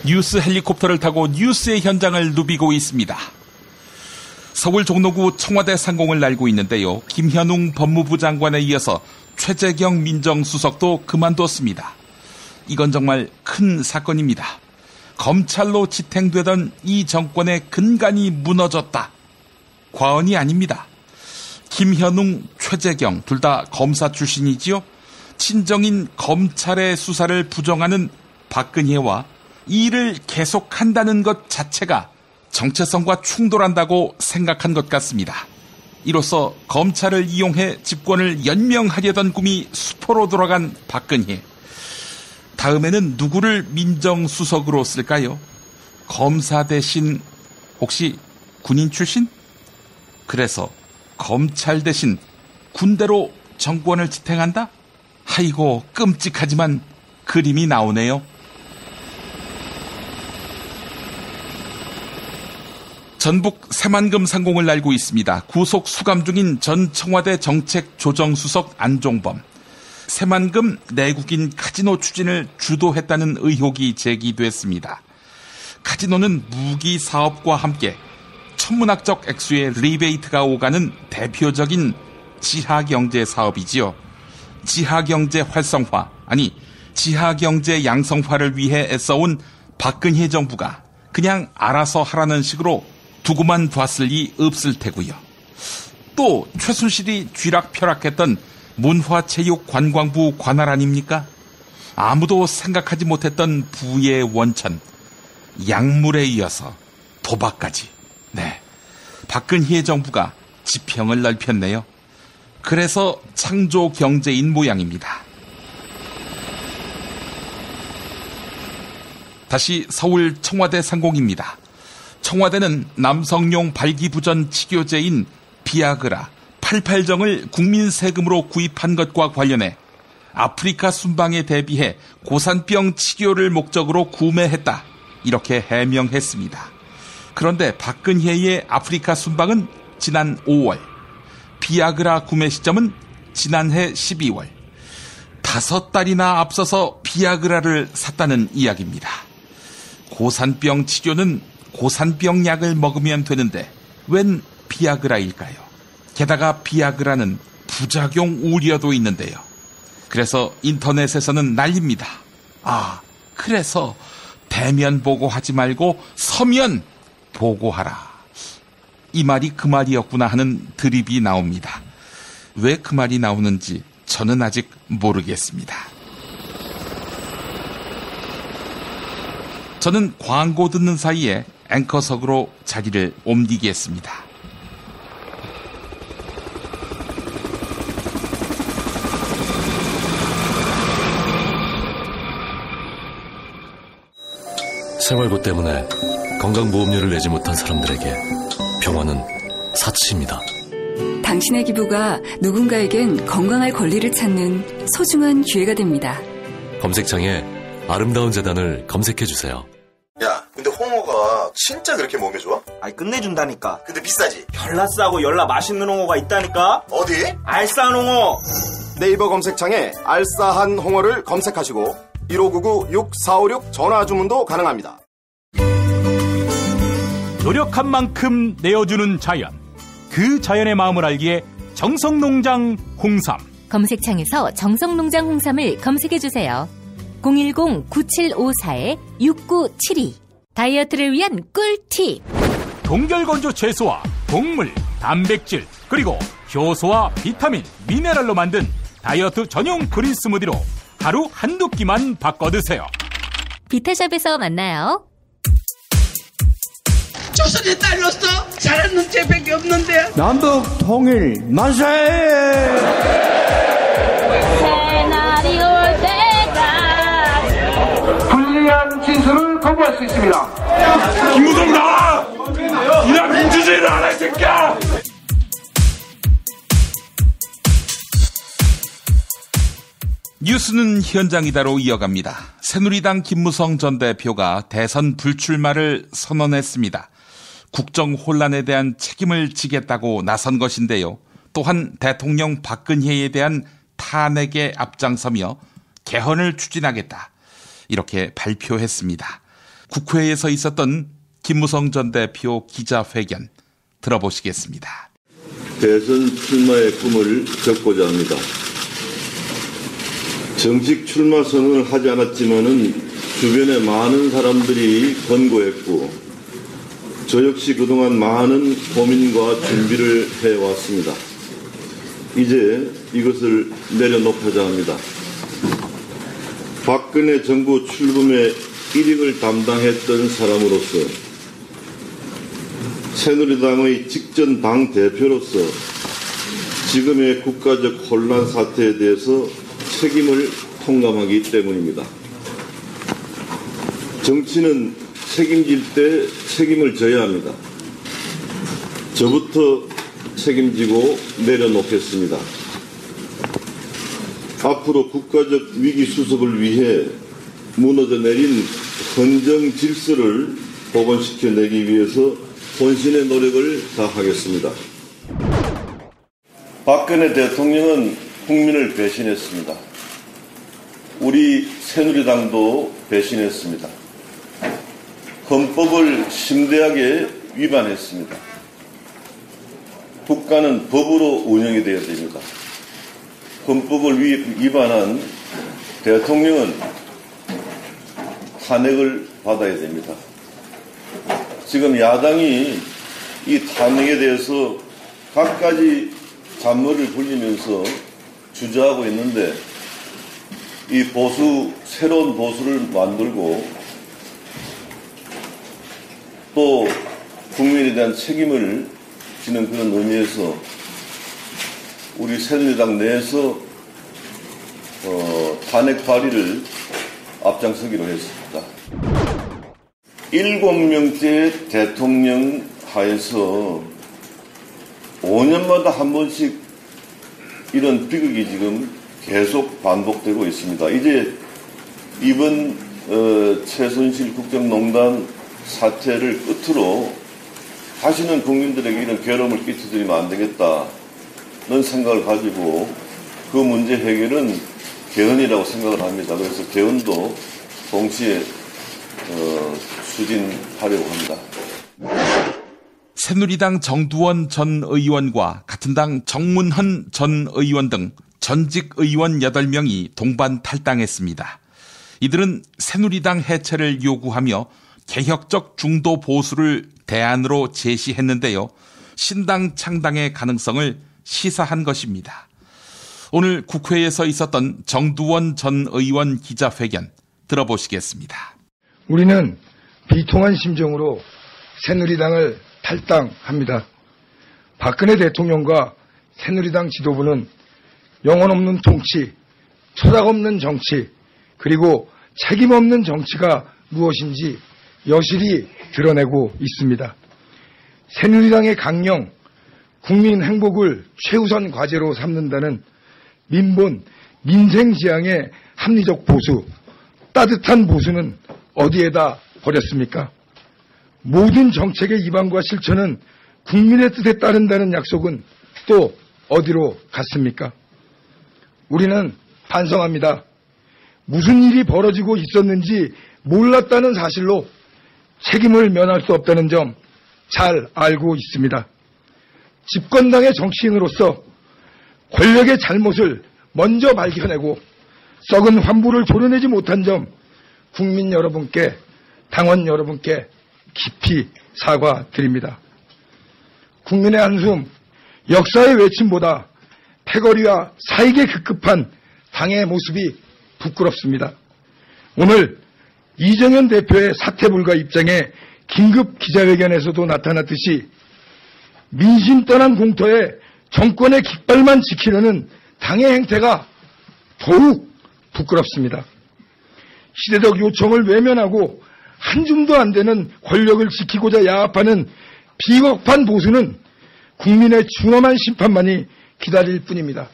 뉴스 헬리콥터를 타고 뉴스의 현장을 누비고 있습니다. 서울 종로구 청와대 상공을 날고 있는데요. 김현웅 법무부 장관에 이어서 최재경 민정수석도 그만뒀습니다. 이건 정말 큰 사건입니다. 검찰로 지탱되던 이 정권의 근간이 무너졌다. 과언이 아닙니다. 김현웅, 최재경 둘 다 검사 출신이지요. 친정인 검찰의 수사를 부정하는 박근혜와 이 일을 계속한다는 것 자체가 정체성과 충돌한다고 생각한 것 같습니다. 이로써 검찰을 이용해 집권을 연명하려던 꿈이 수포로 돌아간 박근혜. 다음에는 누구를 민정수석으로 쓸까요? 검사 대신 혹시 군인 출신? 그래서 검찰 대신 군대로 정권을 지탱한다? 아이고, 끔찍하지만 그림이 나오네요. 전북 새만금 상공을 날고 있습니다. 구속 수감 중인 전 청와대 정책조정수석 안종범. 새만금 내국인 카지노 추진을 주도했다는 의혹이 제기됐습니다. 카지노는 무기 사업과 함께 천문학적 액수의 리베이트가 오가는 대표적인 지하경제 사업이지요. 지하경제 활성화, 아니 지하경제 양성화를 위해 애써온 박근혜 정부가 그냥 알아서 하라는 식으로 두고만 봤을 리 없을 테고요. 또 최순실이 쥐락펴락했던 문화체육관광부 관할 아닙니까? 아무도 생각하지 못했던 부의 원천, 약물에 이어서 도박까지. 네, 박근혜 정부가 지평을 넓혔네요. 그래서 창조경제인 모양입니다. 다시 서울 청와대 상공입니다. 청와대는 남성용 발기부전 치료제인 비아그라, 88정을 국민 세금으로 구입한 것과 관련해 아프리카 순방에 대비해 고산병 치료를 목적으로 구매했다. 이렇게 해명했습니다. 그런데 박근혜의 아프리카 순방은 지난 5월, 비아그라 구매 시점은 지난해 12월. 5달이나 앞서서 비아그라를 샀다는 이야기입니다. 고산병 치료는 고산병 약을 먹으면 되는데 웬 비아그라일까요? 게다가 비아그라는 부작용 우려도 있는데요. 그래서 인터넷에서는 난립니다. 아, 그래서 대면 보고하지 말고 서면 보고하라. 이 말이 그 말이었구나 하는 드립이 나옵니다. 왜 그 말이 나오는지 저는 아직 모르겠습니다. 저는 광고 듣는 사이에 앵커석으로 자리를 옮기겠습니다. 생활고 때문에 건강보험료를 내지 못한 사람들에게 병원은 사치입니다. 당신의 기부가 누군가에겐 건강할 권리를 찾는 소중한 기회가 됩니다. 검색창에 아름다운 재단을 검색해주세요. 야, 근데 홍어가 진짜 그렇게 몸에 좋아? 아이, 끝내준다니까. 근데 비싸지? 열나 싸고 열나 맛있는 홍어가 있다니까. 어디? 알싸한 홍어. 네이버 검색창에 알싸한 홍어를 검색하시고 1599-6456 전화 주문도 가능합니다. 노력한 만큼 내어주는 자연, 그 자연의 마음을 알기에 정성농장 홍삼. 검색창에서 정성농장 홍삼을 검색해주세요. 010-9754-6972. 다이어트를 위한 꿀팁. 동결건조 채소와 곡물, 단백질, 그리고 효소와 비타민, 미네랄로 만든 다이어트 전용 그린 스무디로 하루 한두 끼만 바꿔 드세요. 비타샵에서 만나요. 조선에 딸로서 잘하는 죄밖에 없는데. 남북 통일 만세! 새날이 올 때가 불리한 진술을 거부할 수 있습니다. 김무성 나와! 이런 민주주의를 하라, 이 새끼야! 뉴스는 현장이다로 이어갑니다. 새누리당 김무성 전 대표가 대선 불출마를 선언했습니다. 국정 혼란에 대한 책임을 지겠다고 나선 것인데요. 또한 대통령 박근혜에 대한 탄핵에 앞장서며 개헌을 추진하겠다. 이렇게 발표했습니다. 국회에서 있었던 김무성 전 대표 기자회견 들어보시겠습니다. 대선 출마의 꿈을 접고자 합니다. 정식 출마 선언을 하지 않았지만은 주변에 많은 사람들이 권고했고 저 역시 그동안 많은 고민과 준비를 해왔습니다. 이제 이것을 내려놓고자 합니다. 박근혜 정부 출범의 일익을 담당했던 사람으로서 새누리당의 직전 당대표로서 지금의 국가적 혼란 사태에 대해서 책임을 통감하기 때문입니다. 정치는 책임질 때 책임을 져야 합니다. 저부터 책임지고 내려놓겠습니다. 앞으로 국가적 위기 수습을 위해 무너져 내린 헌정 질서를 복원시켜내기 위해서 혼신의 노력을 다하겠습니다. 박근혜 대통령은 국민을 배신했습니다. 우리 새누리당도 배신했습니다. 헌법을 심대하게 위반했습니다. 국가는 법으로 운영이 되어야 됩니다. 헌법을 위반한 대통령은 탄핵을 받아야 됩니다. 지금 야당이 이 탄핵에 대해서 갖가지 잔머리를 굴리면서 주저하고 있는데 이 새로운 보수를 만들고 또 국민에 대한 책임을 지는 그런 의미에서 우리 새누리당 내에서 탄핵 발의를 앞장서기로 했습니다. 7명째 대통령 하에서 5년마다 한 번씩 이런 비극이 지금 계속 반복되고 있습니다. 이제 이번 최순실 국정농단 사태를 끝으로 다시는 국민들에게 이런 괴로움을 끼쳐드리면 안 되겠다는 생각을 가지고 그 문제 해결은 개헌이라고 생각을 합니다. 그래서 개헌도 동시에 추진하려고 합니다. 새누리당 정두원 전 의원과 같은 당 정문헌 전 의원 등 전직 의원 8명이 동반 탈당했습니다. 이들은 새누리당 해체를 요구하며 개혁적 중도 보수를 대안으로 제시했는데요. 신당 창당의 가능성을 시사한 것입니다. 오늘 국회에서 있었던 정두원 전 의원 기자회견 들어보시겠습니다. 우리는 비통한 심정으로 새누리당을 탈당합니다. 박근혜 대통령과 새누리당 지도부는 영혼 없는 통치, 철학 없는 정치, 그리고 책임 없는 정치가 무엇인지 여실히 드러내고 있습니다. 새누리당의 강령, 국민 행복을 최우선 과제로 삼는다는 민본, 민생지향의 합리적 보수, 따뜻한 보수는 어디에다 버렸습니까? 모든 정책의 입안과 실천은 국민의 뜻에 따른다는 약속은 또 어디로 갔습니까? 우리는 반성합니다. 무슨 일이 벌어지고 있었는지 몰랐다는 사실로 책임을 면할 수 없다는 점 잘 알고 있습니다. 집권당의 정치인으로서 권력의 잘못을 먼저 발견하고 썩은 환부를 도려내지 못한 점 국민 여러분께, 당원 여러분께 깊이 사과드립니다. 국민의 한숨, 역사의 외침보다 패거리와 사익에 급급한 당의 모습이 부끄럽습니다. 오늘 이정현 대표의 사퇴 불가 입장에 긴급 기자회견에서도 나타났듯이 민심 떠난 공터에 정권의 깃발만 지키려는 당의 행태가 더욱 부끄럽습니다. 시대적 요청을 외면하고 한 줌도 안 되는 권력을 지키고자 야합하는 비겁한 보수는 국민의 준엄한 심판만이 기다릴 뿐입니다.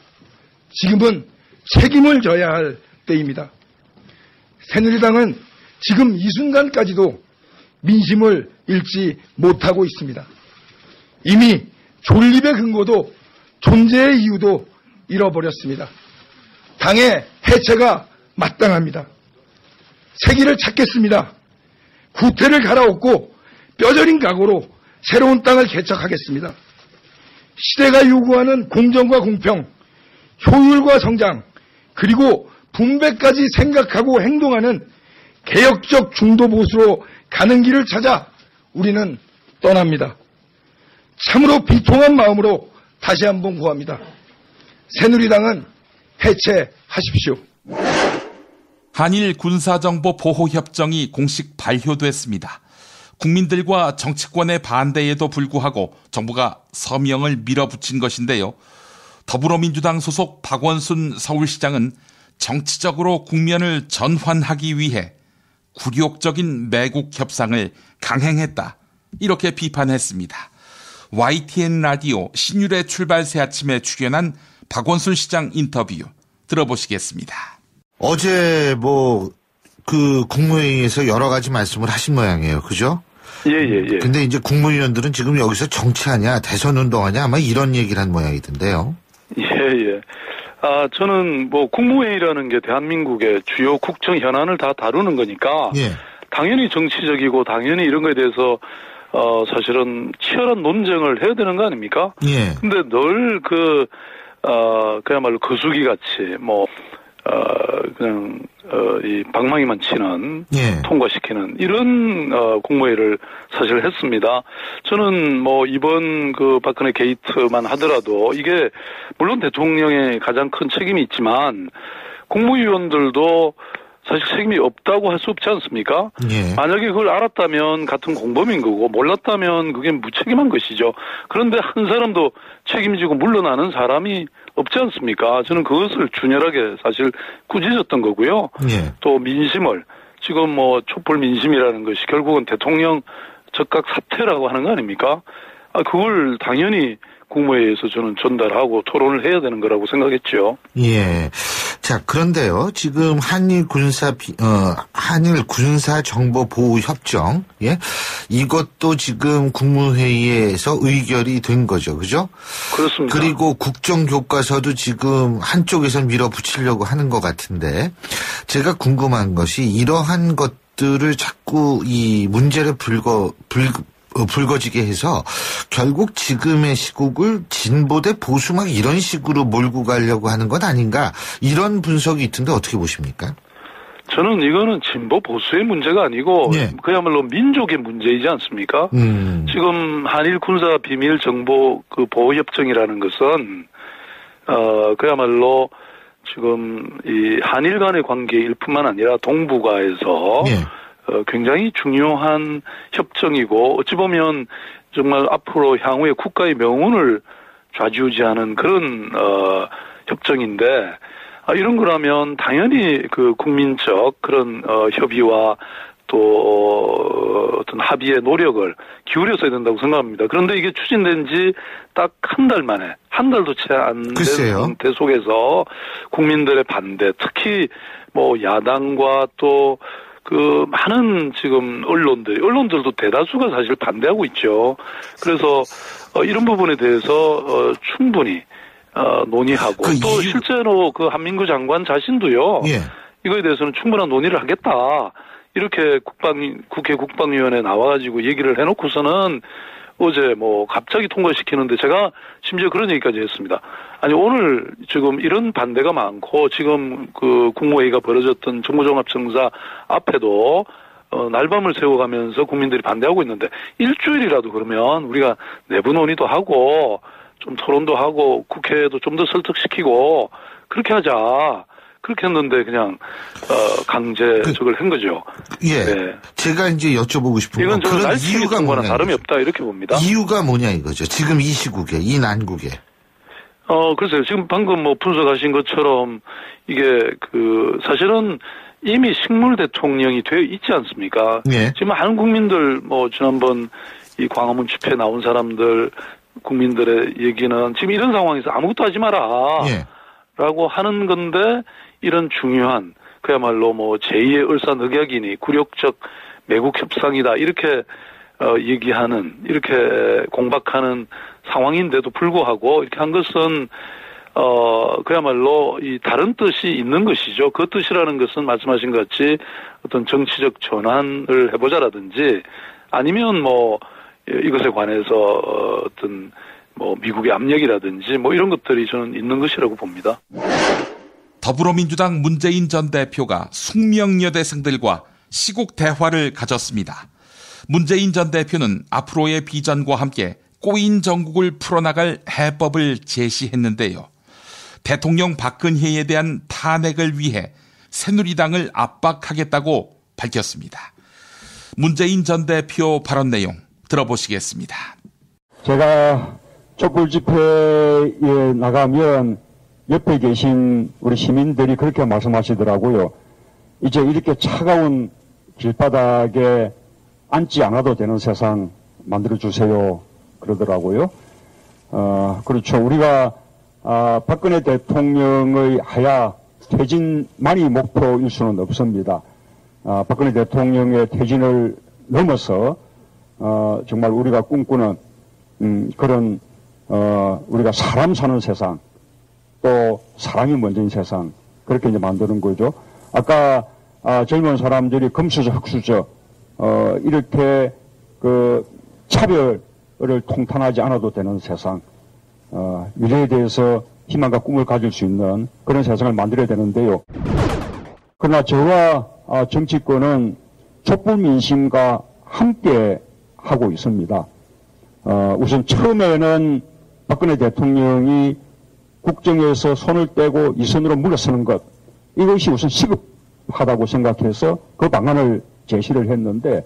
지금은 책임을 져야 할 때입니다. 새누리당은 지금 이 순간까지도 민심을 잃지 못하고 있습니다. 이미 존립의 근거도 존재의 이유도 잃어버렸습니다. 당의 해체가 마땅합니다. 새길을 찾겠습니다. 구태를 갈아엎고 뼈저린 각오로 새로운 땅을 개척하겠습니다. 시대가 요구하는 공정과 공평, 효율과 성장, 그리고 분배까지 생각하고 행동하는 개혁적 중도보수로 가는 길을 찾아 우리는 떠납니다. 참으로 비통한 마음으로 다시 한번 구합니다. 새누리당은 해체하십시오. 한일 군사정보 보호협정이 공식 발효됐습니다. 국민들과 정치권의 반대에도 불구하고 정부가 서명을 밀어붙인 것인데요. 더불어민주당 소속 박원순 서울시장은 정치적으로 국면을 전환하기 위해 굴욕적인 매국 협상을 강행했다, 이렇게 비판했습니다. YTN 라디오 신율의 출발 새 아침에 출연한 박원순 시장 인터뷰 들어보시겠습니다. 어제 국무회의에서 여러 가지 말씀을 하신 모양이에요. 그죠? 예. 근데 이제 국무위원들은 지금 여기서 정치하냐, 대선 운동하냐, 아마 이런 얘기를 한 모양이던데요. 예. 저는 국무회의라는 게 대한민국의 주요 국정 현안을 다 다루는 거니까. 예. 당연히 정치적이고 당연히 이런 거에 대해서 사실은 치열한 논쟁을 해야 되는 거 아닙니까? 예. 근데 늘 그야말로 거수기 같이 그냥 이 방망이만 치는, 예. 통과시키는 이런 국무회의를 사실 했습니다. 저는 이번 박근혜 게이트만 하더라도 이게 물론 대통령의 가장 큰 책임이 있지만 국무위원들도 사실 책임이 없다고 할 수 없지 않습니까? 예. 만약에 그걸 알았다면 같은 공범인 거고 몰랐다면 그게 무책임한 것이죠. 그런데 한 사람도 책임지고 물러나는 사람이 없지 않습니까? 저는 그것을 준열하게 사실 꾸짖었던 거고요. 예. 또 민심을 지금 촛불 민심이라는 것이 결국은 대통령 즉각 사퇴라고 하는 거 아닙니까? 그걸 당연히 국무회의에서 저는 전달하고 토론을 해야 되는 거라고 생각했죠. 예. 자, 그런데요. 지금 한일 군사 정보 보호 협정, 예. 이것도 지금 국무회의에서 의결이 된 거죠. 그죠? 그렇습니다. 그리고 국정교과서도 지금 한쪽에서 밀어붙이려고 하는 것 같은데, 제가 궁금한 것이 이러한 것들을 자꾸 이 문제를 불거지게 해서 결국 지금의 시국을 진보 대 보수 막 이런 식으로 몰고 가려고 하는 건 아닌가, 이런 분석이 있던데 어떻게 보십니까? 저는 이거는 진보 보수의 문제가 아니고 예. 그야말로 민족의 문제이지 않습니까? 지금 한일 군사 비밀 정보 보호 협정이라는 것은 그야말로 지금 이 한일 간의 관계일 뿐만 아니라 동북아에서 예. 굉장히 중요한 협정이고 어찌 보면 정말 앞으로 향후의 국가의 명운을 좌지우지하는 그런 협정인데, 이런 거라면 당연히 국민적 그런 협의와 또 어떤 합의의 노력을 기울여서야 된다고 생각합니다. 그런데 이게 추진된 지 딱 한 달 만에, 한 달도 채 안 된 상태 속에서 국민들의 반대, 특히 야당과 또 많은 지금 언론들도 대다수가 사실 반대하고 있죠. 그래서 이런 부분에 대해서 충분히 논의하고 또 실제로 한민구 장관 자신도요. 예. 이거에 대해서는 충분한 논의를 하겠다. 이렇게 국회 국방위원회에 나와가지고 얘기를 해놓고서는 어제 갑자기 통과시키는데 제가 심지어 그런 얘기까지 했습니다. 아니, 오늘 지금 이런 반대가 많고 지금 국무회의가 벌어졌던 정보종합청사 앞에도 날밤을 새워가면서 국민들이 반대하고 있는데 일주일이라도 그러면 우리가 내부 논의도 하고 좀 토론도 하고 국회도 좀 더 설득시키고 그렇게 하자. 그렇게 했는데 그냥 강제적을 한 거죠. 예. 네. 제가 이제 여쭤보고 싶은 건 이건 그런 이유가 거나 다름이 없다 이렇게 봅니다. 이유가 뭐냐 이거죠. 지금 이 시국에, 이 난국에. 글쎄요. 지금 방금 분석하신 것처럼 이게 사실은 이미 식물 대통령이 되어 있지 않습니까? 예. 지금 많은 국민들 지난번 이 광화문 집회에 나온 사람들 국민들의 얘기는 지금 이런 상황에서 아무것도 하지 마라. 예. 라고 하는 건데 이런 중요한 그야말로 제2의 을사늑약이니 굴욕적 매국 협상이다 이렇게 얘기하는 이렇게 공박하는 상황인데도 불구하고 이렇게 한 것은 그야말로 이 다른 뜻이 있는 것이죠. 그 뜻이라는 것은 말씀하신 것 같이 어떤 정치적 전환을 해보자라든지 아니면 뭐 이것에 관해서 어떤 뭐 미국의 압력이라든지 뭐 이런 것들이 저는 있는 것이라고 봅니다. 더불어민주당 문재인 전 대표가 숙명여대생들과 시국 대화를 가졌습니다. 문재인 전 대표는 앞으로의 비전과 함께 꼬인 전국을 풀어나갈 해법을 제시했는데요. 대통령 박근혜에 대한 탄핵을 위해 새누리당을 압박하겠다고 밝혔습니다. 문재인 전 대표 발언 내용 들어보시겠습니다. 제가 촛불 집회에 나가면 옆에 계신 우리 시민들이 그렇게 말씀하시더라고요. 이제 이렇게 차가운 길바닥에 앉지 않아도 되는 세상 만들어주세요. 그러더라고요. 그렇죠. 우리가 박근혜 대통령의 하야 퇴진만이 목표일 수는 없습니다. 박근혜 대통령의 퇴진을 넘어서 정말 우리가 꿈꾸는 그런 우리가 사람 사는 세상 또 사람이 먼저인 세상 그렇게 이제 만드는 거죠. 아까 젊은 사람들이 금수저 흑수저 이렇게 그 차별을 통탄하지 않아도 되는 세상 미래에 대해서 희망과 꿈을 가질 수 있는 그런 세상을 만들어야 되는데요. 그러나 저와 정치권은 촛불 민심과 함께 하고 있습니다. 우선 처음에는 박근혜 대통령이 국정에서 손을 떼고 이선으로 물러서는 것 이것이 우선 시급하다고 생각해서 그 방안을 제시를 했는데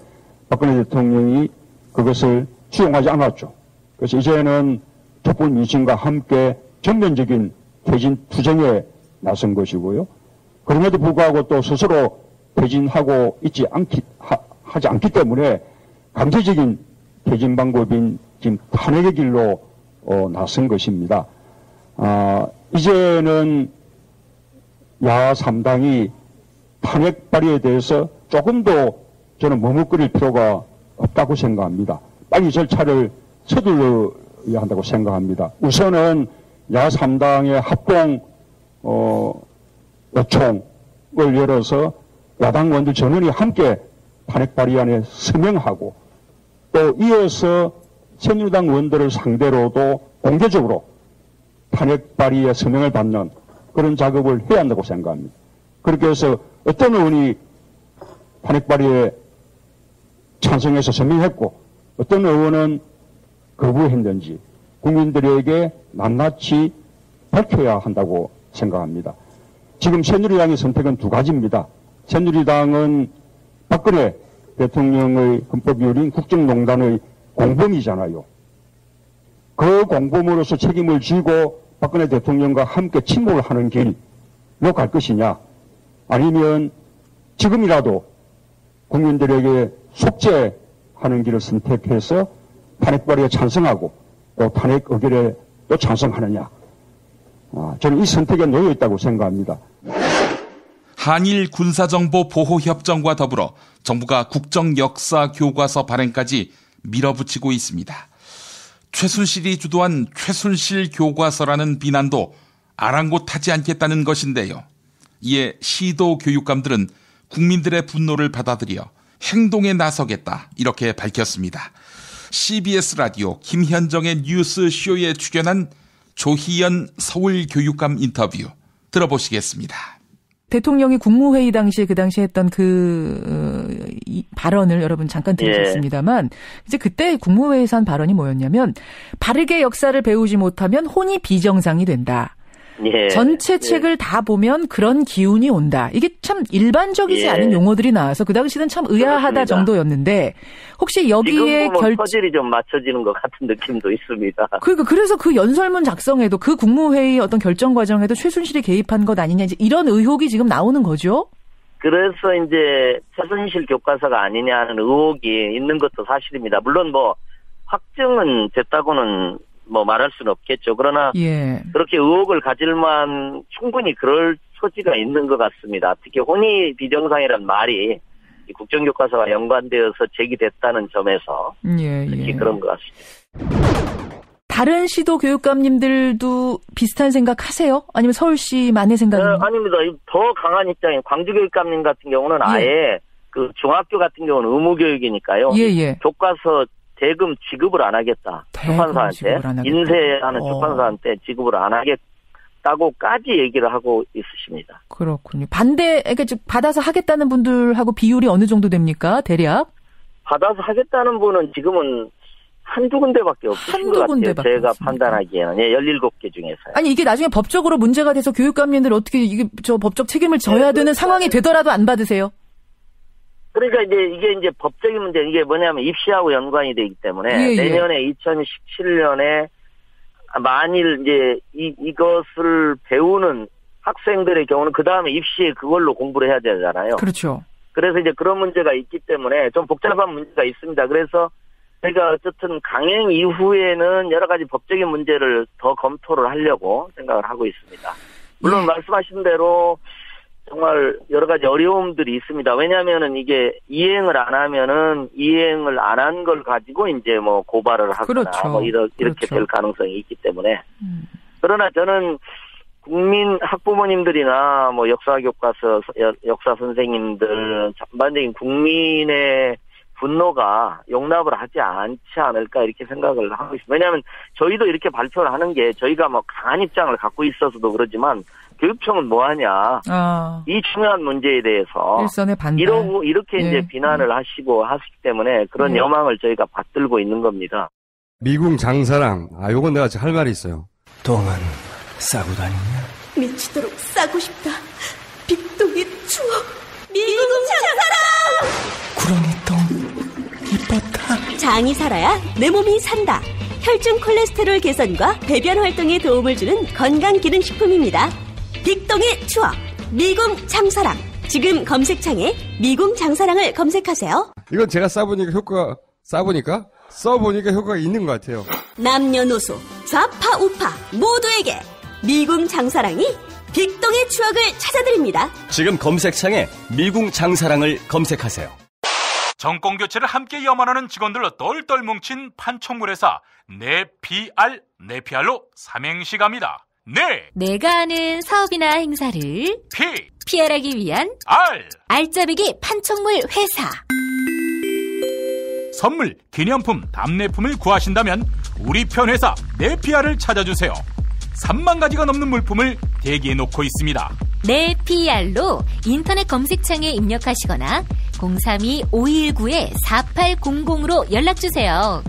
박근혜 대통령이 그것을 수용하지 않았죠. 그래서 이제는 촛불 민심과 함께 전면적인 퇴진 투쟁에 나선 것이고요. 그럼에도 불구하고 또 스스로 퇴진하고 하지 않기 때문에 강제적인 퇴진 방법인 지금 탄핵의 길로 나선 것입니다. 이제는 야하 3당이 탄핵 발의에 대해서 조금 더 저는 머뭇거릴 필요가 없다고 생각합니다. 빨리 절차를 서둘러야 한다고 생각합니다. 우선은 야하 3당의 합동 요청을 열어서 야당 의원들 전원이 함께 탄핵 발의안에 서명하고 또 이어서 새누리당 의원들을 상대로도 공개적으로 탄핵 발의에 서명을 받는 그런 작업을 해야 한다고 생각합니다. 그렇게 해서 어떤 의원이 탄핵 발의에 찬성해서 서명했고 어떤 의원은 거부했는지 국민들에게 낱낱이 밝혀야 한다고 생각합니다. 지금 새누리당의 선택은 두 가지입니다. 새누리당은 박근혜 대통령의 헌법이율인 국정농단의 공범이잖아요. 그 공범으로서 책임을 지고 박근혜 대통령과 함께 침묵을 하는 길로 갈 것이냐 아니면 지금이라도 국민들에게 속죄하는 길을 선택해서 탄핵 발의에 찬성하고 또 탄핵 의결에 또 찬성하느냐. 저는 이 선택에 놓여 있다고 생각합니다. 한일 군사정보 보호협정과 더불어 정부가 국정역사교과서 발행까지 밀어붙이고 있습니다. 최순실이 주도한 최순실 교과서라는 비난도 아랑곳하지 않겠다는 것인데요. 이에 시도 교육감들은 국민들의 분노를 받아들여 행동에 나서겠다 이렇게 밝혔습니다. CBS 라디오 김현정의 뉴스쇼에 출연한 조희연 서울교육감 인터뷰 들어보시겠습니다. 대통령이 국무회의 당시에 그 당시에 했던 이 발언을 여러분 잠깐 들으셨습니다만 이제 그때 국무회의에서 한 발언이 뭐였냐면 바르게 역사를 배우지 못하면 혼이 비정상이 된다. 예. 전체 책을 다 보면 그런 기운이 온다. 이게 참 일반적이지 않은 용어들이 나와서 그 당시는 참 의아하다 그렇습니다. 정도였는데 혹시 여기에 퍼즐이 좀 맞춰지는 것 같은 느낌도 있습니다. 그래서 그 연설문 작성에도 그 국무회의 어떤 결정 과정에도 최순실이 개입한 것 아니냐 이제 이런 의혹이 지금 나오는 거죠? 그래서 이제 최순실 교과서가 아니냐는 의혹이 있는 것도 사실입니다. 물론 뭐 확정은 됐다고는 말할 수는 없겠죠. 그러나 그렇게 의혹을 가질만 충분히 그럴 소지가 있는 것 같습니다. 특히 혼이 비정상이란 말이 국정교과서와 연관되어서 제기됐다는 점에서 특히 그런 것 같습니다. 다른 시도 교육감님들도 비슷한 생각 하세요? 아니면 서울시만의 생각입니까? 아닙니다. 더 강한 입장인 광주교육감님 같은 경우는 아예 그 중학교 같은 경우는 의무교육이니까요. 교과서 대금 지급을 안 하겠다. 출판사한테. 인쇄하는 출판사한테 지급을 안 하겠다고까지 얘기를 하고 있으십니다. 그렇군요. 반대, 그러니까 받아서 하겠다는 분들하고 비율이 어느 정도 됩니까? 대략? 받아서 하겠다는 분은 지금은 한두 군데밖에 없으신 것 같아요. 제가 판단하기에는. 17개 중에서요. 아니, 이게 나중에 법적으로 문제가 돼서 교육감님들 어떻게 이게 법적 책임을 져야 되는 상황이 되더라도 안 받으세요? 그러니까 이게 법적인 문제, 이게 뭐냐면 입시하고 연관이 되기 때문에 내년에 2017년에 만일 이것을 배우는 학생들의 경우는 그 다음에 입시에 그걸로 공부를 해야 되잖아요. 그렇죠. 그래서 그런 문제가 있기 때문에 좀 복잡한 문제가 있습니다. 그래서 저희가 어쨌든 강행 이후에는 여러 가지 법적인 문제를 더 검토를 하려고 생각을 하고 있습니다. 물론 말씀하신 대로 정말 여러 가지 어려움들이 있습니다. 왜냐하면은 이게 이행을 안 하면은 이행을 안 한 걸 가지고 고발을 하거나 이렇게 될 가능성이 있기 때문에. 그러나 저는 국민 학부모님들이나 역사 교과서 역사 선생님들 전반적인 국민의 분노가 용납을 하지 않지 않을까 이렇게 생각을 하고 있습니다. 왜냐하면 저희도 이렇게 발표를 하는 게 저희가 강한 입장을 갖고 있어서도 그러지만 교육청은 뭐하냐. 이 중요한 문제에 대해서 일선의 반대. 이렇게 비난을 하시고 하시기 때문에 그런 여망을 저희가 받들고 있는 겁니다. 미궁 장사랑 요건 내가 할 말이 있어요. 똥은 싸고 다니냐? 미치도록 싸고 싶다. 빅동의 추억. 미궁 장사랑. 구렁이 똥 이뻤다. 장이 살아야 내 몸이 산다. 혈중 콜레스테롤 개선과 배변 활동에 도움을 주는 건강기능식품입니다. 빅동의 추억, 미궁 장사랑. 지금 검색창에 미궁 장사랑을 검색하세요. 이건 제가 써보니까 효과가 있는 것 같아요. 남녀노소, 좌파 우파 모두에게 미궁 장사랑이 빅동의 추억을 찾아드립니다. 지금 검색창에 미궁 장사랑을 검색하세요. 정권교체를 함께 염원하는 직원들로 똘똘 뭉친 판촉물회사 네피알로 삼행시 갑니다. 내가 아는 사업이나 행사를 PR하기 위한 알짜배기 판촉물 회사. 선물, 기념품, 답례품을 구하신다면 우리 편 회사 네피알을 찾아주세요. 3만 가지가 넘는 물품을 대기해 놓고 있습니다. 네피알로 인터넷 검색창에 입력하시거나 032-519-4800으로 연락주세요.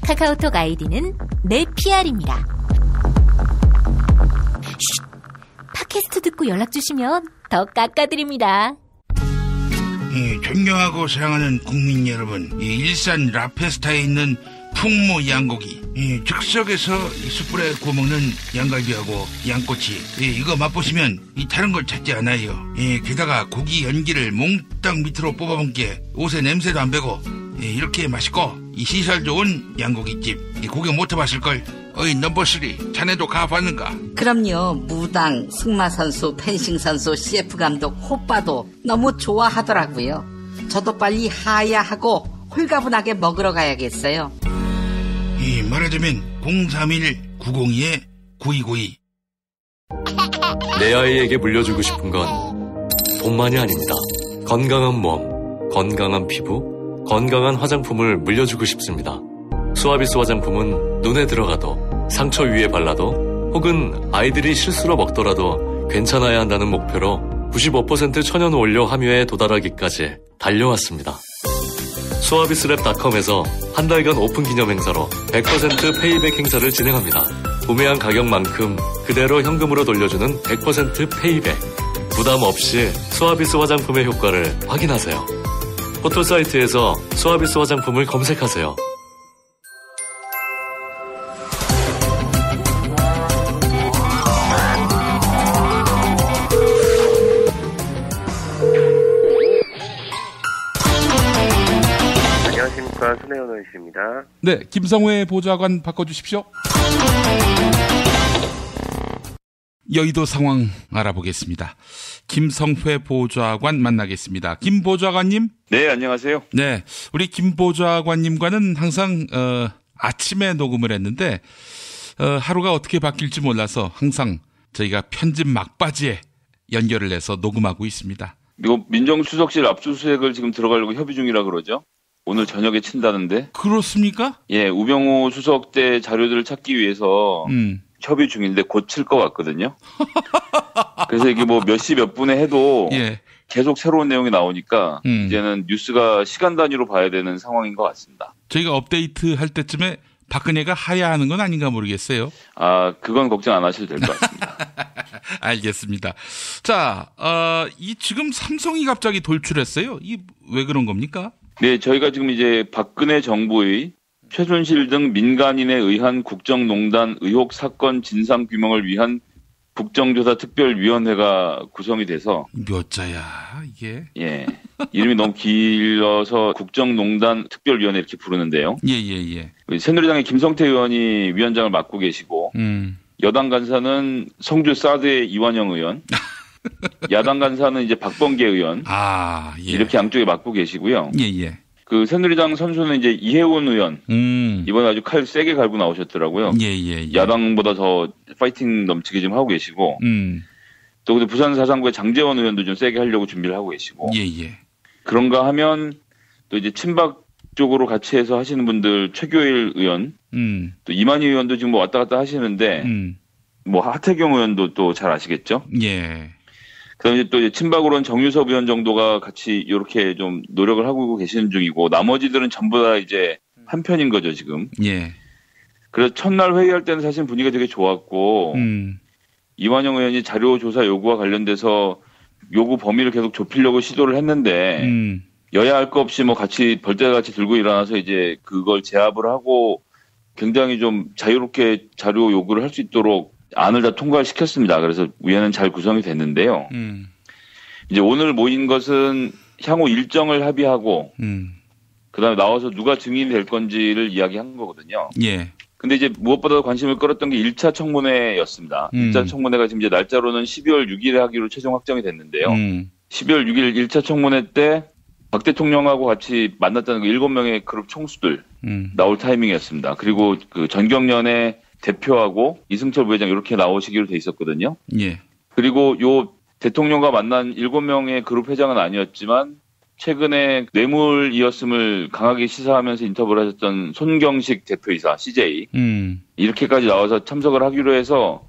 카카오톡 아이디는 네피알입니다. 팟캐스트 듣고 연락주시면 더 깎아드립니다. 존경하고 사랑하는 국민 여러분, 일산 라페스타에 있는 풍무 양고기, 즉석에서 숯불에 구워먹는 양갈비하고 양꼬치, 이거 맛보시면 다른 걸 찾지 않아요. 게다가 고기 연기를 몽땅 밑으로 뽑아본 게 옷에 냄새도 안 배고 이렇게 맛있고 시설 좋은 양고기집, 구경 못 해봤을걸. 어이 넘버3 자네도 가봤는가? 그럼요. 무당, 승마선수, 펜싱선수, CF감독, 호빠도 너무 좋아하더라고요. 저도 빨리 하야하고 홀가분하게 먹으러 가야겠어요. 말하자면 031-902-9292. 내 아이에게 물려주고 싶은 건 돈만이 아닙니다. 건강한 몸, 건강한 피부, 건강한 화장품을 물려주고 싶습니다. 수아비스 화장품은 눈에 들어가도, 상처 위에 발라도, 혹은 아이들이 실수로 먹더라도 괜찮아야 한다는 목표로 95% 천연 원료 함유에 도달하기까지 달려왔습니다. 수아비스랩닷컴에서 한 달간 오픈 기념 행사로 100% 페이백 행사를 진행합니다. 구매한 가격만큼 그대로 현금으로 돌려주는 100% 페이백. 부담 없이 수아비스 화장품의 효과를 확인하세요. 포털사이트에서 수아비스 화장품을 검색하세요. 안녕하십니까, 손혜원 의원입니다. 네, 김성회 보좌관 바꿔주십시오. 여의도 상황 알아보겠습니다. 김성회 보좌관 만나겠습니다. 김 보좌관님. 네, 안녕하세요. 네, 우리 김 보좌관님과는 항상 아침에 녹음을 했는데 하루가 어떻게 바뀔지 몰라서 항상 저희가 편집 막바지에 연결을 해서 녹음하고 있습니다. 이거 민정수석실 압수수색을 지금 들어가려고 협의 중이라 그러죠? 오늘 저녁에 친다는데. 그렇습니까? 예, 우병우 수석 때 자료들을 찾기 위해서 협의 중인데 곧 칠 것 같거든요. 그래서 이게 뭐 몇 시 몇 분에 해도 예. 계속 새로운 내용이 나오니까 이제는 뉴스가 시간 단위로 봐야 되는 상황인 것 같습니다. 저희가 업데이트 할 때쯤에 박근혜가 하야하는 건 아닌가 모르겠어요. 아, 그건 걱정 안 하셔도 될 것 같습니다. 알겠습니다. 자, 이 지금 삼성이 갑자기 돌출했어요. 이 왜 그런 겁니까? 네, 저희가 지금 이제 박근혜 정부의 최순실 등 민간인에 의한 국정농단 의혹 사건 진상 규명을 위한 국정조사 특별위원회가 구성이 돼서 몇 자야 이게? 예, 이름이 너무 길어서 국정농단 특별위원회 이렇게 부르는데요. 예. 새누리당의 김성태 의원이 위원장을 맡고 계시고 여당 간사는 성주 사드의 이완영 의원, 야당 간사는 이제 박범계 의원, 예. 이렇게 양쪽에 맡고 계시고요. 예. 그 새누리당 선수는 이제 이혜원 의원, 이번에 아주 칼 세게 갈고 나오셨더라고요. 예. 야당보다 더 파이팅 넘치게 지금 하고 계시고, 또 근데 부산 사상구의 장재원 의원도 좀 세게 하려고 준비를 하고 계시고, 예. 그런가 하면 또 이제 친박 쪽으로 같이 해서 하시는 분들 최교일 의원, 또 이만희 의원도 지금 뭐 왔다 갔다 하시는데, 뭐 하태경 의원도 또 잘 아시겠죠? 예. 그다음에 또 친박으로는 정유섭 의원 정도가 같이 이렇게 좀 노력을 하고 계시는 중이고 나머지들은 전부 다 이제 한 편인 거죠 지금. 예. 그래서 첫날 회의할 때는 사실 분위기가 되게 좋았고 이완영 의원이 자료 조사 요구와 관련돼서 요구 범위를 계속 좁히려고 시도를 했는데 여야 할 거 없이 뭐 같이 벌떼같이 들고 일어나서 이제 그걸 제압을 하고 굉장히 좀 자유롭게 자료 요구를 할 수 있도록 안을 다 통과를 시켰습니다. 그래서 위원회는 잘 구성이 됐는데요. 이제 오늘 모인 것은 향후 일정을 합의하고, 그다음에 나와서 누가 증인이 될 건지를 이야기한 거거든요. 예. 근데 이제 무엇보다 관심을 끌었던 게 1차 청문회였습니다. 1차 청문회가 지금 이제 날짜로는 12월 6일에 하기로 최종 확정이 됐는데요. 12월 6일 1차 청문회 때 박 대통령하고 같이 만났다는 그 7명의 그룹 총수들 나올 타이밍이었습니다. 그리고 그 전경련의 대표하고 이승철 부회장 이렇게 나오시기로 돼 있었거든요. 예. 그리고 요 대통령과 만난 7명의 그룹 회장은 아니었지만 최근에 뇌물이었음을 강하게 시사하면서 인터뷰를 하셨던 손경식 대표이사 CJ 이렇게까지 나와서 참석을 하기로 해서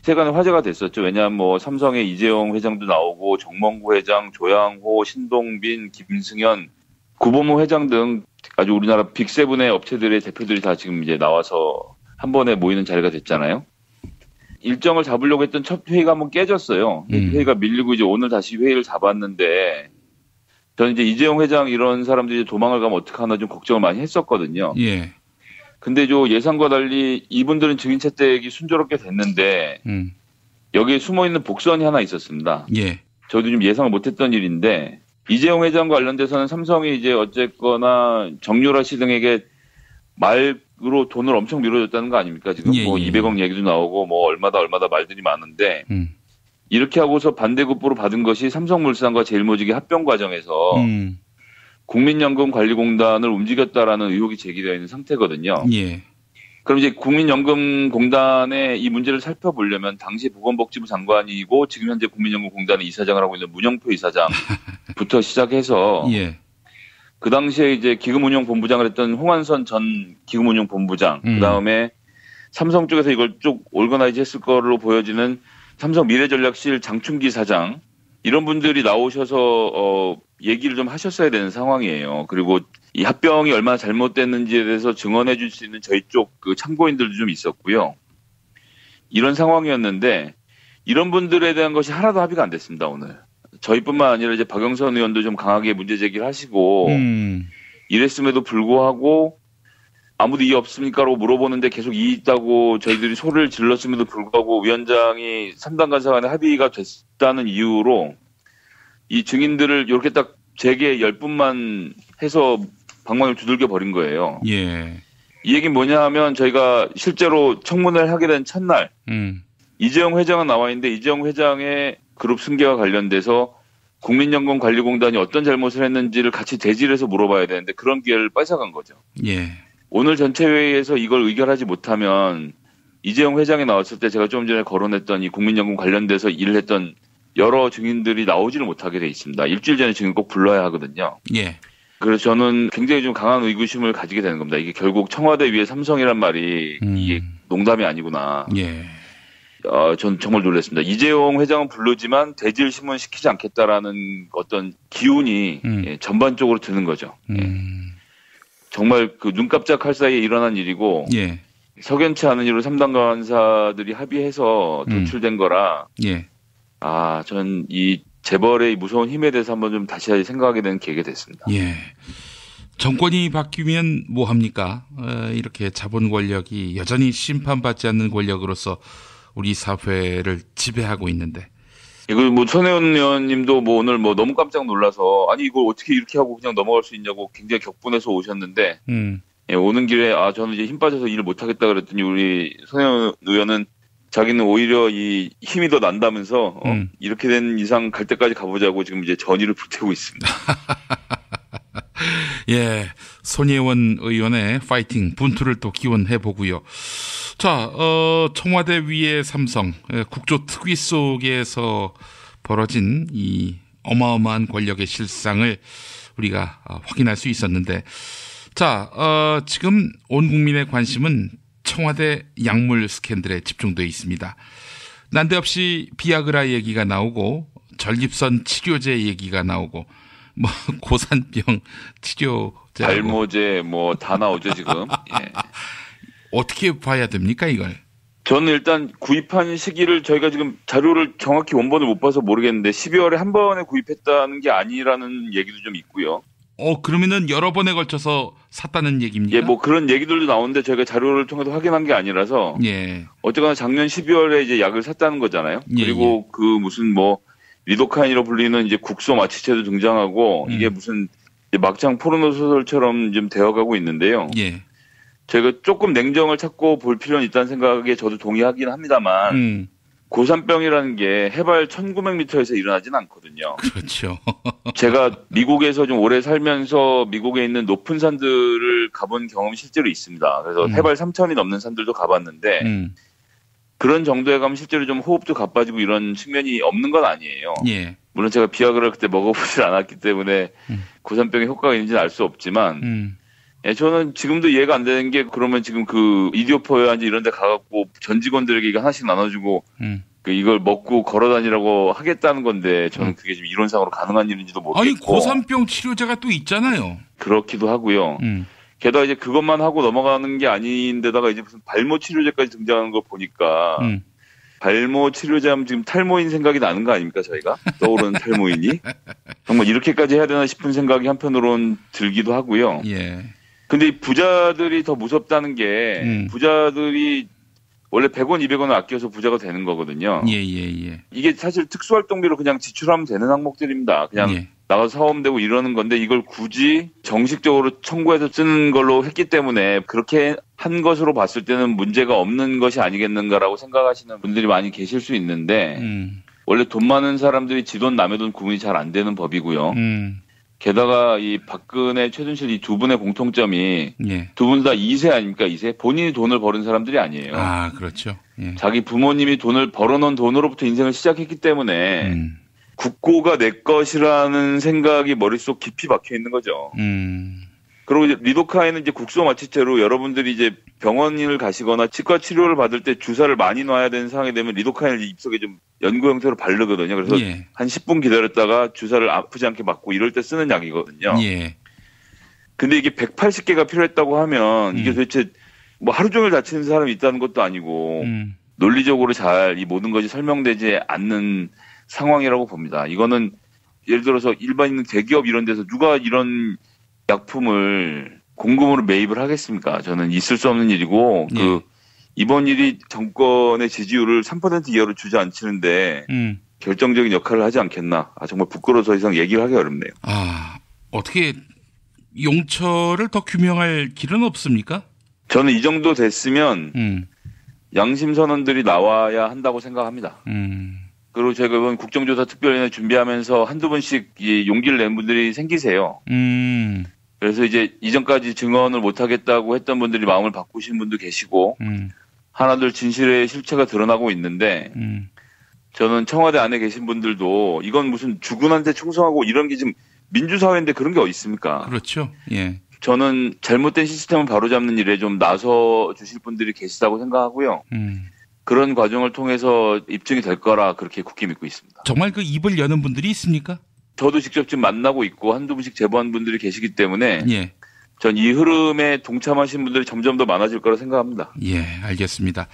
세간에 화제가 됐었죠. 왜냐하면 뭐 삼성의 이재용 회장도 나오고 정몽구 회장, 조양호, 신동빈, 김승현, 구보모 회장 등 아주 우리나라 빅세븐의 업체들의 대표들이 다 지금 이제 나와서 한 번에 모이는 자리가 됐잖아요. 일정을 잡으려고 했던 첫 회의가 한번 깨졌어요. 회의가 밀리고 이제 오늘 다시 회의를 잡았는데 저는 이제 이재용 회장 이런 사람들이 도망을 가면 어떡하나 좀 걱정을 많이 했었거든요. 예. 근데 저 예상과 달리 이분들은 증인 채택이 순조롭게 됐는데 여기에 숨어있는 복선이 하나 있었습니다. 예. 저도 좀 예상을 못했던 일인데 이재용 회장과 관련돼서는 삼성이 이제 어쨌거나 정유라 씨 등에게 말으로 돈을 엄청 밀어줬다는 거 아닙니까? 지금 뭐 200억 얘기도 나오고 뭐 얼마다 말들이 많은데 이렇게 하고서 반대급부로 받은 것이 삼성물산과 제일모직의 합병 과정에서 국민연금관리공단을 움직였다라는 의혹이 제기되어 있는 상태거든요. 예. 그럼 이제 국민연금공단의 이 문제를 살펴보려면 당시 보건복지부 장관이고 지금 현재 국민연금공단의 이사장을 하고 있는 문영표 이사장부터 시작해서 예. 그 당시에 이제 기금운용본부장을 했던 홍한선 전 기금운용본부장, 그 다음에 삼성 쪽에서 이걸 쭉 올거나이즈 했을 거로 보여지는 삼성 미래전략실 장충기 사장, 이런 분들이 나오셔서 얘기를 좀 하셨어야 되는 상황이에요. 그리고 이 합병이 얼마나 잘못됐는지에 대해서 증언해 줄 수 있는 저희 쪽 그 참고인들도 좀 있었고요. 이런 상황이었는데 이런 분들에 대한 것이 하나도 합의가 안 됐습니다, 오늘. 저희뿐만 아니라 이제 박영선 의원도 좀 강하게 문제 제기를 하시고 이랬음에도 불구하고 아무도 이의 없습니까라고 물어보는데 계속 이의 있다고 저희들이 소리를 질렀음에도 불구하고 위원장이 3당 간사 간에 합의가 됐다는 이유로 이 증인들을 이렇게 딱 재개 10분만 해서 방망이를 두들겨 버린 거예요. 예. 이 얘기는 뭐냐 하면 저희가 실제로 청문회를 하게 된 첫날 이재용 회장은 나와 있는데 이재용 회장의 그룹 승계와 관련돼서 국민연금관리공단이 어떤 잘못을 했는지를 같이 대질해서 물어봐야 되는데 그런 기회를 뺏어간 거죠. 예. 오늘 전체 회의에서 이걸 의결하지 못하면 이재용 회장이 나왔을 때 제가 좀 전에 거론했던 이 국민연금 관련돼서 일을 했던 여러 증인들이 나오지를 못하게 돼 있습니다. 일주일 전에 증인 꼭 불러야 하거든요. 예. 그래서 저는 굉장히 좀 강한 의구심을 가지게 되는 겁니다. 이게 결국 청와대 위에 삼성이란 말이 이게 농담이 아니구나. 예. 전 정말 놀랐습니다. 이재용 회장은 부르지만 대질 신문 시키지 않겠다라는 어떤 기운이 예, 전반적으로 드는 거죠. 예. 정말 그 눈 깜짝할 사이에 일어난 일이고 예. 석연치 않은 일로 3당 간사들이 합의해서 도출된 거라. 예. 전 이 재벌의 무서운 힘에 대해서 한번 좀 다시 생각하게 되는 계기가 됐습니다. 예. 정권이 바뀌면 뭐 합니까? 이렇게 자본 권력이 여전히 심판받지 않는 권력으로서 우리 사회를 지배하고 있는데. 이걸 뭐 손혜원 의원님도 뭐 오늘 뭐 너무 깜짝 놀라서 아니 이걸 어떻게 이렇게 하고 그냥 넘어갈 수 있냐고 굉장히 격분해서 오셨는데 예, 오는 길에 저는 이제 힘 빠져서 일을 못 하겠다 그랬더니 우리 손혜원 의원은 자기는 오히려 이 힘이 더 난다면서 이렇게 된 이상 갈 때까지 가보자고 지금 이제 전의를 불태우고 있습니다. 예, 손혜원 의원의 파이팅 분투를 또 기원해 보고요. 자, 청와대 위의 삼성 국조 특위 속에서 벌어진 이 어마어마한 권력의 실상을 우리가 확인할 수 있었는데, 자, 지금 온 국민의 관심은 청와대 약물 스캔들에 집중되어 있습니다. 난데없이 비아그라 얘기가 나오고 전립선 치료제 얘기가 나오고 뭐 고산병 치료제, 발모제 뭐 다 나오죠 지금. 예. 어떻게 봐야 됩니까 이걸? 저는 일단 구입한 시기를 저희가 지금 자료를 정확히 원본을 못 봐서 모르겠는데 12월에 한 번에 구입했다는 게 아니라는 얘기도 좀 있고요. 그러면은 여러 번에 걸쳐서 샀다는 얘기입니까? 예, 뭐 그런 얘기들도 나오는데 저희가 자료를 통해서 확인한 게 아니라서. 예. 어쨌거나 작년 12월에 이제 약을 샀다는 거잖아요. 예, 그리고 그 무슨 뭐 리도카인이라고 불리는 이제 국소 마취제도 등장하고 이게 무슨 막장 포르노 소설처럼 좀 되어가고 있는데요. 예. 제가 조금 냉정을 찾고 볼 필요는 있다는 생각에 저도 동의하긴 합니다만 고산병이라는 게 해발 1900m에서 일어나진 않거든요. 그렇죠. 제가 미국에서 좀 오래 살면서 미국에 있는 높은 산들을 가본 경험이 실제로 있습니다. 그래서 해발 3000이 넘는 산들도 가봤는데 그런 정도에 가면 실제로 좀 호흡도 가빠지고 이런 측면이 없는 건 아니에요. 예. 물론 제가 비아그라를 그때 먹어보질 않았기 때문에 고산병의 효과가 있는지는 알 수 없지만 예, 저는 지금도 이해가 안 되는 게 그러면 지금 그 이디오포야인지 이런 데 가갖고 전 직원들에게 이거 하나씩 나눠주고 이걸 먹고 걸어다니라고 하겠다는 건데 저는 그게 지금 이론상으로 가능한 일인지도 모르겠고. 아니 고산병 치료제가 또 있잖아요. 그렇기도 하고요. 게다가 이제 그것만 하고 넘어가는 게 아닌데다가 이제 무슨 발모 치료제까지 등장하는 걸 보니까 발모 치료제 하면 지금 탈모인 생각이 나는 거 아닙니까 저희가? 떠오르는 탈모인이? 정말 이렇게까지 해야 되나 싶은 생각이 한편으로는 들기도 하고요. 예. 근데 이 부자들이 더 무섭다는 게 부자들이 원래 100원, 200원을 아껴서 부자가 되는 거거든요. 예. 이게 사실 특수활동비로 그냥 지출하면 되는 항목들입니다. 그냥 나가서 사오면 되고 이러는 건데 이걸 굳이 정식적으로 청구해서 쓰는 걸로 했기 때문에 그렇게 한 것으로 봤을 때는 문제가 없는 것이 아니겠는가라고 생각하시는 분들이 많이 계실 수 있는데 원래 돈 많은 사람들이 지 돈 남의 돈 구분이 잘 안 되는 법이고요. 게다가 이 박근혜, 최순실 이 두 분의 공통점이 두 분 다 2세 아닙니까? 2세? 본인이 돈을 버는 사람들이 아니에요. 아, 그렇죠. 예. 자기 부모님이 돈을 벌어놓은 돈으로부터 인생을 시작했기 때문에 국고가 내 것이라는 생각이 머릿속 깊이 박혀 있는 거죠. 그리고 이제 리도카인은 이제 국소 마취제로 여러분들이 이제 병원을 가시거나 치과 치료를 받을 때 주사를 많이 놔야 되는 상황이 되면 리도카인을 입속에 좀 연고 형태로 바르거든요. 그래서 한 10분 기다렸다가 주사를 아프지 않게 맞고 이럴 때 쓰는 약이거든요. 예. 근데 이게 180개가 필요했다고 하면 이게 도대체 뭐 하루 종일 다치는 사람이 있다는 것도 아니고 논리적으로 잘 이 모든 것이 설명되지 않는 상황이라고 봅니다. 이거는 예를 들어서 일반인 대기업 이런 데서 누가 이런 약품을 공금으로 매입을 하겠습니까? 저는 있을 수 없는 일이고 이번 일이 정권의 지지율을 3% 이하로 주저앉히는데 결정적인 역할을 하지 않겠나. 정말 부끄러워서 더 이상 얘기를 하기 어렵네요. 어떻게 용처를 더 규명할 길은 없습니까? 저는 이 정도 됐으면 양심 선언들이 나와야 한다고 생각합니다. 그리고 제가 이번 국정조사 특별위원회 준비하면서 한두 번씩 이 용기를 낸 분들이 생기세요. 그래서 이제 이전까지 증언을 못 하겠다고 했던 분들이 마음을 바꾸신 분도 계시고 하나둘 진실의 실체가 드러나고 있는데 저는 청와대 안에 계신 분들도 이건 무슨 주군한테 충성하고 이런 게 지금 민주사회인데 그런 게 어디 있습니까? 그렇죠. 예. 저는 잘못된 시스템을 바로잡는 일에 좀 나서 주실 분들이 계시다고 생각하고요. 그런 과정을 통해서 입증이 될 거라 그렇게 굳게 믿고 있습니다. 정말 그 입을 여는 분들이 있습니까? 저도 직접 지금 만나고 있고 한두 분씩 제보한 분들이 계시기 때문에 예. 전 이 흐름에 동참하신 분들이 점점 더 많아질 거라 생각합니다. 예, 알겠습니다.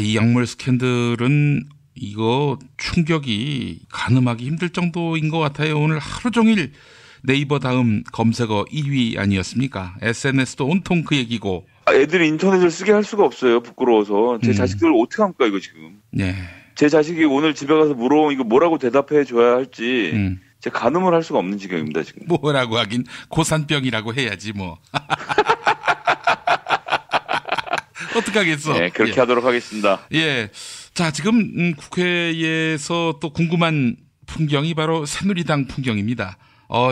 이 약물 스캔들은 이거 충격이 가늠하기 힘들 정도인 것 같아요. 오늘 하루 종일 네이버 다음 검색어 1위 아니었습니까? SNS도 온통 그 얘기고. 애들이 인터넷을 쓰게 할 수가 없어요. 부끄러워서. 제 자식들을 어떻게 합니까 이거 지금. 네. 제 자식이 오늘 집에 가서 물어보면 이거 뭐라고 대답해 줘야 할지 제가 가늠을 할 수가 없는 지경입니다 지금. 뭐라고 하긴 고산병이라고 해야지 뭐. 어떡하겠어. 네, 그렇게 예. 하도록 하겠습니다. 예. 자, 지금 국회에서 또 궁금한 풍경이 바로 새누리당 풍경입니다.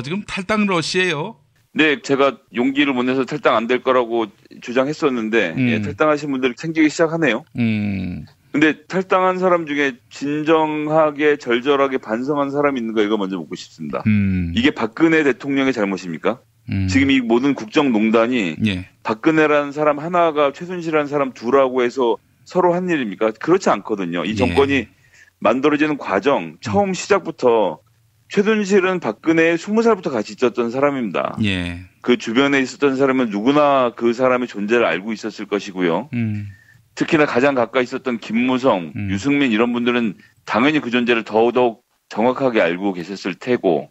지금 탈당 러시예요. 네, 제가 용기를 못 내서 탈당 안 될 거라고 주장했었는데 예, 탈당하신 분들이 생기기 시작하네요. 근데 탈당한 사람 중에 진정하게 절절하게 반성한 사람이 있는가 이거 먼저 묻고 싶습니다. 이게 박근혜 대통령의 잘못입니까? 지금 이 모든 국정농단이 예. 박근혜라는 사람 하나가 최순실이라는 사람 둘하고 해서 서로 한 일입니까? 그렇지 않거든요. 이 정권이 예. 만들어지는 과정 처음 시작부터 최순실은 박근혜의 20살부터 같이 있었던 사람입니다. 예. 그 주변에 있었던 사람은 누구나 그 사람의 존재를 알고 있었을 것이고요. 특히나 가장 가까이 있었던 김무성, 유승민 이런 분들은 당연히 그 존재를 더더욱 정확하게 알고 계셨을 테고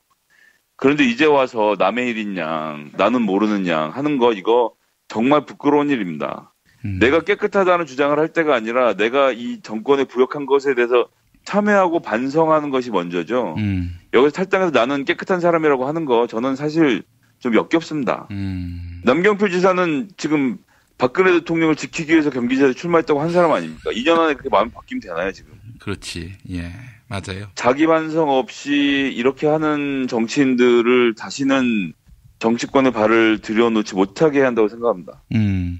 그런데 이제 와서 남의 일인 양, 나는 모르는 양 하는 거 이거 정말 부끄러운 일입니다. 내가 깨끗하다는 주장을 할 때가 아니라 내가 이 정권에 부역한 것에 대해서 참여하고 반성하는 것이 먼저죠. 여기서 탈당해서 나는 깨끗한 사람이라고 하는 거 저는 사실 좀 역겹습니다. 남경필 지사는 지금 박근혜 대통령을 지키기 위해서 경기지사에 출마했다고 한 사람 아닙니까? 2년 안에 그렇게 마음이 바뀌면 되나요 지금? 그렇지. 예, 맞아요. 자기 반성 없이 이렇게 하는 정치인들을 다시는 정치권에 발을 들여놓지 못하게 해야 한다고 생각합니다.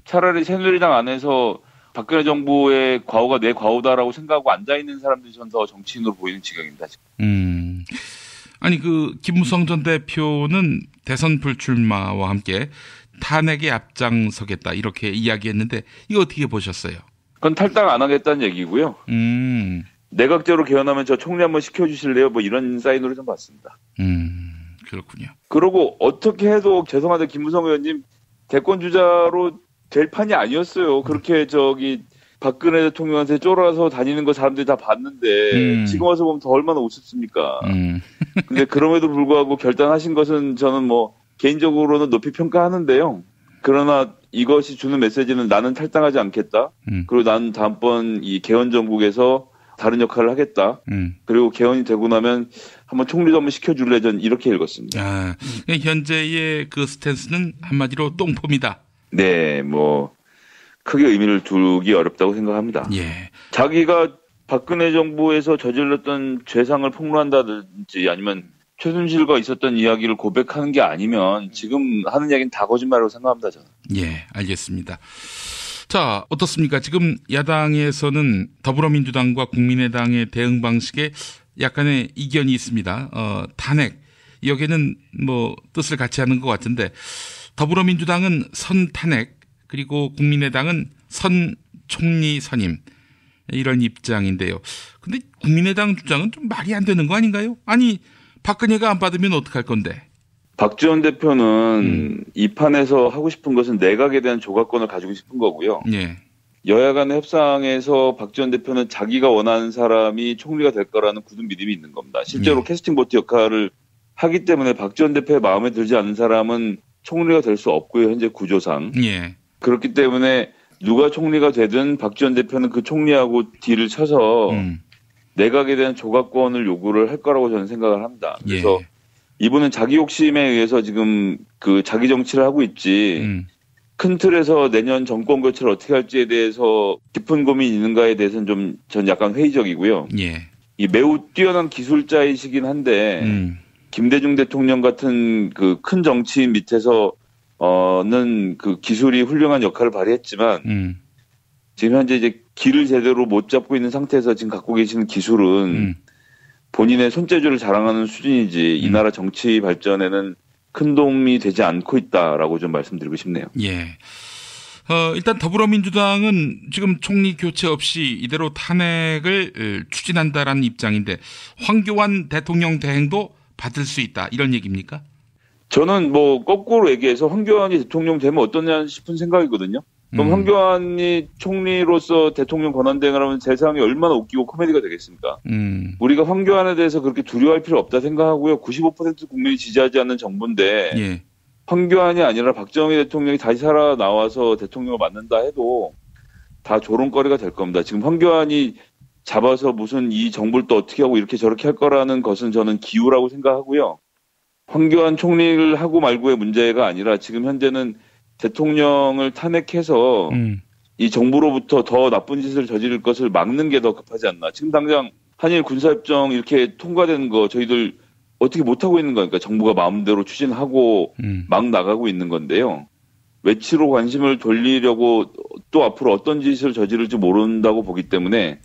차라리 새누리당 안에서 박근혜 정부의 과오가 내 과오다라고 생각하고 앉아있는 사람들이 전 더 정치인으로 보이는 지경입니다. 지금. 아니 김무성 전 대표는 대선 불출마와 함께 탄핵에 앞장서겠다 이렇게 이야기했는데 이거 어떻게 보셨어요? 그건 탈당 안 하겠다는 얘기고요. 내각제로 개헌하면 저 총리 한번 시켜주실래요? 뭐 이런 사인으로 좀 봤습니다. 그렇군요. 그러고 어떻게 해도 죄송한데 김무성 의원님 대권 주자로 될 판이 아니었어요. 그렇게 박근혜 대통령한테 쫄아서 다니는 거 사람들이 다 봤는데 지금 와서 보면 더 얼마나 우습습니까? 근데 그럼에도 불구하고 결단하신 것은 저는 뭐 개인적으로는 높이 평가하는데요. 그러나 이것이 주는 메시지는 나는 탈당하지 않겠다. 그리고 나는 다음번 이 개헌 정국에서 다른 역할을 하겠다. 그리고 개헌이 되고 나면 한번 총리도 한번 시켜줄래 전 이렇게 읽었습니다. 현재의 그 스탠스는 한마디로 똥폼이다. 네, 뭐 크게 의미를 두기 어렵다고 생각합니다. 예. 자기가 박근혜 정부에서 저질렀던 죄상을 폭로한다든지 아니면 최순실과 있었던 이야기를 고백하는 게 아니면 지금 하는 이야기는 다 거짓말이라고 생각합니다. 저는. 예, 알겠습니다. 자, 어떻습니까? 지금 야당에서는 더불어민주당과 국민의당의 대응 방식에 약간의 이견이 있습니다. 탄핵, 여기에는 뭐 뜻을 같이 하는 것 같은데 더불어민주당은 선 탄핵, 그리고 국민의당은 선 총리 선임 이런 입장인데요. 근데 국민의당 주장은 좀 말이 안 되는 거 아닌가요? 아니 박근혜가 안 받으면 어떡할 건데? 박지원 대표는 이 판에서 하고 싶은 것은 내각에 대한 조각권을 가지고 싶은 거고요. 예. 여야 간의 협상에서 박지원 대표는 자기가 원하는 사람이 총리가 될 거라는 굳은 믿음이 있는 겁니다. 실제로 캐스팅 보트 역할을 하기 때문에 박지원 대표의 마음에 들지 않는 사람은 총리가 될 수 없고요. 현재 구조상. 예. 그렇기 때문에 누가 총리가 되든 박지원 대표는 그 총리하고 딜을 쳐서 내각에 대한 조각권을 요구를 할 거라고 저는 생각을 합니다. 그래서 이분은 자기 욕심에 의해서 지금 그 자기 정치를 하고 있지 큰 틀에서 내년 정권 교체를 어떻게 할지에 대해서 깊은 고민이 있는가에 대해서는 좀 전 약간 회의적이고요. 예. 이 매우 뛰어난 기술자이시긴 한데 김대중 대통령 같은 그 큰 정치인 밑에서 는 그 기술이 훌륭한 역할을 발휘했지만 지금 현재 이제 길을 제대로 못 잡고 있는 상태에서 지금 갖고 계시는 기술은 본인의 손재주를 자랑하는 수준이지 이 나라 정치 발전에는 큰 도움이 되지 않고 있다라고 좀 말씀드리고 싶네요. 예. 일단 더불어민주당은 지금 총리 교체 없이 이대로 탄핵을 추진한다라는 입장인데 황교안 대통령 대행도 받을 수 있다 이런 얘기입니까? 저는 뭐 거꾸로 얘기해서 황교안이 대통령 되면 어떠냐 싶은 생각이거든요. 그럼 황교안이 총리로서 대통령 권한대행을 하면 세상이 얼마나 웃기고 코미디가 되겠습니까? 우리가 황교안에 대해서 그렇게 두려워할 필요 없다 생각하고요. 95% 국민이 지지하지 않는 정부인데 예. 황교안이 아니라 박정희 대통령이 다시 살아나와서 대통령을 맡는다 해도 다 조롱거리가 될 겁니다. 지금 황교안이 잡아서 무슨 이 정부를 또 어떻게 하고 이렇게 저렇게 할 거라는 것은 저는 기우라고 생각하고요. 황교안 총리를 하고 말고의 문제가 아니라 지금 현재는 대통령을 탄핵해서 이 정부로부터 더 나쁜 짓을 저지를 것을 막는 게 더 급하지 않나. 지금 당장 한일 군사협정 이렇게 통과되는 거 저희들 어떻게 못하고 있는 거니까 정부가 마음대로 추진하고 막 나가고 있는 건데요. 외치로 관심을 돌리려고 또 앞으로 어떤 짓을 저지를지 모른다고 보기 때문에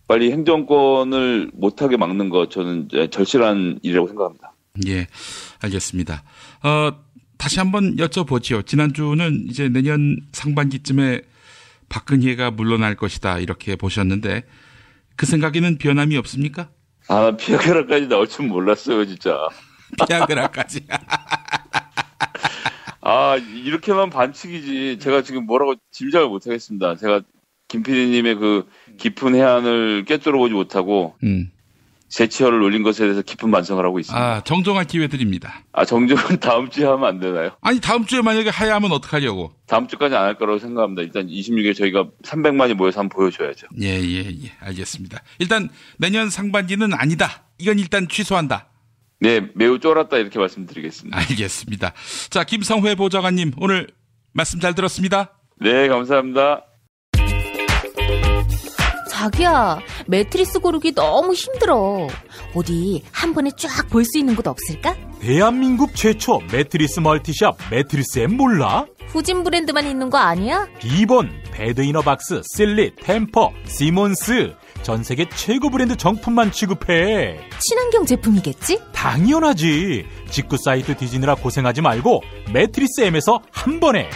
빨리 행정권을 못하게 막는 것 저는 절실한 일이라고 생각합니다. 예, 알겠습니다. 다시 한번 여쭤보지요. 지난주는 이제 내년 상반기쯤에 박근혜가 물러날 것이다 이렇게 보셨는데 그 생각에는 변함이 없습니까? 피아그라까지 나올 줄 몰랐어요, 진짜. 피아그라까지. 이렇게만 반칙이지. 제가 지금 뭐라고 짐작을 못하겠습니다. 제가 김 PD님의 그 깊은 해안을 꿰뚫어보지 못하고 제치어를 올린 것에 대해서 깊은 반성을 하고 있습니다. 정정할 기회 드립니다. 정정은 다음 주에 하면 안 되나요? 아니, 다음 주에 만약에 하야하면 어떡하려고? 다음 주까지 안 할 거라고 생각합니다. 일단 26일에 저희가 300만이 모여서 한번 보여줘야죠. 예. 알겠습니다. 일단 내년 상반기는 아니다. 이건 일단 취소한다. 네, 매우 쫄았다 이렇게 말씀드리겠습니다. 알겠습니다. 자, 김성회 보좌관님 오늘 말씀 잘 들었습니다. 네, 감사합니다. 자기야, 매트리스 고르기 너무 힘들어. 어디 한 번에 쫙 볼 수 있는 곳 없을까? 대한민국 최초 매트리스 멀티샵 매트리스엠 몰라? 후진 브랜드만 있는 거 아니야? 비본, 베드이너박스, 실리, 템퍼, 시몬스 전 세계 최고 브랜드 정품만 취급해. 친환경 제품이겠지? 당연하지. 직구 사이트 뒤지느라 고생하지 말고 매트리스엠에서 한 번에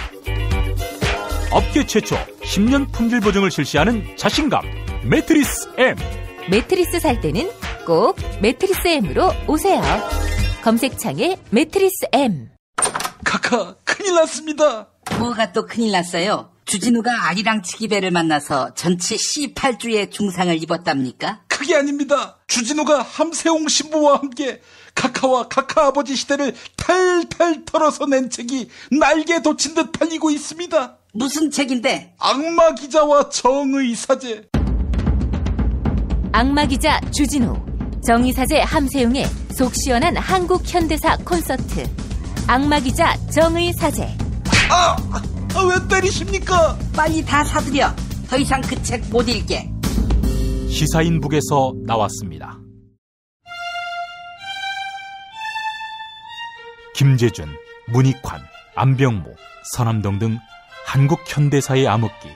업계 최초 10년 품질 보증을 실시하는 자신감 매트리스엠. 매트리스 살 때는 꼭 매트리스엠으로 오세요. 검색창에 매트리스엠. 카카, 큰일 났습니다. 뭐가 또 큰일 났어요? 주진우가 아리랑 치기배를 만나서 전치 18주의 중상을 입었답니까? 그게 아닙니다. 주진우가 함세홍 신부와 함께 카카와 카카 아버지 시대를 탈탈 털어서 낸 책이 날개 돋친 듯 팔리고 있습니다. 무슨 책인데? 악마 기자와 정의 사제. 악마 기자 주진우, 정의 사제 함세웅의 속 시원한 한국 현대사 콘서트. 악마 기자 정의 사제. 왜 때리십니까? 빨리 다 사드려. 더 이상 그 책 못 읽게. 시사인북에서 나왔습니다. 김재준, 문익환, 안병무, 서남동 등 한국 현대사의 암흑기,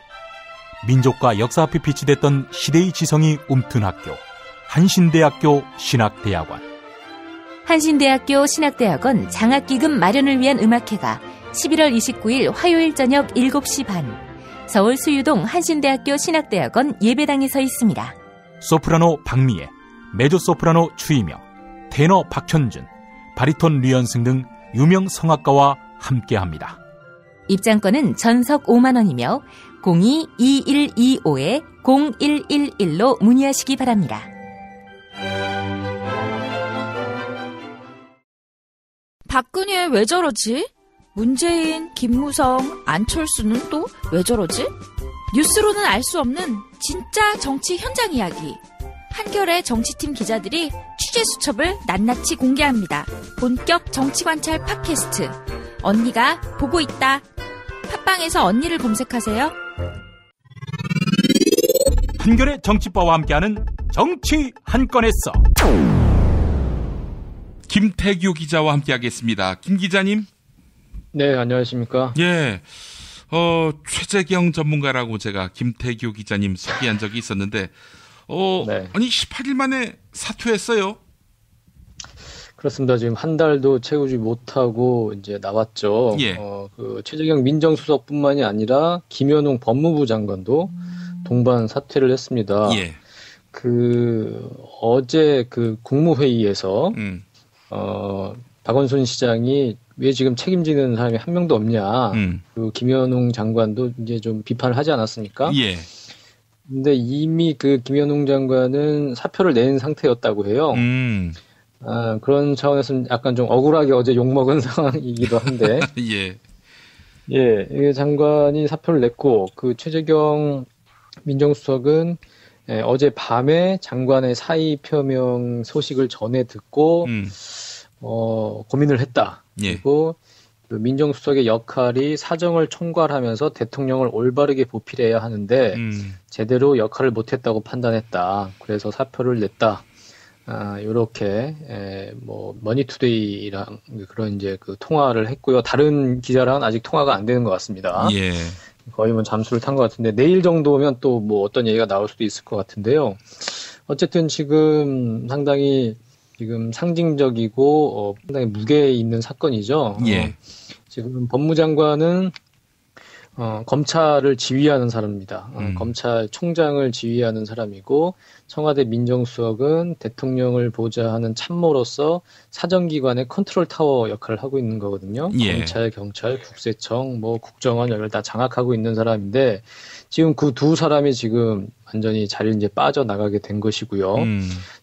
민족과 역사 앞에 비치됐던 시대의 지성이 움튼 학교, 한신대학교 신학대학원. 한신대학교 신학대학원 장학기금 마련을 위한 음악회가 11월 29일 화요일 저녁 7시 반 서울 수유동 한신대학교 신학대학원 예배당에서 있습니다. 소프라노 박미애, 메조소프라노 추이명, 테너 박현준, 바리톤 류연승 등 유명 성악가와 함께합니다. 입장권은 전석 5만 원이며 02-2125-0111로 문의하시기 바랍니다. 박근혜 왜 저러지? 문재인, 김무성, 안철수는 또 왜 저러지? 뉴스로는 알 수 없는 진짜 정치 현장 이야기. 한겨레 정치팀 기자들이 취재 수첩을 낱낱이 공개합니다. 본격 정치관찰 팟캐스트. 언니가 보고 있다. 팟빵에서 언니를 검색하세요. 한겨레 정치바와 함께하는 정치 한 건에서 김태규 기자와 함께하겠습니다. 김 기자님. 네, 안녕하십니까. 예. 최재경 전문가라고 제가 김태규 기자님 소개한 적이 있었는데, 네. 아니 18일 만에 사퇴했어요. 그렇습니다. 지금 한 달도 채우지 못하고 이제 나왔죠. 예. 그 최재경 민정수석뿐만이 아니라 김현웅 법무부 장관도 동반 사퇴를 했습니다. 예. 어제 국무회의에서 박원순 시장이 왜 지금 책임지는 사람이 한 명도 없냐. 김현웅 장관도 이제 좀 비판을 하지 않았습니까? 예. 근데 이미 김현웅 장관은 사표를 낸 상태였다고 해요. 그런 차원에서 약간 좀 억울하게 어제 욕먹은 상황이기도 한데. 예. 예, 장관이 사표를 냈고, 최재경 민정수석은 어제 밤에 장관의 사의 표명 소식을 전해 듣고, 고민을 했다. 예. 그리고 민정수석의 역할이 사정을 총괄하면서 대통령을 올바르게 보필해야 하는데, 제대로 역할을 못했다고 판단했다. 그래서 사표를 냈다. 요렇게, 머니투데이랑 그런 통화를 했고요. 다른 기자랑은 아직 통화가 안 되는 것 같습니다. 예. 거의 잠수를 탄 것 같은데, 내일 정도면 또 어떤 얘기가 나올 수도 있을 것 같은데요. 어쨌든 지금 상당히 상징적이고, 상당히 무게 있는 사건이죠. 예. 지금 법무장관은 검찰을 지휘하는 사람입니다. 검찰총장을 지휘하는 사람이고, 청와대 민정수석은 대통령을 보좌하는 참모로서 사정기관의 컨트롤 타워 역할을 하고 있는 거거든요. 예. 검찰, 경찰, 국세청, 국정원 여기를 다 장악하고 있는 사람인데, 지금 그 두 사람이 지금 완전히 자리를 이제 빠져나가게 된 것이고요.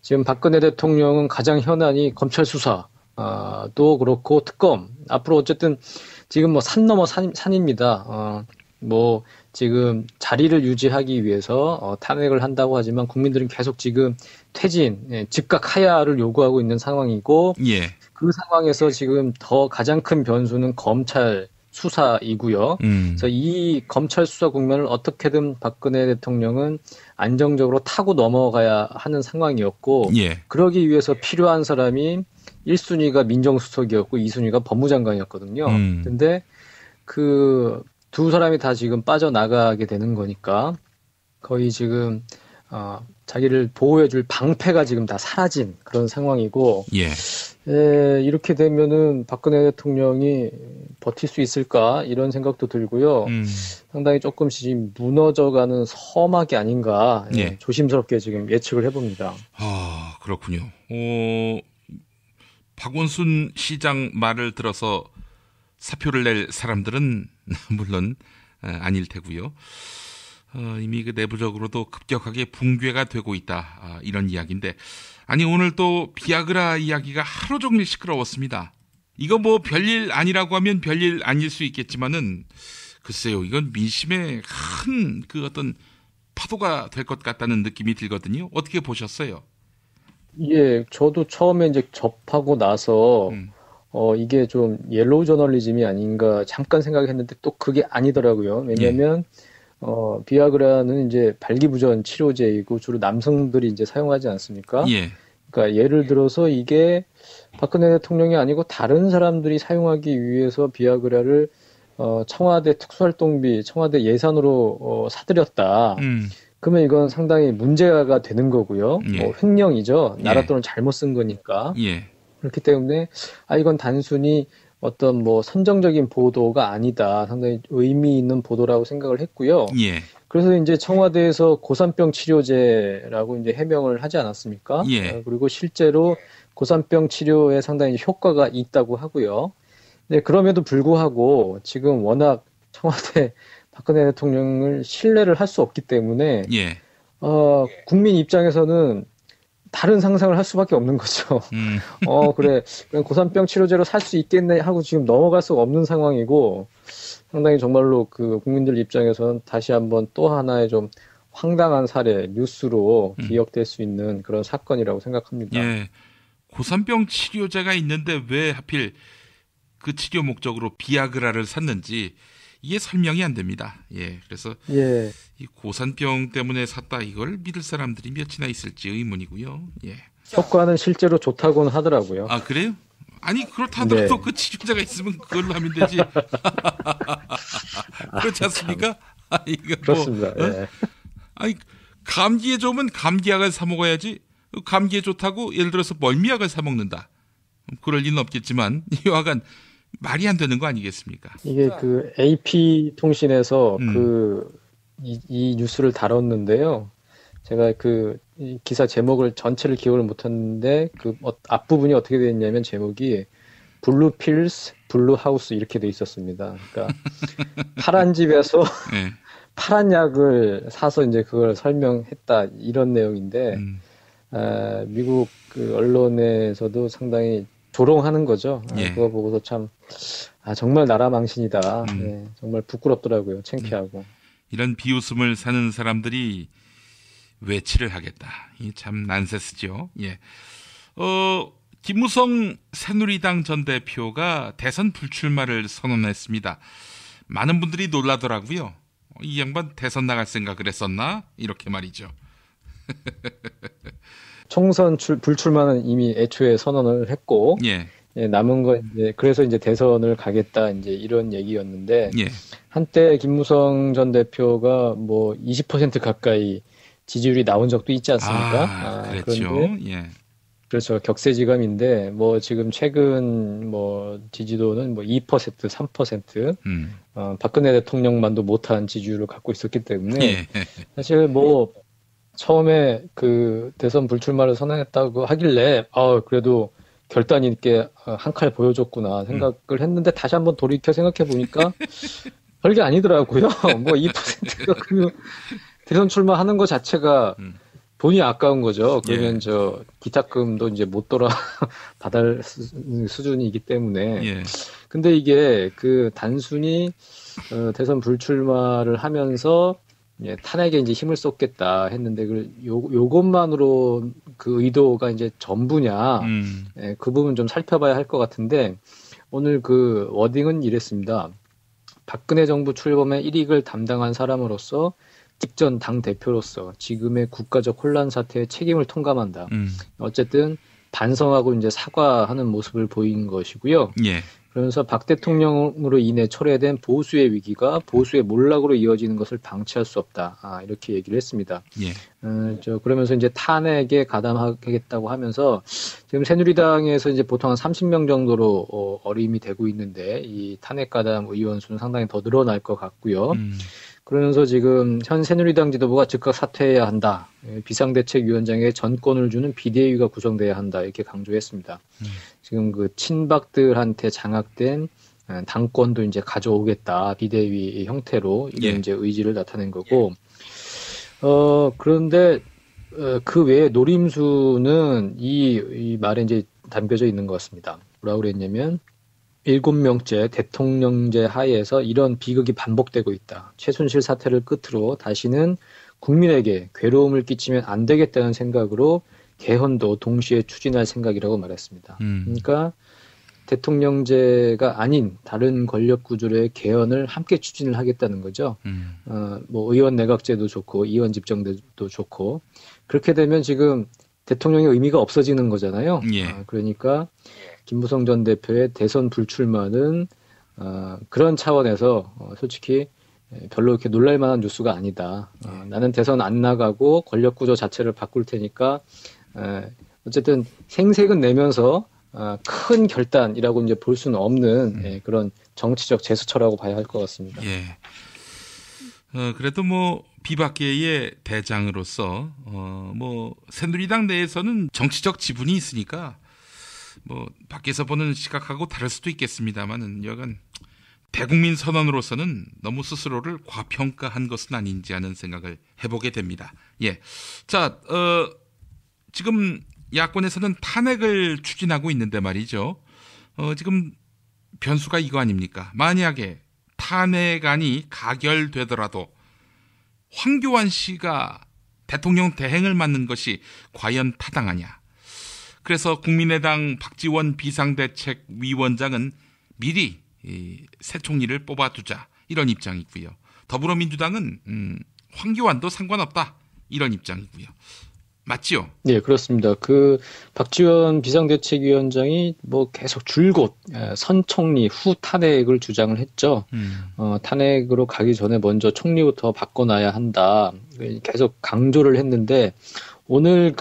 지금 박근혜 대통령은 가장 현안이 검찰 수사, 도 그렇고 특검. 앞으로 어쨌든 지금 산 넘어 산입니다. 지금 자리를 유지하기 위해서 탄핵을 한다고 하지만 국민들은 계속 지금 퇴진, 즉각 하야를 요구하고 있는 상황이고, 예. 그 상황에서 지금 더 가장 큰 변수는 검찰 수사이고요. 그래서 이 검찰 수사 국면을 어떻게든 박근혜 대통령은 안정적으로 타고 넘어가야 하는 상황이었고, 예. 그러기 위해서 필요한 사람이 1순위가 민정수석이었고 2순위가 법무장관이었거든요. 근데 두 사람이 다 지금 빠져나가게 되는 거니까 거의 지금 자기를 보호해줄 방패가 지금 다 사라진 그런 상황이고, 예. 이렇게 되면은 박근혜 대통령이 버틸 수 있을까 이런 생각도 들고요. 상당히 조금씩 지금 무너져가는 서막이 아닌가, 예. 조심스럽게 지금 예측을 해봅니다. 그렇군요. 박원순 시장 말을 들어서 사표를 낼 사람들은 물론 아닐 테고요. 이미 내부적으로도 급격하게 붕괴가 되고 있다. 이런 이야기인데, 아니 오늘 또 비아그라 이야기가 하루 종일 시끄러웠습니다. 이거 별일 아니라고 하면 별일 아닐 수 있겠지만은 글쎄요, 이건 민심에 큰 어떤 파도가 될 것 같다는 느낌이 들거든요. 어떻게 보셨어요? 예, 저도 처음에 이제 접하고 나서 이게 좀 옐로우 저널리즘이 아닌가 잠깐 생각했는데 또 그게 아니더라고요. 왜냐하면 비아그라는 이제 발기부전 치료제이고 주로 남성들이 이제 사용하지 않습니까? 예. 그러니까 예를 들어서 이게 박근혜 대통령이 아니고 다른 사람들이 사용하기 위해서 비아그라를 청와대 특수활동비, 청와대 예산으로 사들였다. 그러면 이건 상당히 문제가 되는 거고요. 예. 횡령이죠. 나라 예. 돈을 잘못 쓴 거니까. 예. 그렇기 때문에 이건 단순히 어떤 선정적인 보도가 아니다. 상당히 의미 있는 보도라고 생각을 했고요. 예. 그래서 이제 청와대에서 고산병 치료제라고 이제 해명을 하지 않았습니까? 예. 그리고 실제로 고산병 치료에 상당히 효과가 있다고 하고요. 네, 그럼에도 불구하고 지금 워낙 청와대 박근혜 대통령을 신뢰를 할 수 없기 때문에 예. 국민 입장에서는 다른 상상을 할 수밖에 없는 거죠. 그래, 그냥 고산병 치료제로 살 수 있겠네 하고 지금 넘어갈 수가 없는 상황이고, 상당히 정말로 국민들 입장에서는 다시 한번 또 하나의 좀 황당한 사례, 뉴스로 기억될 수 있는 그런 사건이라고 생각합니다. 예. 고산병 치료제가 있는데 왜 하필 그 치료 목적으로 비아그라를 샀는지 이게 설명이 안 됩니다. 예. 그래서 예. 이 고산병 때문에 샀다 이걸 믿을 사람들이 몇이나 있을지 의문이고요. 예. 효과는 실제로 좋다고는 하더라고요. 아, 그래요? 아니 그렇다더라도 네. 그 치료제가 있으면 그걸로 하면 되지. 그렇지 않습니까? 이거 그렇습니다. 예. 아니, 감기에 좋으면 감기약을 사 먹어야지. 감기에 좋다고 예를 들어서 멀미약을 사 먹는다. 그럴 리는 없겠지만 이와간 말이 안 되는 거 아니겠습니까? 이게 그 AP 통신에서 이 뉴스를 다뤘는데요. 제가 이 기사 제목을 전체를 기억을 못했는데 그 앞부분이 어떻게 되어 있냐면 제목이 블루 필스, 블루 하우스 이렇게 돼 있었습니다. 그러니까 파란 집에서 네. 파란 약을 사서 이제 그걸 설명했다 이런 내용인데 미국 그 언론에서도 상당히 조롱하는 거죠. 예. 그거 보고서 참 정말 나라 망신이다. 네, 정말 부끄럽더라고요. 창피하고. 이런 비웃음을 사는 사람들이 외치를 하겠다. 이 참 난세스죠. 예. 김무성 새누리당 전 대표가 대선 불출마를 선언했습니다. 많은 분들이 놀라더라고요. 이 양반 대선 나갈 생각을 했었나? 이렇게 말이죠. 총선 불출마는 이미 애초에 선언을 했고, 예. 예, 남은 건 이제 그래서 이제 대선을 가겠다 이제 이런 얘기였는데, 예. 한때 김무성 전 대표가 뭐 20% 가까이 지지율이 나온 적도 있지 않습니까? 그렇죠. 그런데 예. 그렇죠. 격세지감인데 뭐 지금 최근 뭐 지지도는 뭐 2%, 3%, 박근혜 대통령만도 못한 지지율을 갖고 있었기 때문에 예. 사실 뭐 처음에 그 대선 불출마를 선언했다고 하길래 그래도 결단 있게 한 칼 보여줬구나 생각을 했는데 다시 한번 돌이켜 생각해 보니까 별게 아니더라고요. 뭐 2%가 그러면 대선 출마하는 것 자체가 돈이 아까운 거죠. 그러면 저 기탁금도 이제 못 돌아 받을 수준이기 때문에. 예. 근데 이게 그 단순히 대선 불출마를 하면서 탄핵에 이제 힘을 쏟겠다 했는데 요것만으로 그 의도가 이제 전부냐. 그 부분 좀 살펴봐야 할 것 같은데 오늘 그 워딩은 이랬습니다. 박근혜 정부 출범의 일익을 담당한 사람으로서 직전 당 대표로서 지금의 국가적 혼란 사태의 책임을 통감한다. 어쨌든 반성하고 이제 사과하는 모습을 보인 것이고요. 예. 그러면서 박 대통령으로 인해 초래된 보수의 위기가 보수의 몰락으로 이어지는 것을 방치할 수 없다. 이렇게 얘기를 했습니다. 예. 그러면서 이제 탄핵에 가담하겠다고 하면서 지금 새누리당에서 이제 보통 한 30명 정도로 어림이 되고 있는데 이 탄핵 가담 의원 수는 상당히 더 늘어날 것 같고요. 그러면서 지금 현 새누리당 지도부가 즉각 사퇴해야 한다. 비상대책위원장에 전권을 주는 비대위가 구성돼야 한다. 이렇게 강조했습니다. 지금 그 친박들한테 장악된 당권도 이제 가져오겠다. 비대위 형태로 이런 이제 의지를 나타낸 거고. 그런데 그 외에 노림수는 이 말에 이제 담겨져 있는 것 같습니다. 뭐라고 그랬냐면 7명째 대통령제 하에서 이런 비극이 반복되고 있다. 최순실 사태를 끝으로 다시는 국민에게 괴로움을 끼치면 안 되겠다는 생각으로 개헌도 동시에 추진할 생각이라고 말했습니다. 그러니까 대통령제가 아닌 다른 권력 구조의 개헌을 함께 추진을 하겠다는 거죠. 뭐 의원 내각제도 좋고 의원 집정제도 좋고 그렇게 되면 지금 대통령의 의미가 없어지는 거잖아요. 그러니까 김무성 전 대표의 대선 불출마는 그런 차원에서 솔직히 별로 이렇게 놀랄 만한 뉴스가 아니다. 나는 대선 안 나가고 권력 구조 자체를 바꿀 테니까 어쨌든 생색은 내면서 큰 결단이라고 이제 볼 수는 없는 그런 정치적 제스처라고 봐야 할 것 같습니다. 예. 그래도 뭐 비박계의 대장으로서 뭐 새누리당 내에서는 정치적 지분이 있으니까 뭐 밖에서 보는 시각하고 다를 수도 있겠습니다만은 여간 대국민 선언으로서는 너무 스스로를 과평가한 것은 아닌지 하는 생각을 해보게 됩니다. 예. 자, 지금 야권에서는 탄핵을 추진하고 있는데 말이죠. 지금 변수가 이거 아닙니까? 만약에 탄핵안이 가결되더라도 황교안 씨가 대통령 대행을 맡는 것이 과연 타당하냐? 그래서 국민의당 박지원 비상대책위원장은 미리 새 총리를 뽑아두자 이런 입장이고요. 더불어민주당은 황교안도 상관없다 이런 입장이고요. 맞지요? 네, 그렇습니다. 그 박지원 비상대책위원장이 뭐 계속 줄곧 선 총리 후 탄핵을 주장을 했죠. 탄핵으로 가기 전에 먼저 총리부터 바꿔놔야 한다. 계속 강조를 했는데 오늘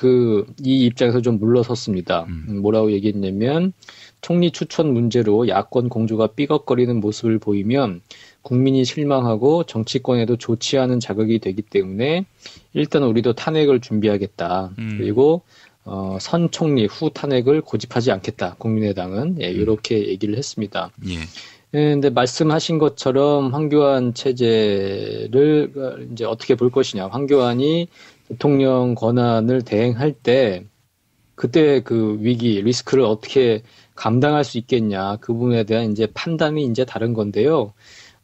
이 입장에서 좀 물러섰습니다. 뭐라고 얘기했냐면 총리 추천 문제로 야권 공조가 삐걱거리는 모습을 보이면 국민이 실망하고 정치권에도 좋지 않은 자극이 되기 때문에 일단 우리도 탄핵을 준비하겠다. 그리고 선 총리 후 탄핵을 고집하지 않겠다. 국민의당은 이렇게 얘기를 했습니다. 근데 말씀하신 것처럼 황교안 체제를 이제 어떻게 볼 것이냐. 황교안이 대통령 권한을 대행할 때 그때 그 위기 리스크를 어떻게 감당할 수 있겠냐. 그 부분에 대한 이제 판단이 이제 다른 건데요.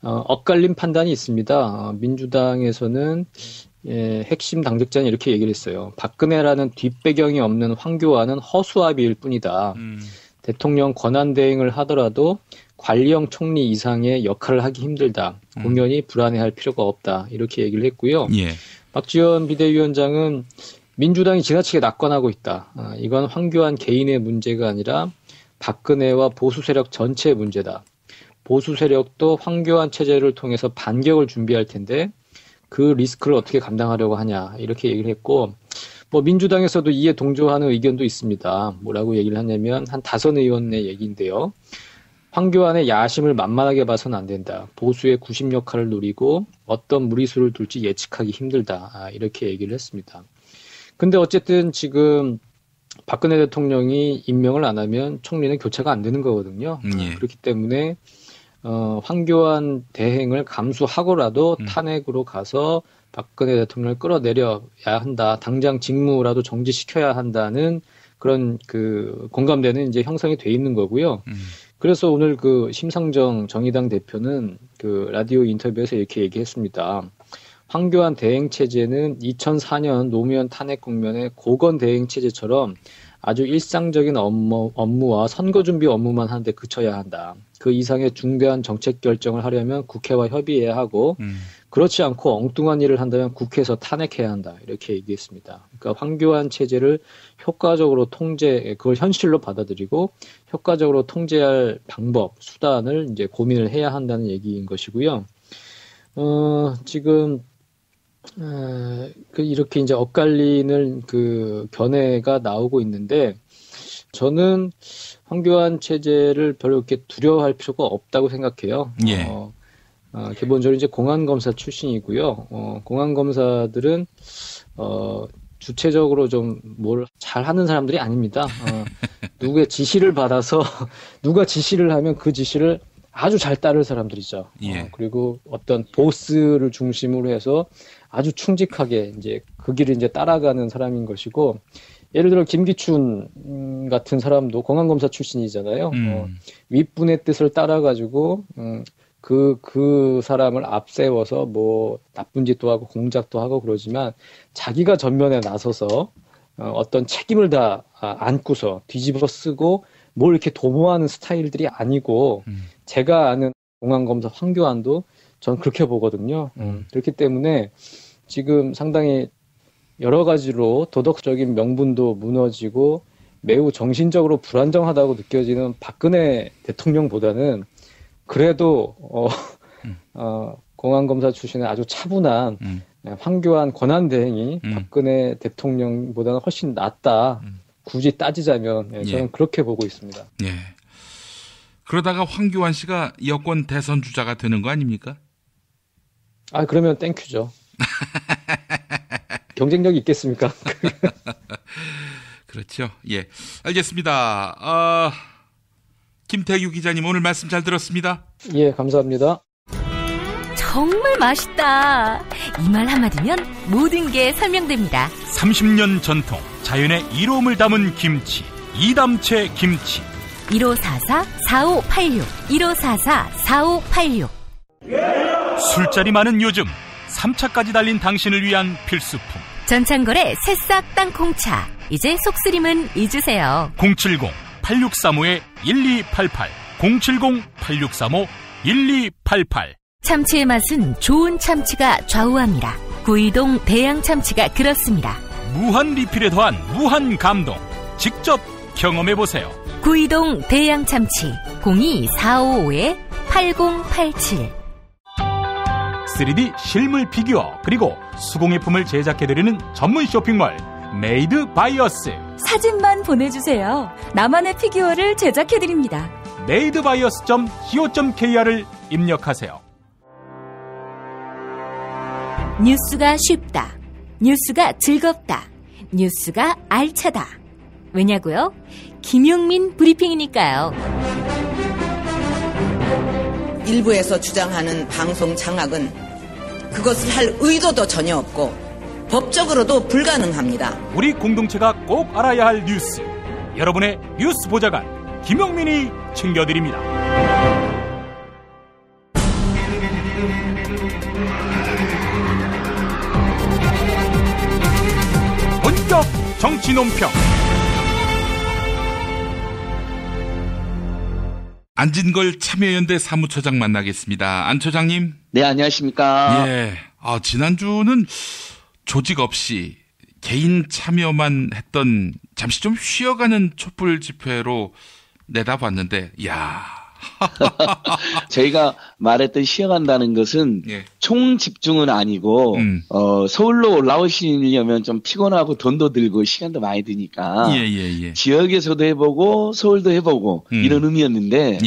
엇갈린 판단이 있습니다. 민주당에서는 핵심 당직자는 이렇게 얘기를 했어요. 박근혜라는 뒷배경이 없는 황교안은 허수아비일 뿐이다. 대통령 권한 대행을 하더라도 관리형 총리 이상의 역할을 하기 힘들다. 공연히 불안해할 필요가 없다. 이렇게 얘기를 했고요. 박지원 비대위원장은 민주당이 지나치게 낙관하고 있다. 이건 황교안 개인의 문제가 아니라 박근혜와 보수 세력 전체의 문제다. 보수 세력도 황교안 체제를 통해서 반격을 준비할 텐데 그 리스크를 어떻게 감당하려고 하냐 이렇게 얘기를 했고 뭐 민주당에서도 이에 동조하는 의견도 있습니다. 뭐라고 얘기를 하냐면 한 5의원의 얘기인데요. 황교안의 야심을 만만하게 봐서는 안 된다. 보수의 구심 역할을 노리고 어떤 무리수를 둘지 예측하기 힘들다. 이렇게 얘기를 했습니다. 근데 어쨌든 지금 박근혜 대통령이 임명을 안 하면 총리는 교체가 안 되는 거거든요. 그렇기 때문에 황교안 대행을 감수하고라도 탄핵으로 가서 박근혜 대통령을 끌어내려야 한다. 당장 직무라도 정지시켜야 한다는 그런 공감대는 이제 형성이 돼 있는 거고요. 그래서 오늘 심상정 정의당 대표는 라디오 인터뷰에서 이렇게 얘기했습니다. 황교안 대행 체제는 2004년 노무현 탄핵 국면의 고건 대행 체제처럼 아주 일상적인 업무와 선거 준비 업무만 하는데 그쳐야 한다. 그 이상의 중대한 정책 결정을 하려면 국회와 협의해야 하고 그렇지 않고 엉뚱한 일을 한다면 국회에서 탄핵해야 한다. 이렇게 얘기했습니다. 그러니까 황교안 체제를 효과적으로 그걸 현실로 받아들이고 효과적으로 통제할 방법, 수단을 이제 고민을 해야 한다는 얘기인 것이고요. 지금 이렇게 이제 엇갈리는 견해가 나오고 있는데 저는 황교안 체제를 별로 이렇게 두려워할 필요가 없다고 생각해요. 기본적으로 이제 공안검사 출신이고요. 공안검사들은 주체적으로 좀 뭘 잘하는 사람들이 아닙니다. 누구의 지시를 받아서 누가 지시를 하면 그 지시를 아주 잘 따를 사람들이죠. 그리고 어떤 보스를 중심으로 해서 아주 충직하게 이제 그 길을 이제 따라가는 사람인 것이고, 예를 들어 김기춘 같은 사람도 공안검사 출신이잖아요. 윗분의 뜻을 따라가지고 그 사람을 앞세워서 뭐 나쁜 짓도 하고 공작도 하고 그러지만 자기가 전면에 나서서 어떤 책임을 다 안고서 뒤집어 쓰고 뭘 이렇게 도모하는 스타일들이 아니고 제가 아는 공안검사 황교안도 전 그렇게 보거든요. 그렇기 때문에 지금 상당히 여러 가지로 도덕적인 명분도 무너지고 매우 정신적으로 불안정하다고 느껴지는 박근혜 대통령보다는 그래도 공안검사 출신의 아주 차분한 황교안 권한대행이 박근혜 대통령보다는 훨씬 낫다. 굳이 따지자면 저는 그렇게 보고 있습니다. 그러다가 황교안 씨가 여권 대선 주자가 되는 거 아닙니까? 그러면 땡큐죠. 경쟁력이 있겠습니까? 그렇죠. 알겠습니다. 김태규 기자님 오늘 말씀 잘 들었습니다. 감사합니다. 정말 맛있다. 이 말 한마디면 모든 게 설명됩니다. 30년 전통 자연의 이로움을 담은 김치, 이담채 김치. 1544-4586 1544-4586. 술자리 많은 요즘 3차까지 달린 당신을 위한 필수품 전창걸의 새싹 땅콩차. 이제 속쓰림은 잊으세요. 070-8635-1288 070-8635-1288. 참치의 맛은 좋은 참치가 좌우합니다. 구이동 대양 참치가 그렇습니다. 무한 리필에 더한 무한 감동. 직접 경험해보세요. 구이동 대양참치 02-455-8087 3D 실물 피규어 그리고 수공예품을 제작해드리는 전문 쇼핑몰 메이드 바이어스. 사진만 보내주세요. 나만의 피규어를 제작해드립니다. madebias.co.kr을 입력하세요. 뉴스가 쉽다. 뉴스가 즐겁다. 뉴스가 알차다. 왜냐고요? 김용민 브리핑이니까요. 일부에서 주장하는 방송 장악은 그것을 할 의도도 전혀 없고 법적으로도 불가능합니다. 우리 공동체가 꼭 알아야 할 뉴스. 여러분의 뉴스 보좌관 김용민이 챙겨드립니다. 본격 정치 논평. 안진걸 참여연대 사무처장 만나겠습니다. 안 처장님. 네, 안녕하십니까. 예. 지난주는 조직 없이 개인 참여만 했던 잠시 좀 쉬어가는 촛불 집회로 내다봤는데, 이야. 저희가 말했던 쉬어간다는 것은 총 집중은 아니고 서울로 올라오시려면 좀 피곤하고 돈도 들고 시간도 많이 드니까 지역에서도 해보고 서울도 해보고 이런 의미였는데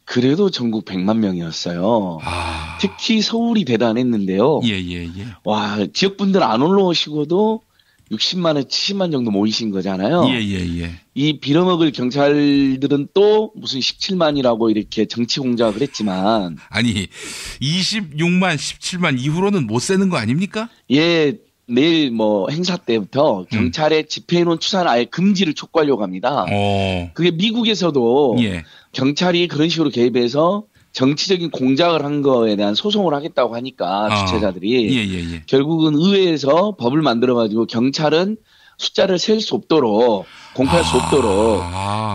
그래도 전국 100만 명이었어요. 특히 서울이 대단했는데요. 와, 지역분들 안 올라오시고도 60만에 70만 정도 모이신 거잖아요. 이 빌어먹을 경찰들은 또 무슨 17만이라고 이렇게 정치 공작을 했지만. 아니, 26만, 17만 이후로는 못 세는 거 아닙니까? 예, 내일 뭐 행사 때부터 경찰의 집회인원 추산 아예 금지를 촉구하려고 합니다. 그게 미국에서도 경찰이 그런 식으로 개입해서 정치적인 공작을 한 거에 대한 소송을 하겠다고 하니까 주최자들이 결국은 의회에서 법을 만들어가지고 경찰은 숫자를 셀 수 없도록 공표할 수 없도록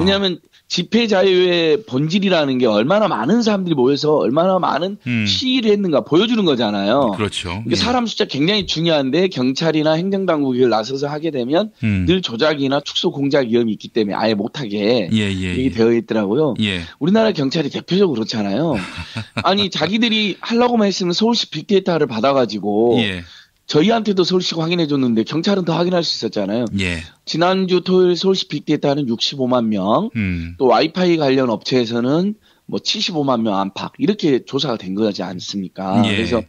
왜냐하면 집회 자유의 본질이라는 게 얼마나 많은 사람들이 모여서 얼마나 많은 시위를 했는가 보여주는 거잖아요. 그렇죠. 사람 숫자 굉장히 중요한데 경찰이나 행정당국이 나서서 하게 되면 늘 조작이나 축소 공작 위험이 있기 때문에 아예 못하게 이게 되어 있더라고요. 우리나라 경찰이 대표적으로 그렇잖아요. 아니 자기들이 하려고만 했으면 서울시 빅데이터를 받아가지고 저희한테도 서울시가 확인해 줬는데 경찰은 더 확인할 수 있었잖아요. 지난주 토요일 서울시 빅데이터는 65만 명, 또 와이파이 관련 업체에서는 뭐 75만 명 안팎 이렇게 조사가 된 거지 않습니까? 그래서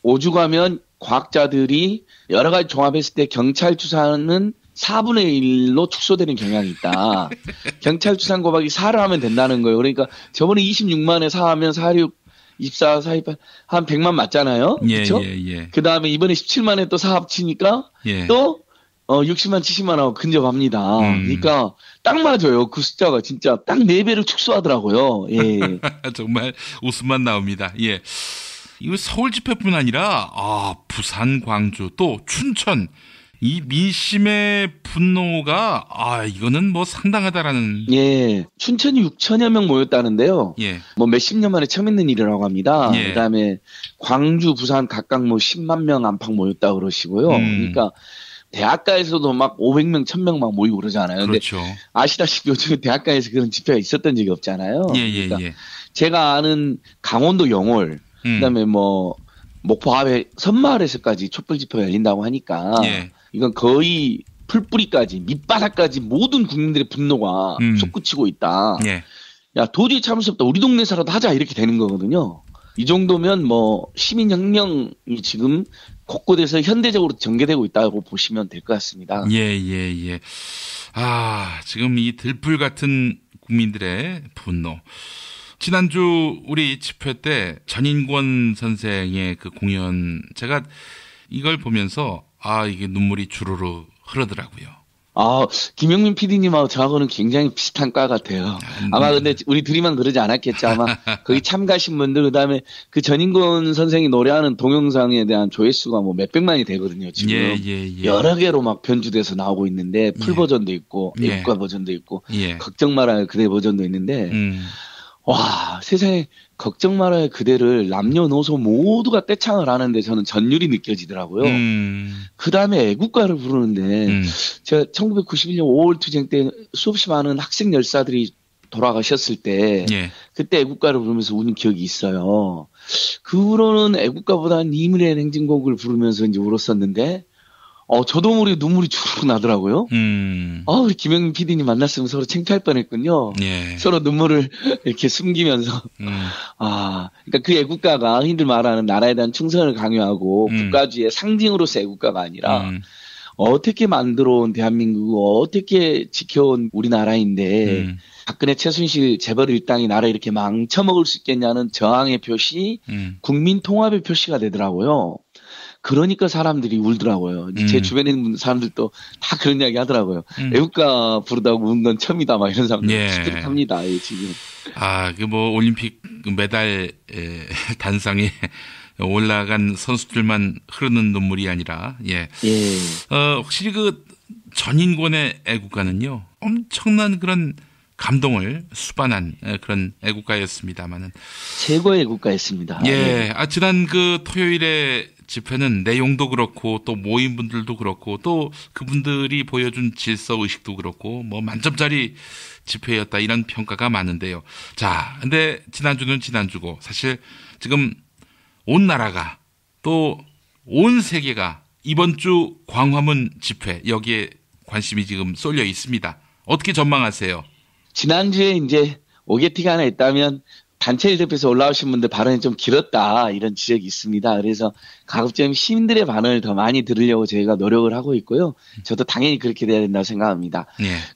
5주 가면 과학자들이 여러 가지 종합했을 때 경찰 추산은 4분의 1로 축소되는 경향이 있다. 경찰 추산 곱하기 4를 하면 된다는 거예요. 그러니까 저번에 26만에 4하면 46 24, 48, 한 100만 맞잖아요. 그렇죠? 그 다음에 이번에 17만에 또 4 합치니까 또 60만, 70만 하고 근접합니다. 그러니까 딱 맞아요. 그 숫자가 진짜 딱 4배를 축소하더라고요. 정말 웃음만 나옵니다. 이거 서울 집회뿐 아니라 부산, 광주, 또 춘천 이 민심의 분노가 이거는 뭐 상당하다라는. 춘천이 6천여 명 모였다는데요. 뭐 몇십 년 만에 처음 있는 일이라고 합니다. 그다음에 광주, 부산 각각 뭐 10만 명 안팎 모였다 그러시고요. 그러니까 대학가에서도 막 500명, 1000명 막 모이고 그러잖아요. 그렇죠. 근데 아시다시피 요즘에 대학가에서 그런 집회가 있었던 적이 없잖아요. 그러니까 제가 아는 강원도 영월, 그다음에 뭐 목포 앞에 선마을에서까지 촛불 집회가 열린다고 하니까 이건 거의 풀뿌리까지 밑바닥까지 모든 국민들의 분노가 솟구치고 있다. 야 도저히 참을 수 없다. 우리 동네에서라도 하자 이렇게 되는 거거든요. 이 정도면 뭐 시민혁명이 지금 곳곳에서 현대적으로 전개되고 있다고 보시면 될 것 같습니다. 지금 이 들불 같은 국민들의 분노. 지난주 우리 집회 때 전인권 선생의 그 공연 제가 이걸 보면서 이게 눈물이 주르르 흐르더라고요. 김영민 PD님하고 저하고는 굉장히 비슷한 과 같아요. 아마 근데 우리 둘이만 그러지 않았겠죠. 아마 거기 참가하신 분들 그다음에 그 전인권 선생이 노래하는 동영상에 대한 조회수가 뭐 몇백만이 되거든요. 지금 여러 개로 막 변주돼서 나오고 있는데 풀 버전도 있고 애국가 버전도 있고 걱정 말아요 그대 버전도 있는데 와, 세상에 걱정 말아요 그대를 남녀노소 모두가 떼창을 하는데 저는 전율이 느껴지더라고요. 그 다음에 애국가를 부르는데 제가 1991년 5월 투쟁 때 수없이 많은 학생 열사들이 돌아가셨을 때 그때 애국가를 부르면서 우는 기억이 있어요. 그 후로는 애국가보다는 이문의 행진곡을 부르면서 이제 울었었는데 저도 모르게 눈물이 주르륵 나더라고요. 우리 김영민 PD님 만났으면 서로 창피할 뻔했군요. 서로 눈물을 이렇게 숨기면서. 그러니까 그 애국가가 흔히들 말하는 나라에 대한 충성을 강요하고 국가주의의 상징으로서 애국가가 아니라 어떻게 만들어온 대한민국, 어떻게 지켜온 우리나라인데 박근혜 최순실 재벌 일당이 나라 이렇게 망쳐먹을 수 있겠냐는 저항의 표시, 국민 통합의 표시가 되더라고요. 그러니까 사람들이 울더라고요. 제 주변에 있는 사람들도 다 그런 이야기 하더라고요. 애국가 부르다가 운 건 처음이다, 막 이런 사람들 시들합니다, 지금. 올림픽 메달 단상에 올라간 선수들만 흐르는 눈물이 아니라, 확실히 그 전인권의 애국가는요, 엄청난 그런 감동을 수반한 그런 애국가였습니다만은. 최고의 애국가였습니다. 지난 그 토요일에 집회는 내용도 그렇고 또 모인 분들도 그렇고 또 그분들이 보여준 질서 의식도 그렇고 뭐 만점짜리 집회였다 이런 평가가 많은데요. 자, 근데 지난주는 지난주고 사실 지금 온 나라가 또 온 세계가 이번 주 광화문 집회 여기에 관심이 지금 쏠려 있습니다. 어떻게 전망하세요? 지난주에 이제 오게티가 하나 있다면 단체를 대표해서 올라오신 분들 발언이 좀 길었다 이런 지적이 있습니다. 그래서 가급적 시민들의 반응을 더 많이 들으려고 저희가 노력을 하고 있고요. 저도 당연히 그렇게 돼야 된다고 생각합니다.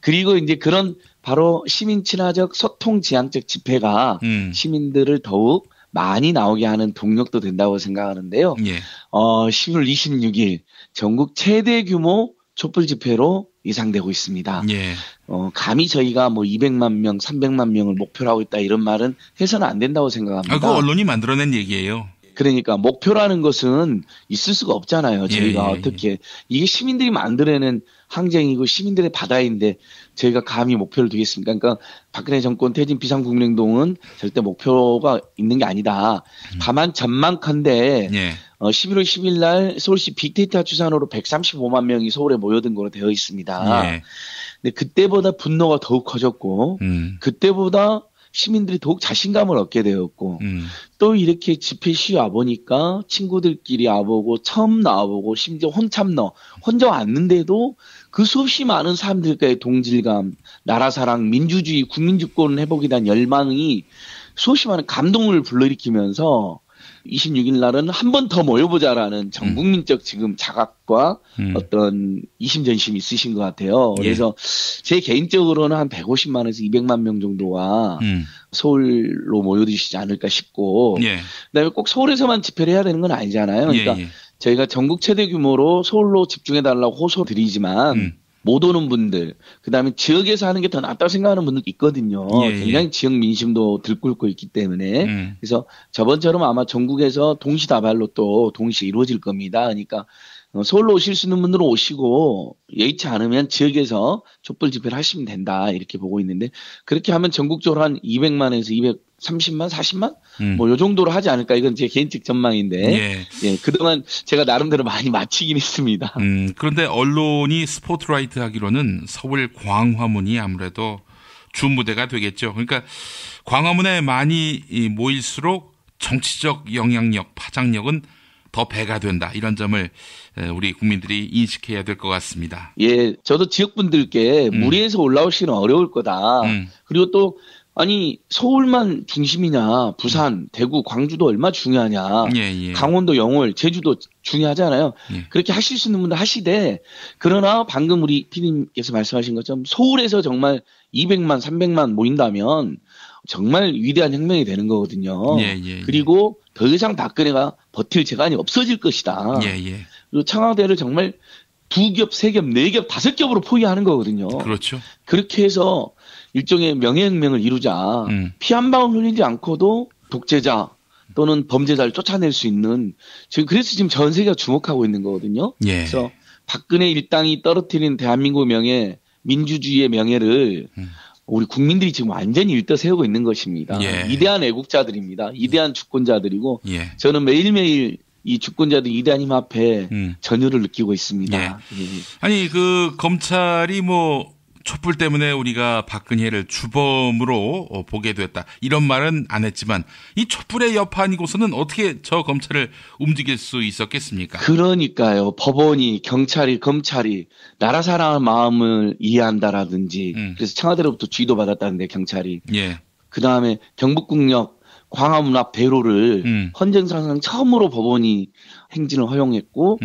그리고 이제 그런 바로 시민 친화적 소통 지향적 집회가 시민들을 더욱 많이 나오게 하는 동력도 된다고 생각하는데요. 10월 26일 전국 최대 규모 촛불 집회로 예상되고 있습니다. 감히 저희가 뭐 200만 명, 300만 명을 목표로 하고 있다 이런 말은 해서는 안 된다고 생각합니다. 그 언론이 만들어낸 얘기예요. 그러니까 목표라는 것은 있을 수가 없잖아요. 저희가 어떻게 이게 시민들이 만들어낸 항쟁이고 시민들의 바다인데 저희가 감히 목표를 두겠습니까? 그러니까 박근혜 정권 퇴진 비상국민행동은 절대 목표가 있는 게 아니다. 다만 전망컨대 11월 10일 날 서울시 빅데이터 추산으로 135만 명이 서울에 모여든 거로 되어 있습니다. 근데 그때보다 분노가 더욱 커졌고 그때보다 시민들이 더욱 자신감을 얻게 되었고 또 이렇게 집회 시위 와보니까 친구들끼리 와보고 처음 나와보고 심지어 혼자 왔는데도 그 수없이 많은 사람들과의 동질감, 나라사랑, 민주주의, 국민주권 회복에 대한 열망이 수없이 많은 감동을 불러일으키면서 26일 날은 한 번 더 모여보자라는 전국민적 지금 자각과 어떤 이심전심이 있으신 것 같아요. 그래서 제 개인적으로는 한 150만에서 200만 명 정도가 서울로 모여드시지 않을까 싶고 그다음에 꼭 서울에서만 집회를 해야 되는 건 아니잖아요. 그러니까 저희가 전국 최대 규모로 서울로 집중해달라고 호소드리지만 못 오는 분들, 그 다음에 지역에서 하는 게 더 낫다고 생각하는 분들도 있거든요. 굉장히 지역 민심도 들끓고 있기 때문에. 그래서 저번처럼 아마 전국에서 동시다발로 또 동시에 이루어질 겁니다. 그러니까 서울로 오실 수 있는 분들은 오시고 예의치 않으면 지역에서 촛불 집회를 하시면 된다 이렇게 보고 있는데 그렇게 하면 전국적으로 한 200만에서 230만, 40만? 뭐 요 정도로 하지 않을까 이건 제 개인적 전망인데 그동안 제가 나름대로 많이 맞히긴 했습니다. 그런데 언론이 스포트라이트 하기로는 서울 광화문이 아무래도 주무대가 되겠죠. 그러니까 광화문에 많이 모일수록 정치적 영향력, 파장력은 더 배가 된다. 이런 점을 우리 국민들이 인식해야 될 것 같습니다. 저도 지역분들께 무리해서 올라오시기는 어려울 거다. 그리고 또 아니 서울만 중심이냐, 부산, 대구, 광주도 얼마 중요하냐, 강원도, 영월, 제주도 중요하잖아요. 그렇게 하실 수 있는 분들 하시되 그러나 방금 우리 PD님께서 말씀하신 것처럼 서울에서 정말 200만, 300만 모인다면 정말 위대한 혁명이 되는 거거든요. 그리고 더 이상 박근혜가 버틸 재간이 없어질 것이다. 그리고 청와대를 정말 2겹, 3겹, 4겹, 5겹으로 포위하는 거거든요. 그렇죠. 그렇게 해서 일종의 명예혁명을 이루자. 피 한 방울 흘리지 않고도 독재자 또는 범죄자를 쫓아낼 수 있는 그래서 지금 전 세계가 주목하고 있는 거거든요. 그래서 박근혜 일당이 떨어뜨린 대한민국 명예, 민주주의의 명예를 우리 국민들이 지금 완전히 일떠세우고 있는 것입니다. 예. 위대한 애국자들입니다. 위대한 주권자들이고 예. 저는 매일매일 이 주권자들 위대한 힘 앞에 전율을 느끼고 있습니다. 예. 아니 그 검찰이 뭐 촛불 때문에 우리가 박근혜를 주범으로 보게 됐다 이런 말은 안 했지만 이 촛불의 여판이고서는 어떻게 저 검찰을 움직일 수 있었겠습니까? 그러니까요. 법원이 경찰이 검찰이 나라 사랑하는 마음을 이해한다라든지 그래서 청와대로부터 지휘도 받았다는데 경찰이 예. 그다음에 경북국역 광화문 앞 대로를 헌정사상 처음으로 법원이 행진을 허용했고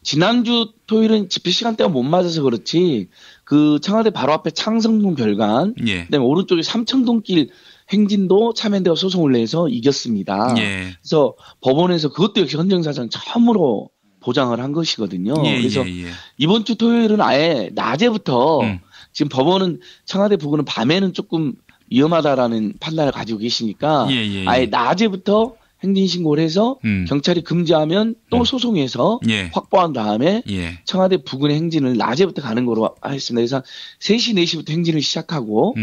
지난주 토요일은 집회 시간대가 못 맞아서 그렇지 그 청와대 바로 앞에 창성동 별관 예. 그다음에 오른쪽에 삼청동길 행진도 참여연대가 소송을 내서 이겼습니다. 예. 그래서 법원에서 그것도 역시 헌정사상 처음으로 보장을 한 것이거든요. 예, 그래서 예, 예. 이번 주 토요일은 아예 낮에부터 지금 법원은 청와대 부근은 밤에는 조금 위험하다라는 판단을 가지고 계시니까 예. 아예 낮에부터 행진신고를 해서 경찰이 금지하면 또 소송해서 예. 확보한 다음에 예. 청와대 부근의 행진을 낮에부터 가는 거로 했습니다. 그래서 3시, 4시부터 행진을 시작하고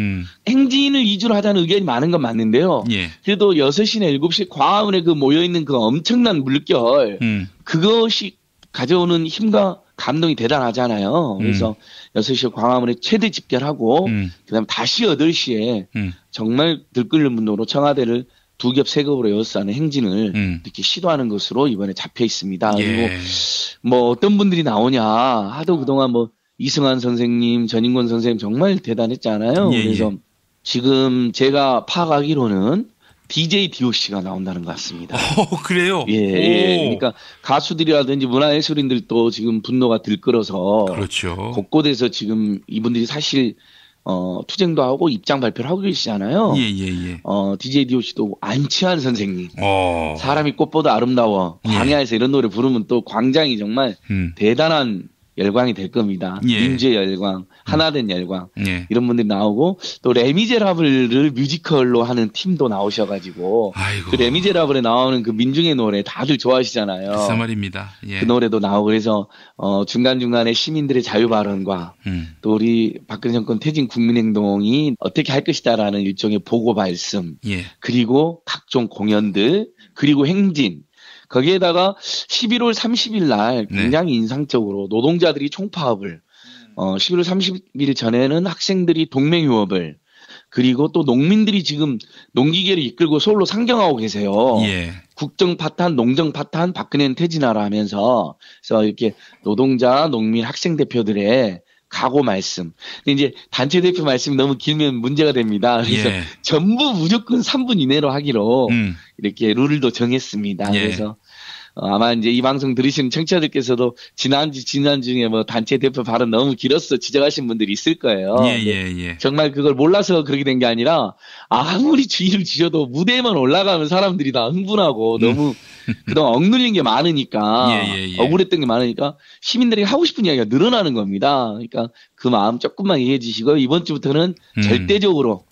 행진을 위주로 하자는 의견이 많은 건 맞는데요. 예. 그래도 6시나 7시 광화문에 그 모여있는 그 엄청난 물결 그것이 가져오는 힘과 감동이 대단하잖아요. 그래서 6시에 광화문에 최대 집결하고 그다음에 다시 8시에 정말 들끓는 분노로 청와대를 2겹 3겹으로 에워싸는 행진을 이렇게 시도하는 것으로 이번에 잡혀 있습니다. 예. 그리고 뭐 어떤 분들이 나오냐 하도 그동안 뭐 이승환 선생님, 전인권 선생님 정말 대단했잖아요. 예. 그래서 지금 제가 파악하기로는 DJ DOC가 나온다는 것 같습니다. 그래요? 예. 그러니까 가수들이라든지 문화예술인들도 지금 분노가 들끓어서 그렇죠. 곳곳에서 지금 이분들이 사실 투쟁도 하고 입장 발표를 하고 계시잖아요. 예. DJ DOC도 안치환 선생님. 사람이 꽃보다 아름다워. 광야에서 이런 노래 부르면 또 광장이 정말 대단한 열광이 될 겁니다. 예. 민주의 열광, 하나된 열광 예. 이런 분들이 나오고 또 레미제라블을 뮤지컬로 하는 팀도 나오셔가지고 아이고. 그 레미제라블에 나오는 그 민중의 노래 다들 좋아하시잖아요. 글쎄 말입니다. 예. 그 노래도 나오고 그래서 중간중간에 시민들의 자유 발언과 또 우리 박근혜 정권 퇴진 국민행동이 어떻게 할 것이다라는 일종의 보고 말씀 예. 그리고 각종 공연들 그리고 행진 거기에다가 11월 30일 날 굉장히 인상적으로 노동자들이 총파업을 11월 30일 전에는 학생들이 동맹유업을 그리고 또 농민들이 지금 농기계를 이끌고 서울로 상경하고 계세요. 예. 국정 파탄, 농정 파탄, 박근혜는 퇴진하라 하면서 그래서 이렇게 노동자, 농민, 학생 대표들의 각오 말씀. 근데 이제 단체 대표 말씀이 너무 길면 문제가 됩니다. 그래서 예. 전부 무조건 3분 이내로 하기로 이렇게 룰도 정했습니다. 예. 그래서 아마 이제 이 방송 들으시는 청취자들께서도 지난 중에 뭐 단체 대표 발언 너무 길었어 지적하신 분들이 있을 거예요. 예. 정말 그걸 몰라서 그렇게 된 게 아니라 아무리 주의를 주셔도 무대에만 올라가면 사람들이 다 흥분하고 너무 그동안 억눌린 게 많으니까 예. 억울했던 게 많으니까 시민들이 하고 싶은 이야기가 늘어나는 겁니다. 그러니까 그 마음 조금만 이해해 주시고 이번 주부터는 절대적으로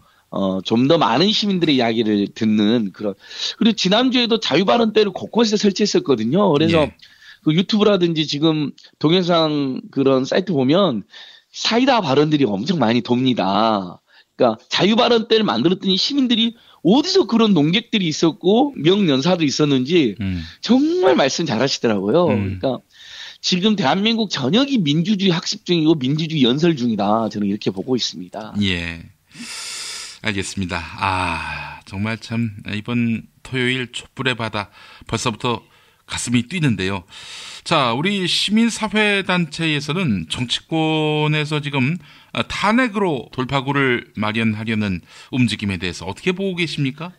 좀 더 많은 시민들의 이야기를 듣는 그런. 그리고 지난주에도 자유발언대를 곳곳에 설치했었거든요. 그래서 예. 그 유튜브라든지 지금 동영상 그런 사이트 보면 사이다 발언들이 엄청 많이 돕니다. 그러니까 자유발언대를 만들었더니 시민들이 어디서 그런 농객들이 있었고 명연사들이 있었는지 정말 말씀 잘하시더라고요. 그러니까 지금 대한민국 전역이 민주주의 학습 중이고 민주주의 연설 중이다. 저는 이렇게 보고 있습니다. 예. 알겠습니다. 정말 참 이번 토요일 촛불의 바다 벌써부터 가슴이 뛰는데요. 자, 우리 시민사회단체에서는 정치권에서 지금 탄핵으로 돌파구를 마련하려는 움직임에 대해서 어떻게 보고 계십니까?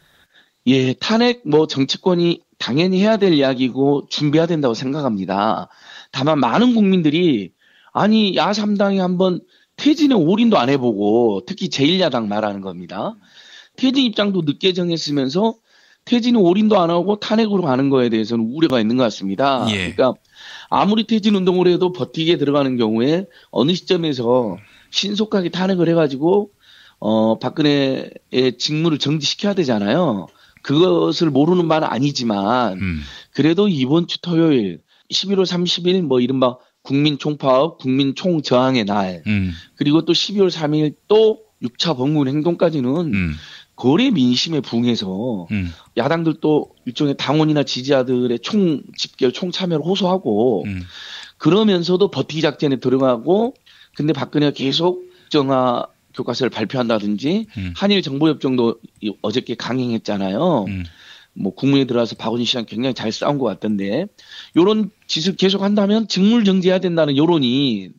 예, 탄핵 정치권이 당연히 해야 될 이야기고 준비해야 된다고 생각합니다. 다만 많은 국민들이 아니 야3당이 한번 퇴진에 올인도 안 해보고 특히 제1야당 말하는 겁니다. 퇴진 입장도 늦게 정했으면서 퇴진에 올인도 안 하고 탄핵으로 가는 거에 대해서는 우려가 있는 것 같습니다. 예. 그러니까 아무리 퇴진 운동을 해도 버티게 들어가는 경우에 어느 시점에서 신속하게 탄핵을 해가지고 박근혜의 직무를 정지시켜야 되잖아요. 그것을 모르는 바는 아니지만 그래도 이번 주 토요일 11월 30일 이른바 국민총파업, 국민총저항의 날 그리고 또 12월 3일 또 6차 법무부 행동까지는 거래 민심에 부응해서 야당들도 일종의 당원이나 지지자들의 집결 총참여를 호소하고 그러면서도 버티기 작전에 들어가고 근데 박근혜가 계속 국정화 교과서를 발표한다든지 한일 정보협정도 어저께 강행했잖아요. 뭐 국무회에 들어와서 박원순 씨랑 굉장히 잘 싸운 것 같던데 요런 짓을 계속 한다면 직물 정지해야 된다는 여론이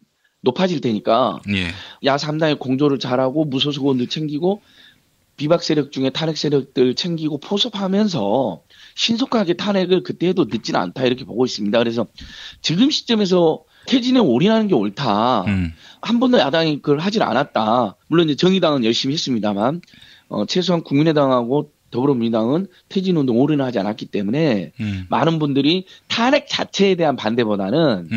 높아질 테니까 야 3당의 공조를 잘하고 무소속 의원들 챙기고 비박 세력 중에 탄핵 세력들 챙기고 포섭하면서 신속하게 탄핵을 그때 해도 늦지는 않다 이렇게 보고 있습니다. 그래서 지금 시점에서 퇴진에 올인하는 게 옳다. 한 번도 야당이 그걸 하질 않았다. 물론 이제 정의당은 열심히 했습니다만 최소한 국민의당하고 더불어민주당은 퇴진운동 올인하지 않았기 때문에 많은 분들이 탄핵 자체에 대한 반대보다는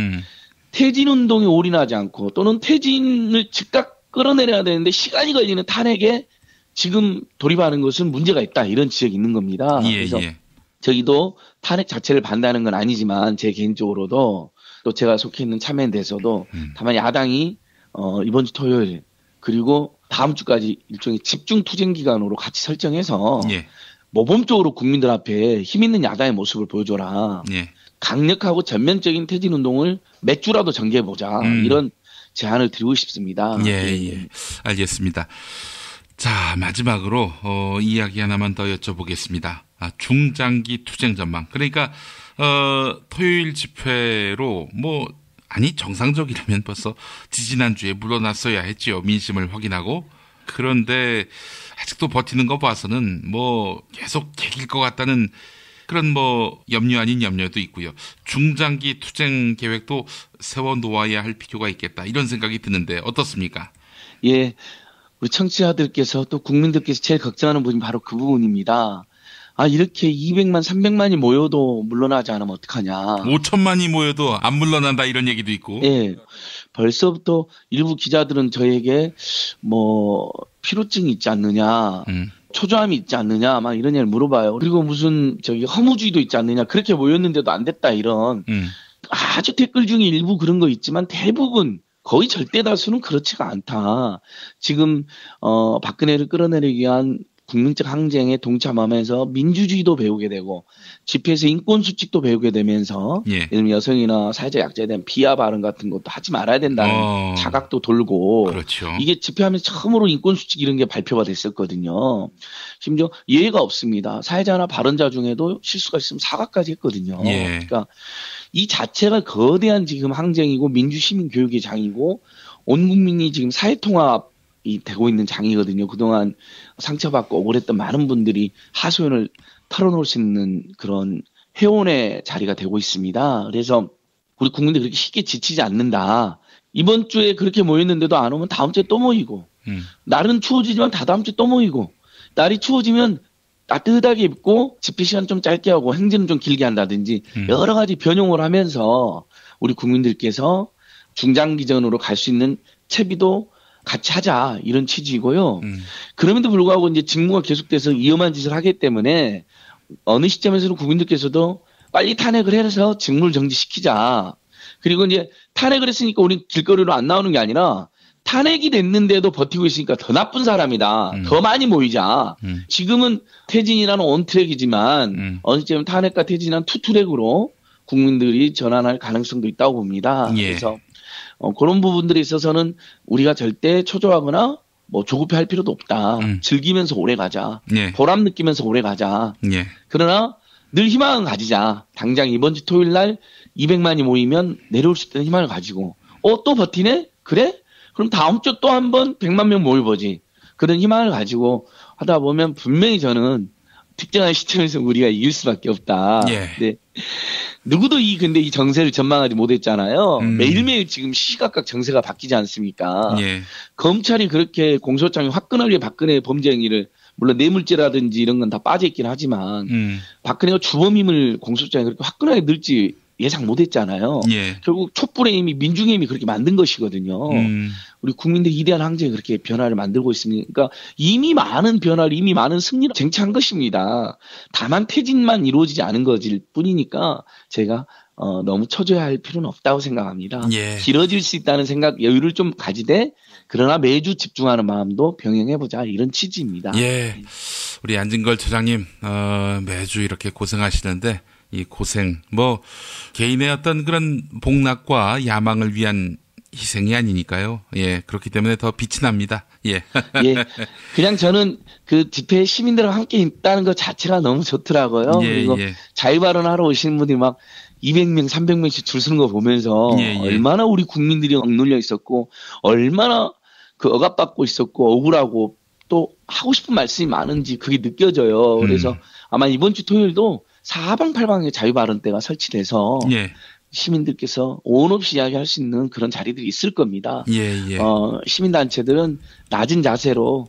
퇴진운동에 올인하지 않고 또는 퇴진을 즉각 끌어내려야 되는데 시간이 걸리는 탄핵에 지금 돌입하는 것은 문제가 있다. 이런 지적이 있는 겁니다. 그래서 저희도 탄핵 자체를 반대하는 건 아니지만 제 개인적으로도 또 제가 속해 있는 참여연대에서도 다만 야당이 이번 주 토요일 그리고 다음 주까지 일종의 집중 투쟁 기간으로 같이 설정해서 모범적으로 국민들 앞에 힘 있는 야당의 모습을 보여줘라. 강력하고 전면적인 퇴진 운동을 몇 주라도 전개해보자. 이런 제안을 드리고 싶습니다. 알겠습니다. 자, 마지막으로 이야기 하나만 더 여쭤보겠습니다. 중장기 투쟁 전망. 그러니까 토요일 집회로 정상적이라면 벌써 지지난주에 물러났어야 했지요. 민심을 확인하고. 그런데 아직도 버티는 거 봐서는 계속 개길 것 같다는 그런 염려 아닌 염려도 있고요. 중장기 투쟁 계획도 세워놓아야 할 필요가 있겠다. 이런 생각이 드는데 어떻습니까? 예. 우리 청취자들께서 또 국민들께서 제일 걱정하는 부분이 바로 그 부분입니다. 이렇게 200만, 300만이 모여도 물러나지 않으면 어떡하냐. 5천만이 모여도 안 물러난다 이런 얘기도 있고. 예. 벌써부터 일부 기자들은 저에게 피로증이 있지 않느냐. 초조함이 있지 않느냐. 막 이런 얘기를 물어봐요. 그리고 무슨 허무주의도 있지 않느냐. 그렇게 모였는데도 안 됐다 이런. 아주 댓글 중에 일부 그런 거 있지만 대부분 거의 절대 다수는 그렇지가 않다. 지금 박근혜를 끌어내리기 위한 국민적 항쟁에 동참하면서 민주주의도 배우게 되고 집회에서 인권수칙도 배우게 되면서 예를 들면 여성이나 사회적 약자에 대한 비하 발언 같은 것도 하지 말아야 된다는 자각도 돌고 그렇죠. 이게 집회하면서 처음으로 인권수칙 이런 게 발표가 됐었거든요. 심지어 예외가 없습니다. 사회자나 발언자 중에도 실수가 있으면 사과까지 했거든요. 그러니까 이 자체가 거대한 지금 항쟁이고 민주시민 교육의 장이고 온 국민이 지금 사회통합이 되고 있는 장이거든요. 그동안 상처받고 억울했던 많은 분들이 하소연을 털어놓을 수 있는 그런 회원의 자리가 되고 있습니다. 그래서 우리 국민들이 그렇게 쉽게 지치지 않는다. 이번 주에 그렇게 모였는데도 안 오면 다음 주에 또 모이고 날은 추워지지만 다다음 주에 또 모이고 날이 추워지면 따뜻하게 입고 집회 시간 좀 짧게 하고 행진은 좀 길게 한다든지 여러 가지 변형을 하면서 우리 국민들께서 중장기전으로 갈 수 있는 채비도 같이 하자 이런 취지이고요. 그럼에도 불구하고 이제 직무가 계속돼서 위험한 짓을 하기 때문에 어느 시점에서는 국민들께서도 빨리 탄핵을 해서 직무를 정지시키자. 그리고 이제 탄핵을 했으니까 우리 길거리로 안 나오는 게 아니라 탄핵이 됐는데도 버티고 있으니까 더 나쁜 사람이다. 더 많이 모이자. 지금은 퇴진이라는 원트랙이지만 어느 시점 탄핵과 퇴진이라는 투트랙으로 국민들이 전환할 가능성도 있다고 봅니다. 그래서 그런 부분들에 있어서는 우리가 절대 초조하거나 조급해할 필요도 없다. 즐기면서 오래 가자. 보람 느끼면서 오래 가자. 그러나 늘 희망을 가지자. 당장 이번 주 토요일 날 200만이 모이면 내려올 수 있다는 희망을 가지고 또 버티네? 그래? 그럼 다음 주 또 한 번 100만 명 모여보지. 그런 희망을 가지고 하다 보면 분명히 저는 특정한 시점에서 우리가 이길 수밖에 없다. 네. 누구도 근데 이 정세를 전망하지 못했잖아요. 매일매일 지금 시시각각 정세가 바뀌지 않습니까? 검찰이 그렇게 공소장이 화끈하게 박근혜 범죄 행위를 물론 뇌물죄라든지 이런 건 다 빠져있긴 하지만 박근혜가 주범임을 공소장에 그렇게 화끈하게 넣을지 예상 못했잖아요. 예. 결국 촛불의 힘이 민중의 힘이 그렇게 만든 것이거든요. 우리 국민들 이대한 항쟁이 그렇게 변화를 만들고 있습니다. 그러니까 이미 많은 변화를 이미 많은 승리를 쟁취한 것입니다. 다만 퇴진만 이루어지지 않은 것일 뿐이니까 제가 너무 처져야 할 필요는 없다고 생각합니다. 예. 길어질 수 있다는 생각 여유를 좀 가지되 그러나 매주 집중하는 마음도 병행해보자 이런 취지입니다. 예, 우리 안진걸 처장님 매주 이렇게 고생하시는데 이 고생 개인의 어떤 그런 복락과 야망을 위한 희생이 아니니까요. 예, 그렇기 때문에 더 빛이 납니다. 예. 예. 그냥 저는 그 집회에 시민들과 함께 있다는 것 자체가 너무 좋더라고요. 예, 그리고 자유발언하러 오시는 분들이 막 200명, 300명씩 줄 서는 거 보면서 얼마나 우리 국민들이 억눌려 있었고 얼마나 그 억압받고 있었고 억울하고 또 하고 싶은 말씀이 많은지 그게 느껴져요. 그래서 아마 이번 주 토요일도 사방팔방에 자유발언대가 설치돼서 시민들께서 오온 없이 이야기할 수 있는 그런 자리들이 있을 겁니다. 시민단체들은 낮은 자세로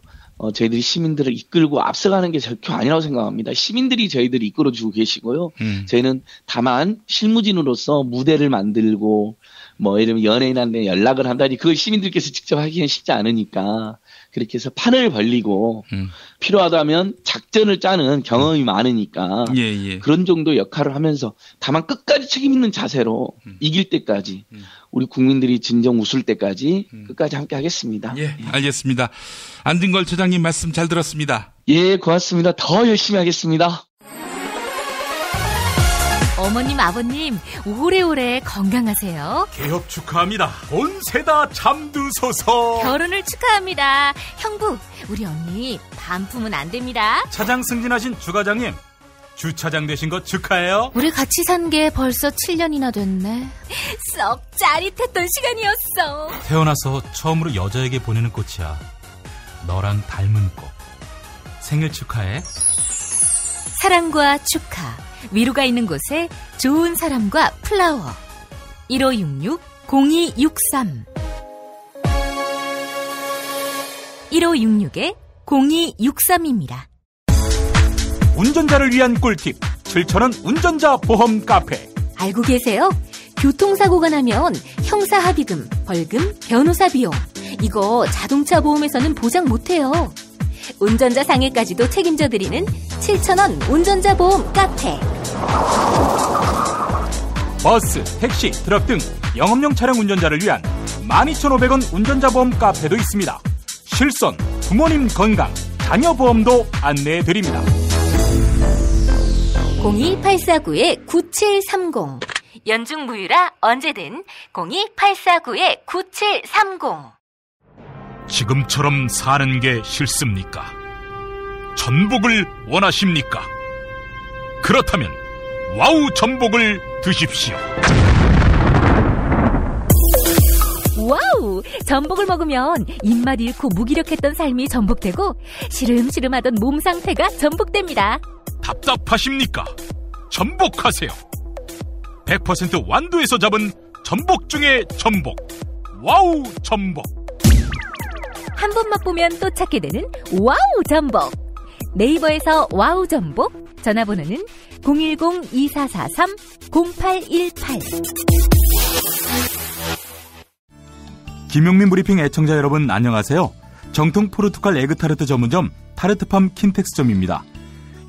저희들이 시민들을 이끌고 앞서가는 게 절대 아니라고 생각합니다. 시민들이 저희들을 이끌어주고 계시고요. 저희는 다만 실무진으로서 무대를 만들고 예를 들면 연예인한테 연락을 한다니 그걸 시민들께서 직접 하기는 쉽지 않으니까 그렇게 해서 판을 벌리고 필요하다면 작전을 짜는 경험이 많으니까 그런 정도 역할을 하면서 다만 끝까지 책임 있는 자세로 이길 때까지 우리 국민들이 진정 웃을 때까지 끝까지 함께 하겠습니다. 예, 알겠습니다. 안진걸 처장님 말씀 잘 들었습니다. 예, 고맙습니다. 더 열심히 하겠습니다. 어머님, 아버님, 오래오래 건강하세요. 개업 축하합니다. 온세다 잠드소서. 결혼을 축하합니다. 형부, 우리 언니 반품은 안 됩니다. 차장 승진하신 주과장님, 주차장 되신 거 축하해요. 우리 같이 산 게 벌써 7년이나 됐네. 썩 짜릿했던 시간이었어. 태어나서 처음으로 여자에게 보내는 꽃이야. 너랑 닮은 꽃. 생일 축하해. 사랑과 축하. 위로가 있는 곳에 좋은 사람과 플라워. 1566-0263 1566-0263입니다. 운전자를 위한 꿀팁 7,000원 운전자 보험 카페. 알고 계세요? 교통사고가 나면 형사합의금, 벌금, 변호사 비용 이거 자동차 보험에서는 보장 못해요. 운전자 상해까지도 책임져드리는 7,000원 운전자 보험 카페. 버스, 택시, 트럭 등 영업용 차량 운전자를 위한 12,500원 운전자 보험 카페도 있습니다. 실손, 부모님 건강, 자녀 보험도 안내해드립니다. 02849-9730 연중 무휴라 언제든 02849-9730. 지금처럼 사는 게 싫습니까? 전복을 원하십니까? 그렇다면 와우 전복을 드십시오. 와우! 전복을 먹으면 입맛 잃고 무기력했던 삶이 전복되고 시름시름하던 몸 상태가 전복됩니다. 답답하십니까? 전복하세요. 100% 완도에서 잡은 전복 중에 전복. 와우 전복. 한 번 맛보면 또 찾게 되는 와우 전복. 네이버에서 와우 전복, 전화번호는 010-2443-0818. 김용민 브리핑 애청자 여러분 안녕하세요. 정통 포르투갈 에그타르트 전문점 타르트팜 킨텍스점입니다.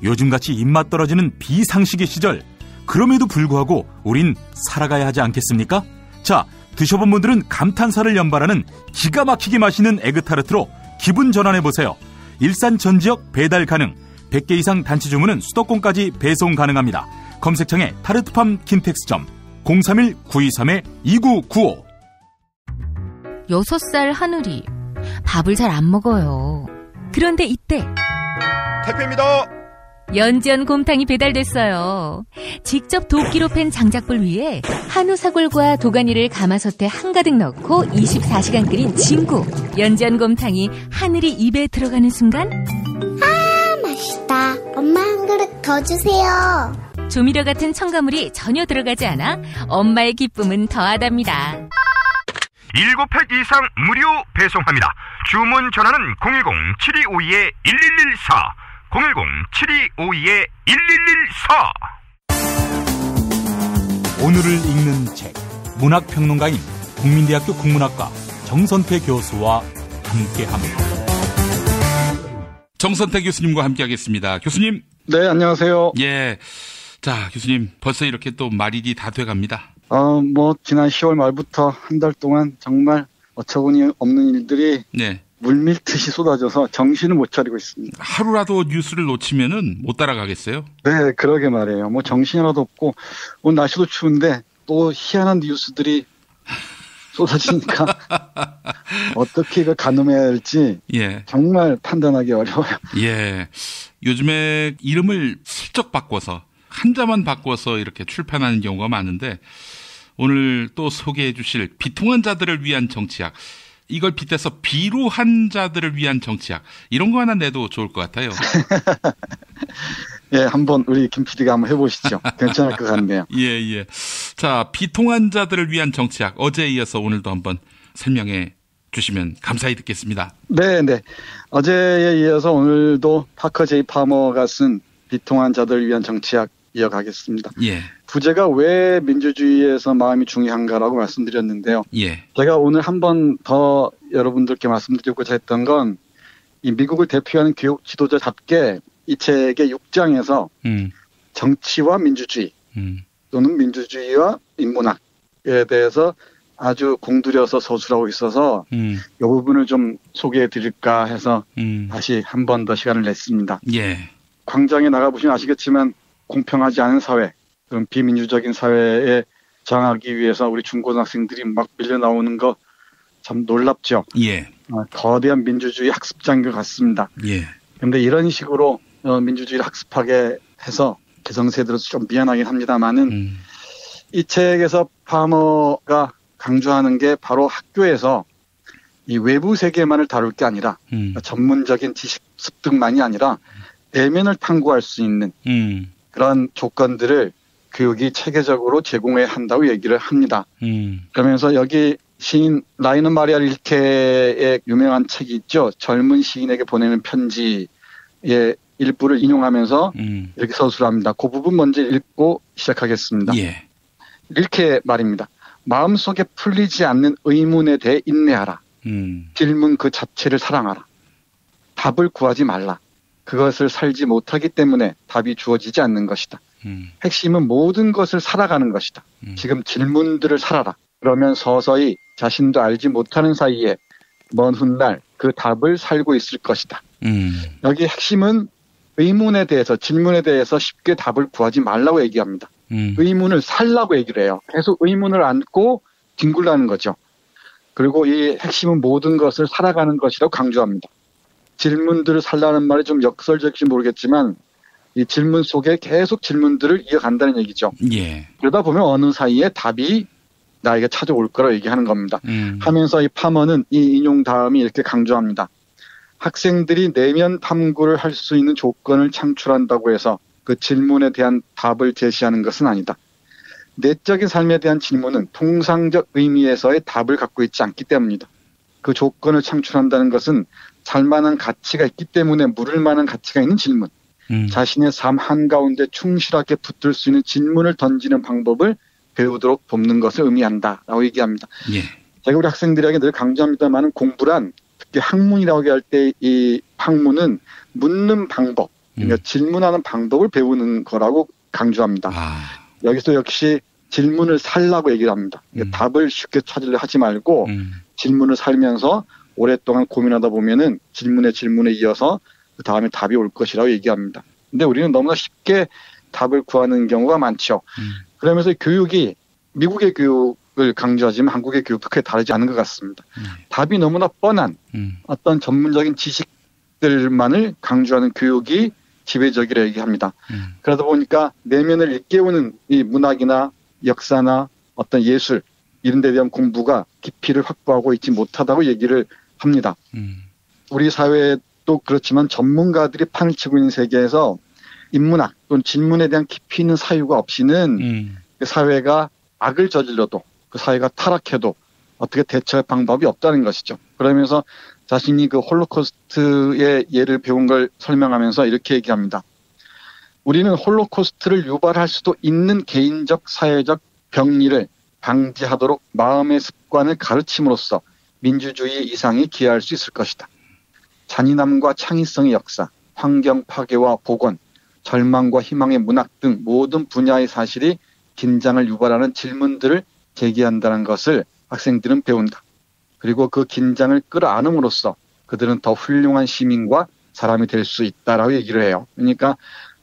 요즘같이 입맛 떨어지는 비상식의 시절, 그럼에도 불구하고 우린 살아가야 하지 않겠습니까? 자, 드셔본 분들은 감탄사를 연발하는 기가 막히게 맛있는 에그타르트로 기분 전환해보세요. 일산 전 지역 배달 가능, 100개 이상 단체 주문은 수도권까지 배송 가능합니다. 검색창에 타르트팜 킨텍스점 031-923-2995. 6살 하늘이 밥을 잘 안 먹어요. 그런데 이때 택배입니다. 연지연 곰탕이 배달됐어요. 직접 도끼로 팬 장작불 위에 한우 사골과 도가니를 가마솥에 한가득 넣고 24시간 끓인 진구. 연지연 곰탕이 하늘이 입에 들어가는 순간, 아, 맛있다. 엄마 한 그릇 더 주세요. 조미료 같은 첨가물이 전혀 들어가지 않아 엄마의 기쁨은 더하답니다. 7팩 이상 무료 배송합니다. 주문 전화는 010-7252-1114 010-7252-1114. 오늘을 읽는 책, 문학평론가인 국민대학교 국문학과 정선태 교수와 함께합니다. 정선태 교수님과 함께하겠습니다. 교수님. 네, 안녕하세요. 예. 자, 교수님, 벌써 이렇게 또 말일이 다 돼갑니다. 지난 10월 말부터 한 달 동안 정말 어처구니 없는 일들이 네. 물밀듯이 쏟아져서 정신을 못 차리고 있습니다. 하루라도 뉴스를 놓치면은 못 따라가겠어요? 네, 그러게 말이에요. 정신이라도 없고, 오늘 날씨도 추운데 또 희한한 뉴스들이 쏟아지니까 어떻게 이걸 가늠해야 할지 정말 판단하기 어려워요. 예. 요즘에 이름을 슬쩍 바꿔서 한자만 바꿔서 이렇게 출판하는 경우가 많은데 오늘 또 소개해 주실 비통한 자들을 위한 정치학, 이걸 빗대서 비루한 자들을 위한 정치학, 이런 거 하나 내도 좋을 것 같아요. 예, 한번 우리 김 PD가 한번 해보시죠. 괜찮을 것 같네요. 예. 자, 비통한 자들을 위한 정치학, 어제에 이어서 오늘도 한번 설명해 주시면 감사히 듣겠습니다. 네. 어제에 이어서 오늘도 파커 제이 파머가 쓴 비통한 자들을 위한 정치학 이어가겠습니다. 예. 부제가 왜 민주주의에서 마음이 중요한가라고 말씀드렸는데요. 예. 제가 오늘 한 번 더 여러분들께 말씀드리고자 했던 건 이 미국을 대표하는 교육 지도자답게 이 책의 6장에서 정치와 민주주의 또는 민주주의와 인문학에 대해서 아주 공들여서 서술하고 있어서 이 부분을 좀 소개해 드릴까 해서 다시 한 번 더 시간을 냈습니다. 예. 광장에 나가보시면 아시겠지만 공평하지 않은 사회, 그런 비민주적인 사회에 저항하기 위해서 우리 중고등학생들이 막 밀려 나오는 거 참 놀랍죠. 예. 거대한 민주주의 학습장교 같습니다. 예. 그런데 이런 식으로 민주주의를 학습하게 해서 개성세들어서 좀 미안하긴 합니다만은 이 책에서 파머가 강조하는 게 바로 학교에서 이 외부 세계만을 다룰 게 아니라 전문적인 지식 습득만이 아니라 내면을 탐구할 수 있는 그런 조건들을 교육이 체계적으로 제공해야 한다고 얘기를 합니다. 그러면서 여기 시인 라이너 마리아 릴케의 유명한 책이 있죠. 젊은 시인에게 보내는 편지의 일부를 인용하면서 이렇게 서술합니다. 그 부분 먼저 읽고 시작하겠습니다. 예. 릴케 말입니다. 마음속에 풀리지 않는 의문에 대해 인내하라. 질문 그 자체를 사랑하라. 답을 구하지 말라. 그것을 살지 못하기 때문에 답이 주어지지 않는 것이다. 핵심은 모든 것을 살아가는 것이다. 지금 질문들을 살아라. 그러면 서서히 자신도 알지 못하는 사이에 먼 훗날 그 답을 살고 있을 것이다. 여기 핵심은 의문에 대해서, 질문에 대해서 쉽게 답을 구하지 말라고 얘기합니다. 의문을 살라고 얘기를 해요. 계속 의문을 안고 뒹굴라는 거죠. 그리고 이 핵심은 모든 것을 살아가는 것이라고 강조합니다. 질문들을 살라는 말이 좀 역설적일지 모르겠지만 이 질문 속에 계속 질문들을 이어간다는 얘기죠. 예. 그러다 보면 어느 사이에 답이 나에게 찾아올 거라고 얘기하는 겁니다. 하면서 이 파머는 이 인용 다음이 이렇게 강조합니다. 학생들이 내면 탐구를 할 수 있는 조건을 창출한다고 해서 그 질문에 대한 답을 제시하는 것은 아니다. 내적인 삶에 대한 질문은 통상적 의미에서의 답을 갖고 있지 않기 때문이다. 그 조건을 창출한다는 것은 살만한 가치가 있기 때문에 물을 만한 가치가 있는 질문, 자신의 삶 한가운데 충실하게 붙들 수 있는 질문을 던지는 방법을 배우도록 돕는 것을 의미한다라고 얘기합니다. 예. 제가 우리 학생들에게 늘 강조합니다만 공부란 특히 학문이라고 할 때 이 학문은 묻는 방법, 그러니까 질문하는 방법을 배우는 거라고 강조합니다. 여기서 역시 질문을 살라고 얘기를 합니다. 그러니까 답을 쉽게 찾으려 하지 말고 질문을 살면서 오랫동안 고민하다 보면은 질문에 이어서 그 다음에 답이 올 것이라고 얘기합니다. 근데 우리는 너무나 쉽게 답을 구하는 경우가 많죠. 그러면서 교육이 미국의 교육을 강조하지만 한국의 교육도 크게 다르지 않은 것 같습니다. 답이 너무나 뻔한 어떤 전문적인 지식들만을 강조하는 교육이 지배적이라 얘기합니다. 그러다 보니까 내면을 일깨우는 이 문학이나 역사나 어떤 예술 이런 데 대한 공부가 깊이를 확보하고 있지 못하다고 얘기를 합니다. 우리 사회도 그렇지만 전문가들이 판을 치고 있는 세계에서 인문학 또는 질문에 대한 깊이 있는 사유가 없이는 그 사회가 악을 저질러도 그 사회가 타락해도 어떻게 대처할 방법이 없다는 것이죠. 그러면서 자신이 그 홀로코스트의 예를 배운 걸 설명하면서 이렇게 얘기합니다. 우리는 홀로코스트를 유발할 수도 있는 개인적, 사회적 병리를 방지하도록 마음의 습관을 가르침으로써 민주주의 이상에 기여할 수 있을 것이다. 잔인함과 창의성의 역사, 환경 파괴와 복원, 절망과 희망의 문학 등 모든 분야의 사실이 긴장을 유발하는 질문들을 제기한다는 것을 학생들은 배운다. 그리고 그 긴장을 끌어안음으로써 그들은 더 훌륭한 시민과 사람이 될 수 있다라고 얘기를 해요. 그러니까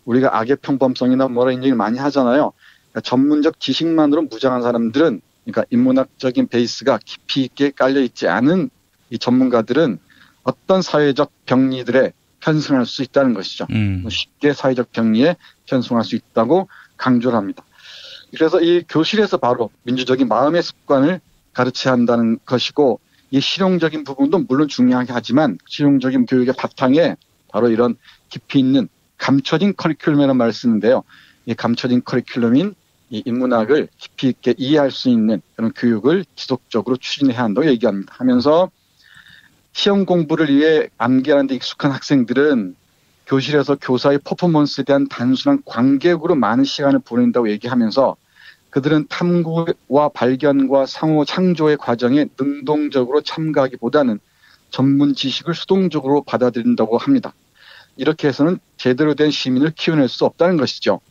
우리가 악의 평범성이나 뭐라 이런 얘기를 많이 하잖아요. 그러니까 전문적 지식만으로 무장한 사람들은, 그러니까 인문학적인 베이스가 깊이 있게 깔려있지 않은 이 전문가들은 어떤 사회적 병리들에 편승할 수 있다는 것이죠. 쉽게 사회적 병리에 편승할 수 있다고 강조를 합니다. 그래서 이 교실에서 바로 민주적인 마음의 습관을 가르쳐야 한다는 것이고, 이 실용적인 부분도 물론 중요하게 하지만 실용적인 교육의 바탕에 바로 이런 깊이 있는 감춰진 커리큘럼이라는 말을 쓰는데요. 이 감춰진 커리큘럼인 이 인문학을 깊이 있게 이해할 수 있는 그런 교육을 지속적으로 추진해야 한다고 얘기합니다. 하면서 시험 공부를 위해 암기하는 데 익숙한 학생들은 교실에서 교사의 퍼포먼스에 대한 단순한 관객으로 많은 시간을 보낸다고 얘기하면서 그들은 탐구와 발견과 상호 창조의 과정에 능동적으로 참가하기보다는 전문 지식을 수동적으로 받아들인다고 합니다. 이렇게 해서는 제대로 된 시민을 키워낼 수 없다는 것이죠.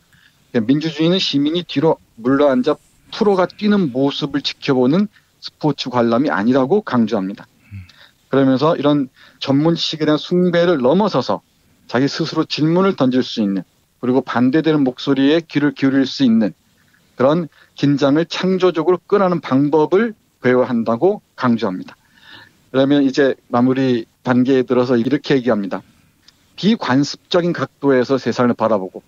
민주주의는 시민이 뒤로 물러앉아 프로가 뛰는 모습을 지켜보는 스포츠 관람이 아니라고 강조합니다. 그러면서 이런 전문 지식에 대한 숭배를 넘어서서 자기 스스로 질문을 던질 수 있는, 그리고 반대되는 목소리에 귀를 기울일 수 있는 그런 긴장을 창조적으로 끌어내는 방법을 배워야 한다고 강조합니다. 그러면 이제 마무리 단계에 들어서 이렇게 얘기합니다. 비관습적인 각도에서 세상을 바라보고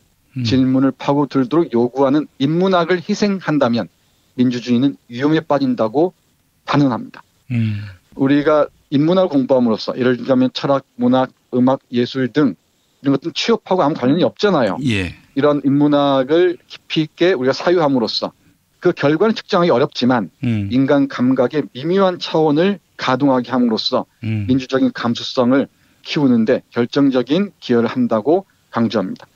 질문을 파고들도록 요구하는 인문학을 희생한다면 민주주의는 위험에 빠진다고 단언합니다. 우리가 인문학을 공부함으로써 예를 들자면 철학, 문학, 음악, 예술 등 이런 것들은 취업하고 아무 관련이 없잖아요. 예. 이런 인문학을 깊이 있게 우리가 사유함으로써 그 결과는 측정하기 어렵지만 인간 감각의 미묘한 차원을 가동하게 함으로써 민주적인 감수성을 키우는데 결정적인 기여를 한다고 강조합니다.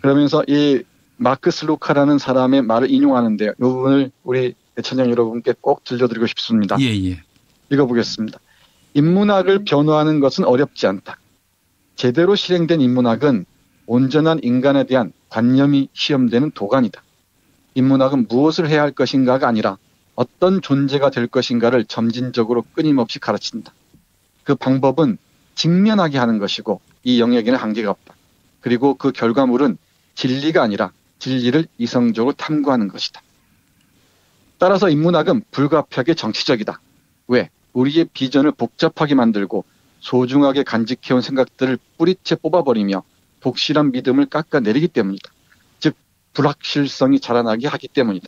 그러면서 이 마크스 루카라는 사람의 말을 인용하는데요. 이 부분을 우리 애청자 여러분께 꼭 들려드리고 싶습니다. 예. 읽어보겠습니다. 인문학을 변호하는 것은 어렵지 않다. 제대로 실행된 인문학은 온전한 인간에 대한 관념이 시험되는 도가니다. 인문학은 무엇을 해야 할 것인가가 아니라 어떤 존재가 될 것인가를 점진적으로 끊임없이 가르친다. 그 방법은 직면하게 하는 것이고 이 영역에는 한계가 없다. 그리고 그 결과물은 진리가 아니라 진리를 이성적으로 탐구하는 것이다. 따라서 인문학은 불가피하게 정치적이다. 왜? 우리의 비전을 복잡하게 만들고 소중하게 간직해온 생각들을 뿌리채 뽑아버리며 독실한 믿음을 깎아내리기 때문이다. 즉 불확실성이 자라나게 하기 때문이다.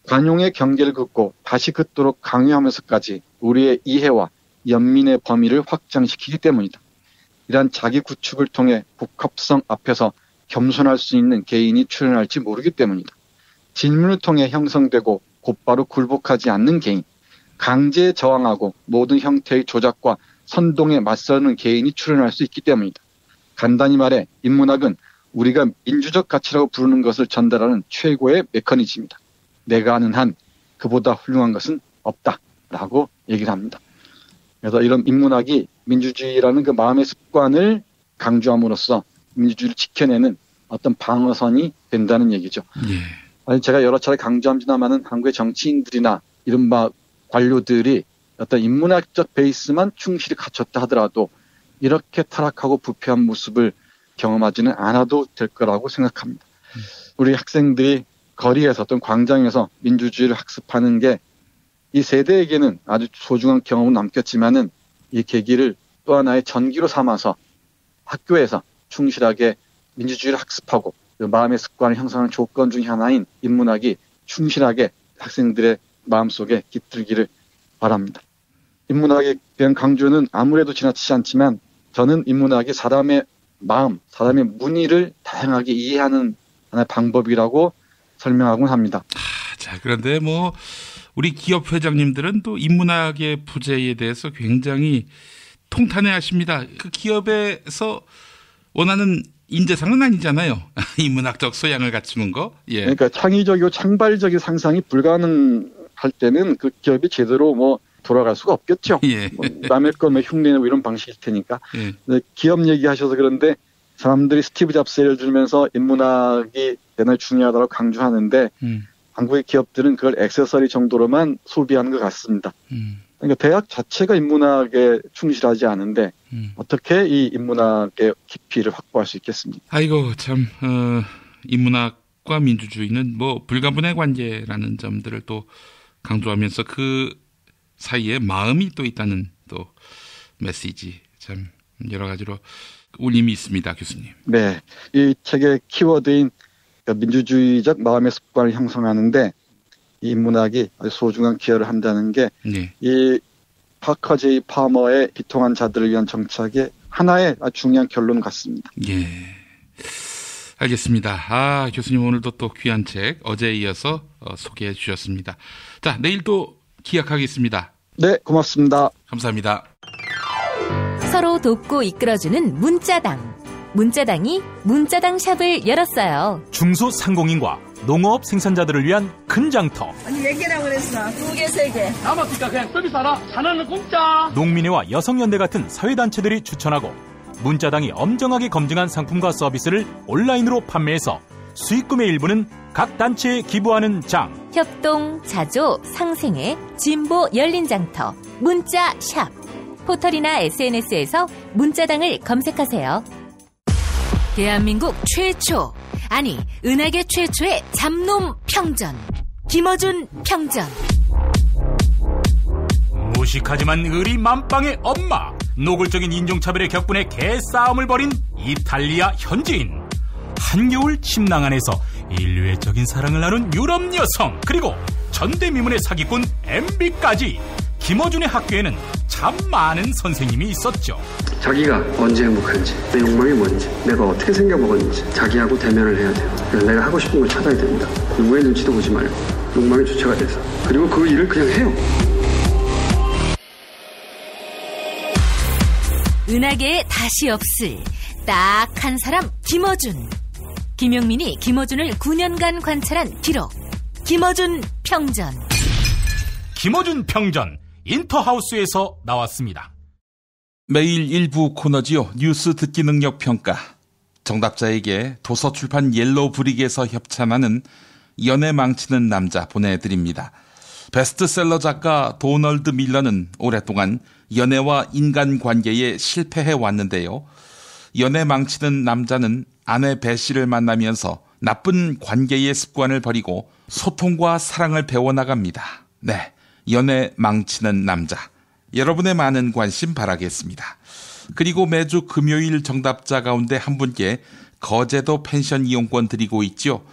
관용의 경계를 긋고 다시 긋도록 강요하면서까지 우리의 이해와 연민의 범위를 확장시키기 때문이다. 이러한 자기 구축을 통해 복합성 앞에서 겸손할 수 있는 개인이 출현할지 모르기 때문이다. 질문을 통해 형성되고 곧바로 굴복하지 않는 개인, 강제에 저항하고 모든 형태의 조작과 선동에 맞서는 개인이 출현할 수 있기 때문이다. 간단히 말해 인문학은 우리가 민주적 가치라고 부르는 것을 전달하는 최고의 메커니즘이다. 내가 아는 한 그보다 훌륭한 것은 없다라고 얘기를 합니다. 그래서 이런 인문학이 민주주의라는 그 마음의 습관을 강조함으로써 민주주의를 지켜내는 어떤 방어선이 된다는 얘기죠. 예. 제가 여러 차례 강조합니다만은 한국의 정치인들이나 이른바 관료들이 어떤 인문학적 베이스만 충실히 갖췄다 하더라도 이렇게 타락하고 부패한 모습을 경험하지는 않아도 될 거라고 생각합니다. 우리 학생들이 거리에서 어떤 광장에서 민주주의를 학습하는 게 이 세대에게는 아주 소중한 경험은 남겼지만은 이 계기를 또 하나의 전기로 삼아서 학교에서 충실하게 민주주의를 학습하고 그 마음의 습관을 형성하는 조건 중 하나인 인문학이 충실하게 학생들의 마음속에 깃들기를 바랍니다. 인문학에 대한 강조는 아무래도 지나치지 않지만 저는 인문학이 사람의 마음, 사람의 문의를 다양하게 이해하는 하나의 방법이라고 설명하곤 합니다. 자, 그런데 우리 기업 회장님들은 또 인문학의 부재에 대해서 굉장히 통탄해 하십니다. 그 기업에서 원하는 인재상은 아니잖아요. 이 문학적 소양을 갖추는 거. 예. 그러니까 창의적이고 창발적인 상상이 불가능할 때는 그 기업이 제대로 뭐 돌아갈 수가 없겠죠. 예. 뭐 남의 걸 흉내내고 이런 방식일 테니까. 예. 기업 얘기하셔서 그런데 사람들이 스티브 잡스 예를 들면서 인문학이 대단히 중요하다고 강조하는데 한국의 기업들은 그걸 액세서리 정도로만 소비하는 것 같습니다. 그러니까 대학 자체가 인문학에 충실하지 않은데 어떻게 이 인문학의 깊이를 확보할 수 있겠습니까? 아이고 참 인문학과 민주주의는 뭐 불가분의 관계라는 점들을 또 강조하면서 그 사이에 마음이 또 있다는 또 메시지 참 여러 가지로 울림이 있습니다, 교수님. 네, 이 책의 키워드인 민주주의적 마음의 습관을 형성하는데 이 인문학이 아주 소중한 기여를 한다는 게 이 파커 제이 파머의 비통한 자들을 위한 정착의 하나의 아주 중요한 결론 같습니다. 예, 알겠습니다. 교수님 오늘도 또 귀한 책 어제에 이어서 소개해 주셨습니다. 자, 내일 또 기약하겠습니다. 네, 고맙습니다. 감사합니다. 서로 돕고 이끌어주는 문자당. 문자당이 문자당 샵을 열었어요. 중소상공인과 농업 생산자들을 위한 큰 장터. 아니 몇 개라고 그랬어? 2개, 3개. 남았으니까 그냥 서비스 하나. 하나는 공짜. 농민회와 여성연대 같은 사회단체들이 추천하고 문자당이 엄정하게 검증한 상품과 서비스를 온라인으로 판매해서 수익금의 일부는 각 단체에 기부하는 장. 협동, 자조, 상생회, 진보 열린 장터, 문자샵. 포털이나 SNS에서 문자당을 검색하세요. 대한민국 최초, 아니 은하계 최초의 잡놈 평전, 김어준 평전. 무식하지만 의리 만빵의 엄마, 노골적인 인종차별의 격분에 개싸움을 벌인 이탈리아 현지인, 한겨울 침낭 안에서 인류애적인 사랑을 나눈 유럽 여성, 그리고 전대미문의 사기꾼 MB까지 김어준의 학교에는 참 많은 선생님이 있었죠. 자기가 언제 행복한지, 내 욕망이 뭔지, 내가 어떻게 생겨먹었는지 자기하고 대면을 해야 돼요. 그래서 내가 하고 싶은 걸 찾아야 됩니다. 누구의 눈치도 보지 말고 욕망의 주체가 돼서, 그리고 그 일을 그냥 해요. 은하계에 다시 없을 딱 한 사람, 김어준. 김용민이 김어준을 9년간 관찰한 기록. 김어준 평전. 김어준 평전, 인터하우스에서 나왔습니다. 매일 일부 코너지요. 뉴스 듣기 능력 평가. 정답자에게 도서출판 옐로우브릭에서 협찬하는 연애 망치는 남자 보내드립니다. 베스트셀러 작가 도널드 밀러는 오랫동안 연애와 인간관계에 실패해 왔는데요. 연애 망치는 남자는 아내 배 씨를 만나면서 나쁜 관계의 습관을 버리고 소통과 사랑을 배워나갑니다. 네, 연애 망치는 남자. 여러분의 많은 관심 바라겠습니다. 그리고 매주 금요일 정답자 가운데 한 분께 거제도 펜션 이용권 드리고 있죠.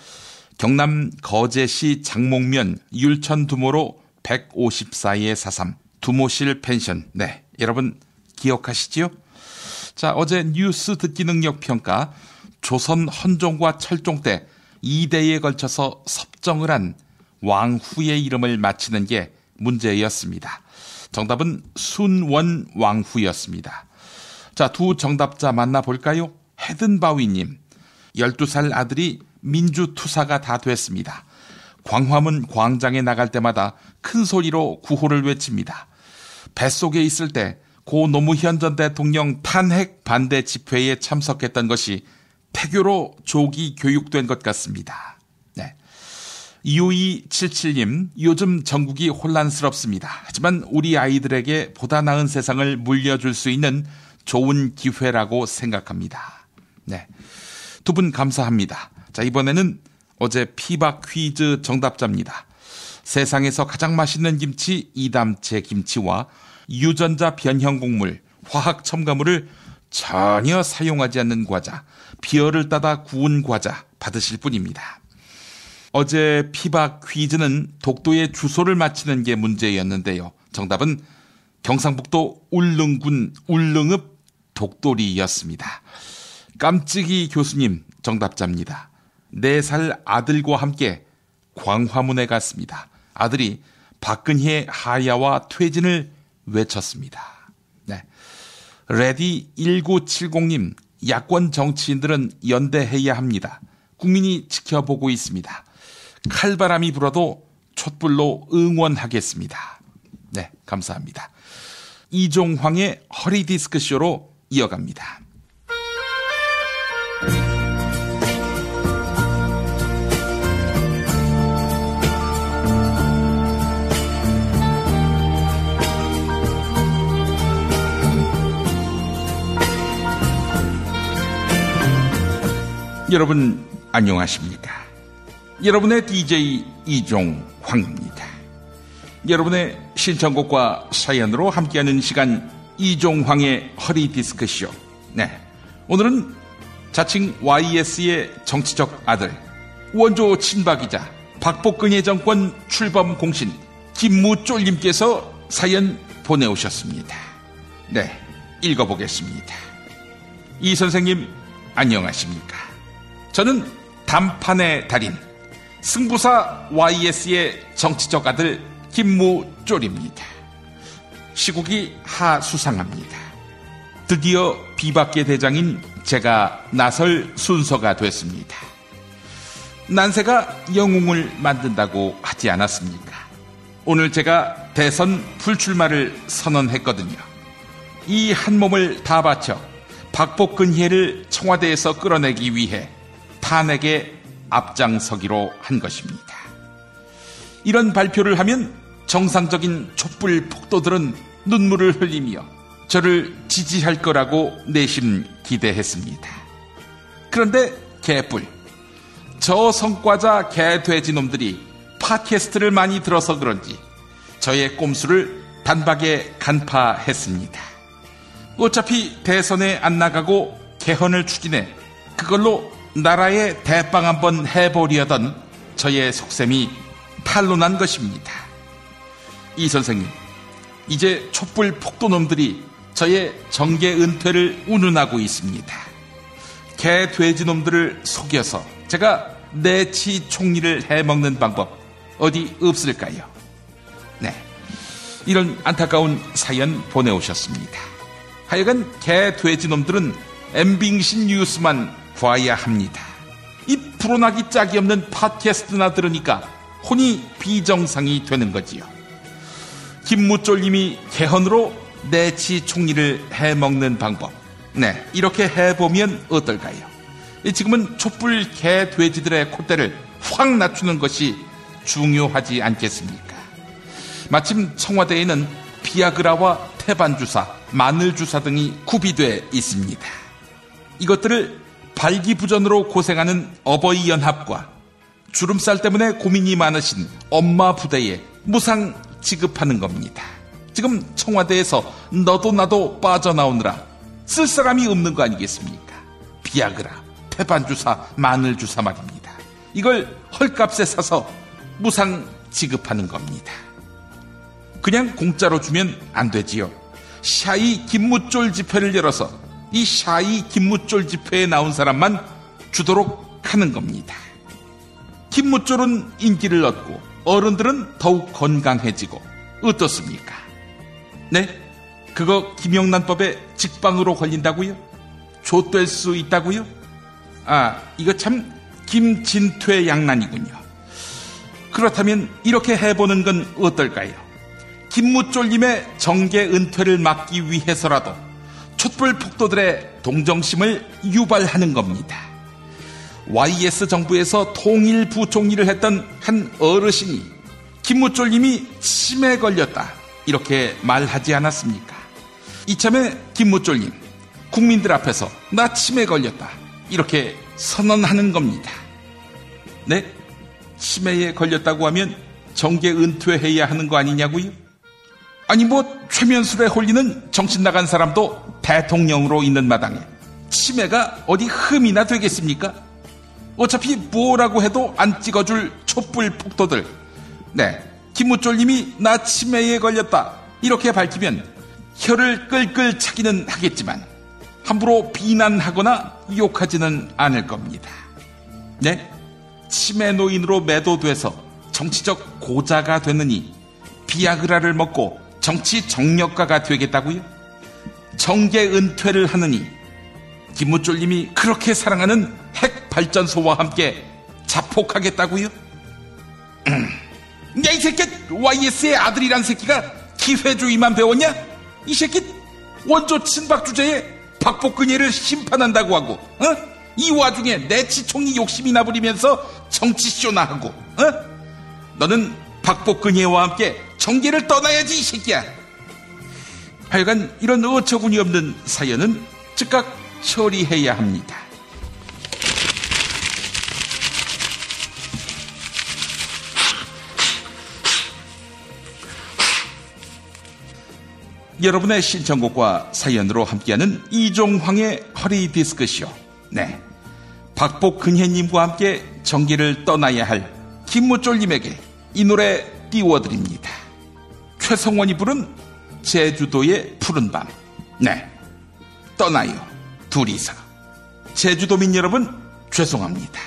경남 거제시 장목면 율천 두모로 154-43 두모실 펜션. 네, 여러분 기억하시지요? 자, 어제 뉴스 듣기 능력 평가 조선 헌종과 철종 때 2대에 걸쳐서 섭정을 한 왕후의 이름을 맞히는 게 문제였습니다. 정답은 순원 왕후였습니다. 자, 두 정답자 만나볼까요? 헤든바위님, 12살 아들이 민주투사가 다 됐습니다. 광화문 광장에 나갈 때마다 큰 소리로 구호를 외칩니다. 뱃속에 있을 때 고 노무현 전 대통령 탄핵 반대 집회에 참석했던 것이 태교로 조기 교육된 것 같습니다. 네. 2277님, 요즘 전국이 혼란스럽습니다. 하지만 우리 아이들에게 보다 나은 세상을 물려줄 수 있는 좋은 기회라고 생각합니다. 네. 두 분 감사합니다. 자, 이번에는 어제 피박 퀴즈 정답자입니다. 세상에서 가장 맛있는 김치 이담채 김치와 유전자 변형 곡물, 화학 첨가물을 전혀 사용하지 않는 과자, 비어를 따다 구운 과자 받으실 분입니다. 어제 피박 퀴즈는 독도의 주소를 맞히는 게 문제였는데요. 정답은 경상북도 울릉군 울릉읍 독도리였습니다. 깜찍이 교수님 정답자입니다. 4살 아들과 함께 광화문에 갔습니다. 아들이 박근혜 하야와 퇴진을 외쳤습니다. 네. 레디 1970님, 야권 정치인들은 연대해야 합니다. 국민이 지켜보고 있습니다. 칼바람이 불어도 촛불로 응원하겠습니다. 네, 감사합니다. 이종황의 허리디스크쇼로 이어갑니다. 여러분 안녕하십니까? 여러분의 DJ 이종황입니다. 여러분의 신청곡과 사연으로 함께하는 시간 이종황의 허리디스크쇼. 네, 오늘은 자칭 YS의 정치적 아들, 원조 친박이자 박복근혜 정권 출범 공신 김무쫄님께서 사연 보내오셨습니다. 네, 읽어보겠습니다. 이 선생님 안녕하십니까? 저는 단판의 달인, 승부사 YS의 정치적 아들 김무쫄입니다. 시국이 하수상합니다. 드디어 비박계 대장인 제가 나설 순서가 됐습니다. 난세가 영웅을 만든다고 하지 않았습니까? 오늘 제가 대선 불출마를 선언했거든요. 이 한 몸을 다 바쳐 박복근혜를 청와대에서 끌어내기 위해 탄핵에 앞장서기로 한 것입니다. 이런 발표를 하면 정상적인 촛불 폭도들은 눈물을 흘리며 저를 지지할 거라고 내심 기대했습니다. 그런데 개뿔, 저 성과자 개돼지놈들이 팟캐스트를 많이 들어서 그런지 저의 꼼수를 단박에 간파했습니다. 어차피 대선에 안 나가고 개헌을 추진해 그걸로 나라에 대빵 한번 해보려던 저의 속셈이 탄로난 것입니다. 이 선생님, 이제 촛불 폭도놈들이 저의 정계 은퇴를 운운하고 있습니다. 개 돼지놈들을 속여서 제가 내치 총리를 해먹는 방법 어디 없을까요? 네, 이런 안타까운 사연 보내오셨습니다. 하여간 개 돼지놈들은 엠빙신 뉴스만 봐야 합니다. 이 불어나기 짝이 없는 팟캐스트나 들으니까 혼이 비정상이 되는 거지요. 김무쫄님이 개헌으로 내치 총리를 해먹는 방법, 네, 이렇게 해보면 어떨까요? 지금은 촛불 개 돼지들의 콧대를 확 낮추는 것이 중요하지 않겠습니까? 마침 청와대에는 비아그라와 태반주사, 마늘주사 등이 구비돼 있습니다. 이것들을 발기부전으로 고생하는 어버이연합과 주름살 때문에 고민이 많으신 엄마 부대에 무상 지급하는 겁니다. 지금 청와대에서 너도 나도 빠져나오느라 쓸 사람이 없는 거 아니겠습니까? 비아그라, 태반주사, 마늘주사 말입니다. 이걸 헐값에 사서 무상 지급하는 겁니다. 그냥 공짜로 주면 안 되지요. 샤이 김무쫄 집회를 열어서 이 샤이 김무쫄 집회에 나온 사람만 주도록 하는 겁니다. 김무쫄은 인기를 얻고 어른들은 더욱 건강해지고 어떻습니까? 네? 그거 김영란법에 직방으로 걸린다고요? 좆될 수 있다고요? 아, 이거 참 김진퇴 양난이군요. 그렇다면 이렇게 해보는 건 어떨까요? 김무쫄님의 정계 은퇴를 막기 위해서라도 촛불 폭도들의 동정심을 유발하는 겁니다. YS 정부에서 통일 부총리를 했던 한 어르신이 김무쫄님이 치매에 걸렸다 이렇게 말하지 않았습니까? 이참에 김무쫄님, 국민들 앞에서 나 치매에 걸렸다 이렇게 선언하는 겁니다. 네? 치매에 걸렸다고 하면 정계 은퇴해야 하는 거 아니냐고요? 아니 뭐 최면술에 홀리는 정신 나간 사람도 대통령으로 있는 마당에 치매가 어디 흠이나 되겠습니까? 어차피 뭐라고 해도 안 찍어줄 촛불 폭도들. 네, 김무쫄님이 나 치매에 걸렸다 이렇게 밝히면 혀를 끌끌 차기는 하겠지만 함부로 비난하거나 욕하지는 않을 겁니다. 네? 치매 노인으로 매도돼서 정치적 고자가 되느니 비아그라를 먹고 정치 정력가가 되겠다고요? 정계 은퇴를 하느니 김무쫄님이 그렇게 사랑하는 핵발전소와 함께 자폭하겠다고요? 야, 이 새끼 YS의 아들이란 새끼가 기회주의만 배웠냐? 이 새끼 원조 친박 주제에 박복근혜를 심판한다고 하고, 이 와중에 내치총리 욕심이나 부리면서 정치쇼나 하고, 너는 박복근혜와 함께 정계를 떠나야지, 이 새끼야. 하여간 이런 어처구니 없는 사연은 즉각 처리해야 합니다. 여러분의 신청곡과 사연으로 함께하는 이종황의 허리디스크쇼. 네, 박복근혜님과 함께 정기를 떠나야 할 김무쫄님에게 이 노래 띄워드립니다. 최성원이 부른 제주도의 푸른밤. 네, 떠나요, 둘이서. 제주도민 여러분, 죄송합니다.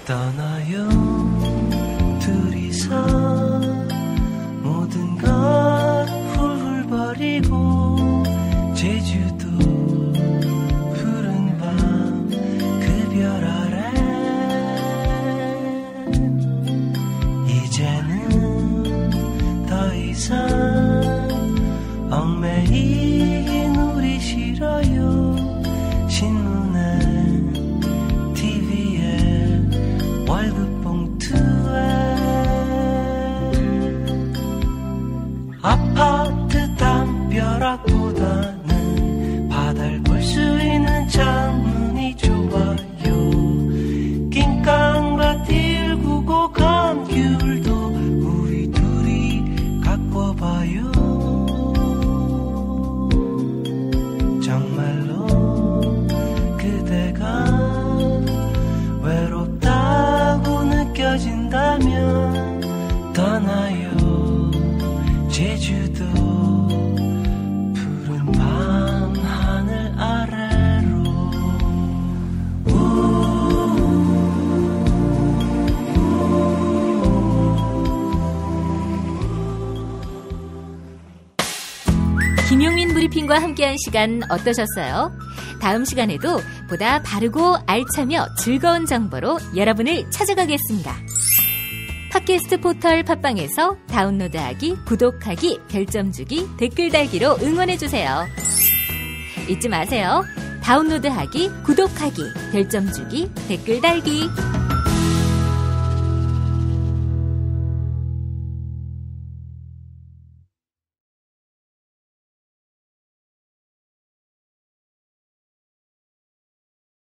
떠나요 둘이서 모든 걸 훌훌 버리고 제주도 푸른 밤 그 별 아래 이제는 더 이상 얽매이긴 우리 싫어요. 신문에 월급 봉투에 아파트 담벼락보다는 바다를 볼 수 있는 창문이 좋아요. 낑깡과 딜구고 감귤도 우리 둘이 갖고 봐요. 정말로 그대가 외롭다고 느껴진다면 떠나요 제주도 푸른 밤 하늘 아래로. 김용민 브리핑과 함께한 시간 어떠셨어요? 다음 시간에도 보다 바르고 알차며 즐거운 정보로 여러분을 찾아가겠습니다. 팟캐스트 포털 팟빵에서 다운로드하기, 구독하기, 별점 주기, 댓글 달기로 응원해주세요. 잊지 마세요. 다운로드하기, 구독하기, 별점 주기, 댓글 달기.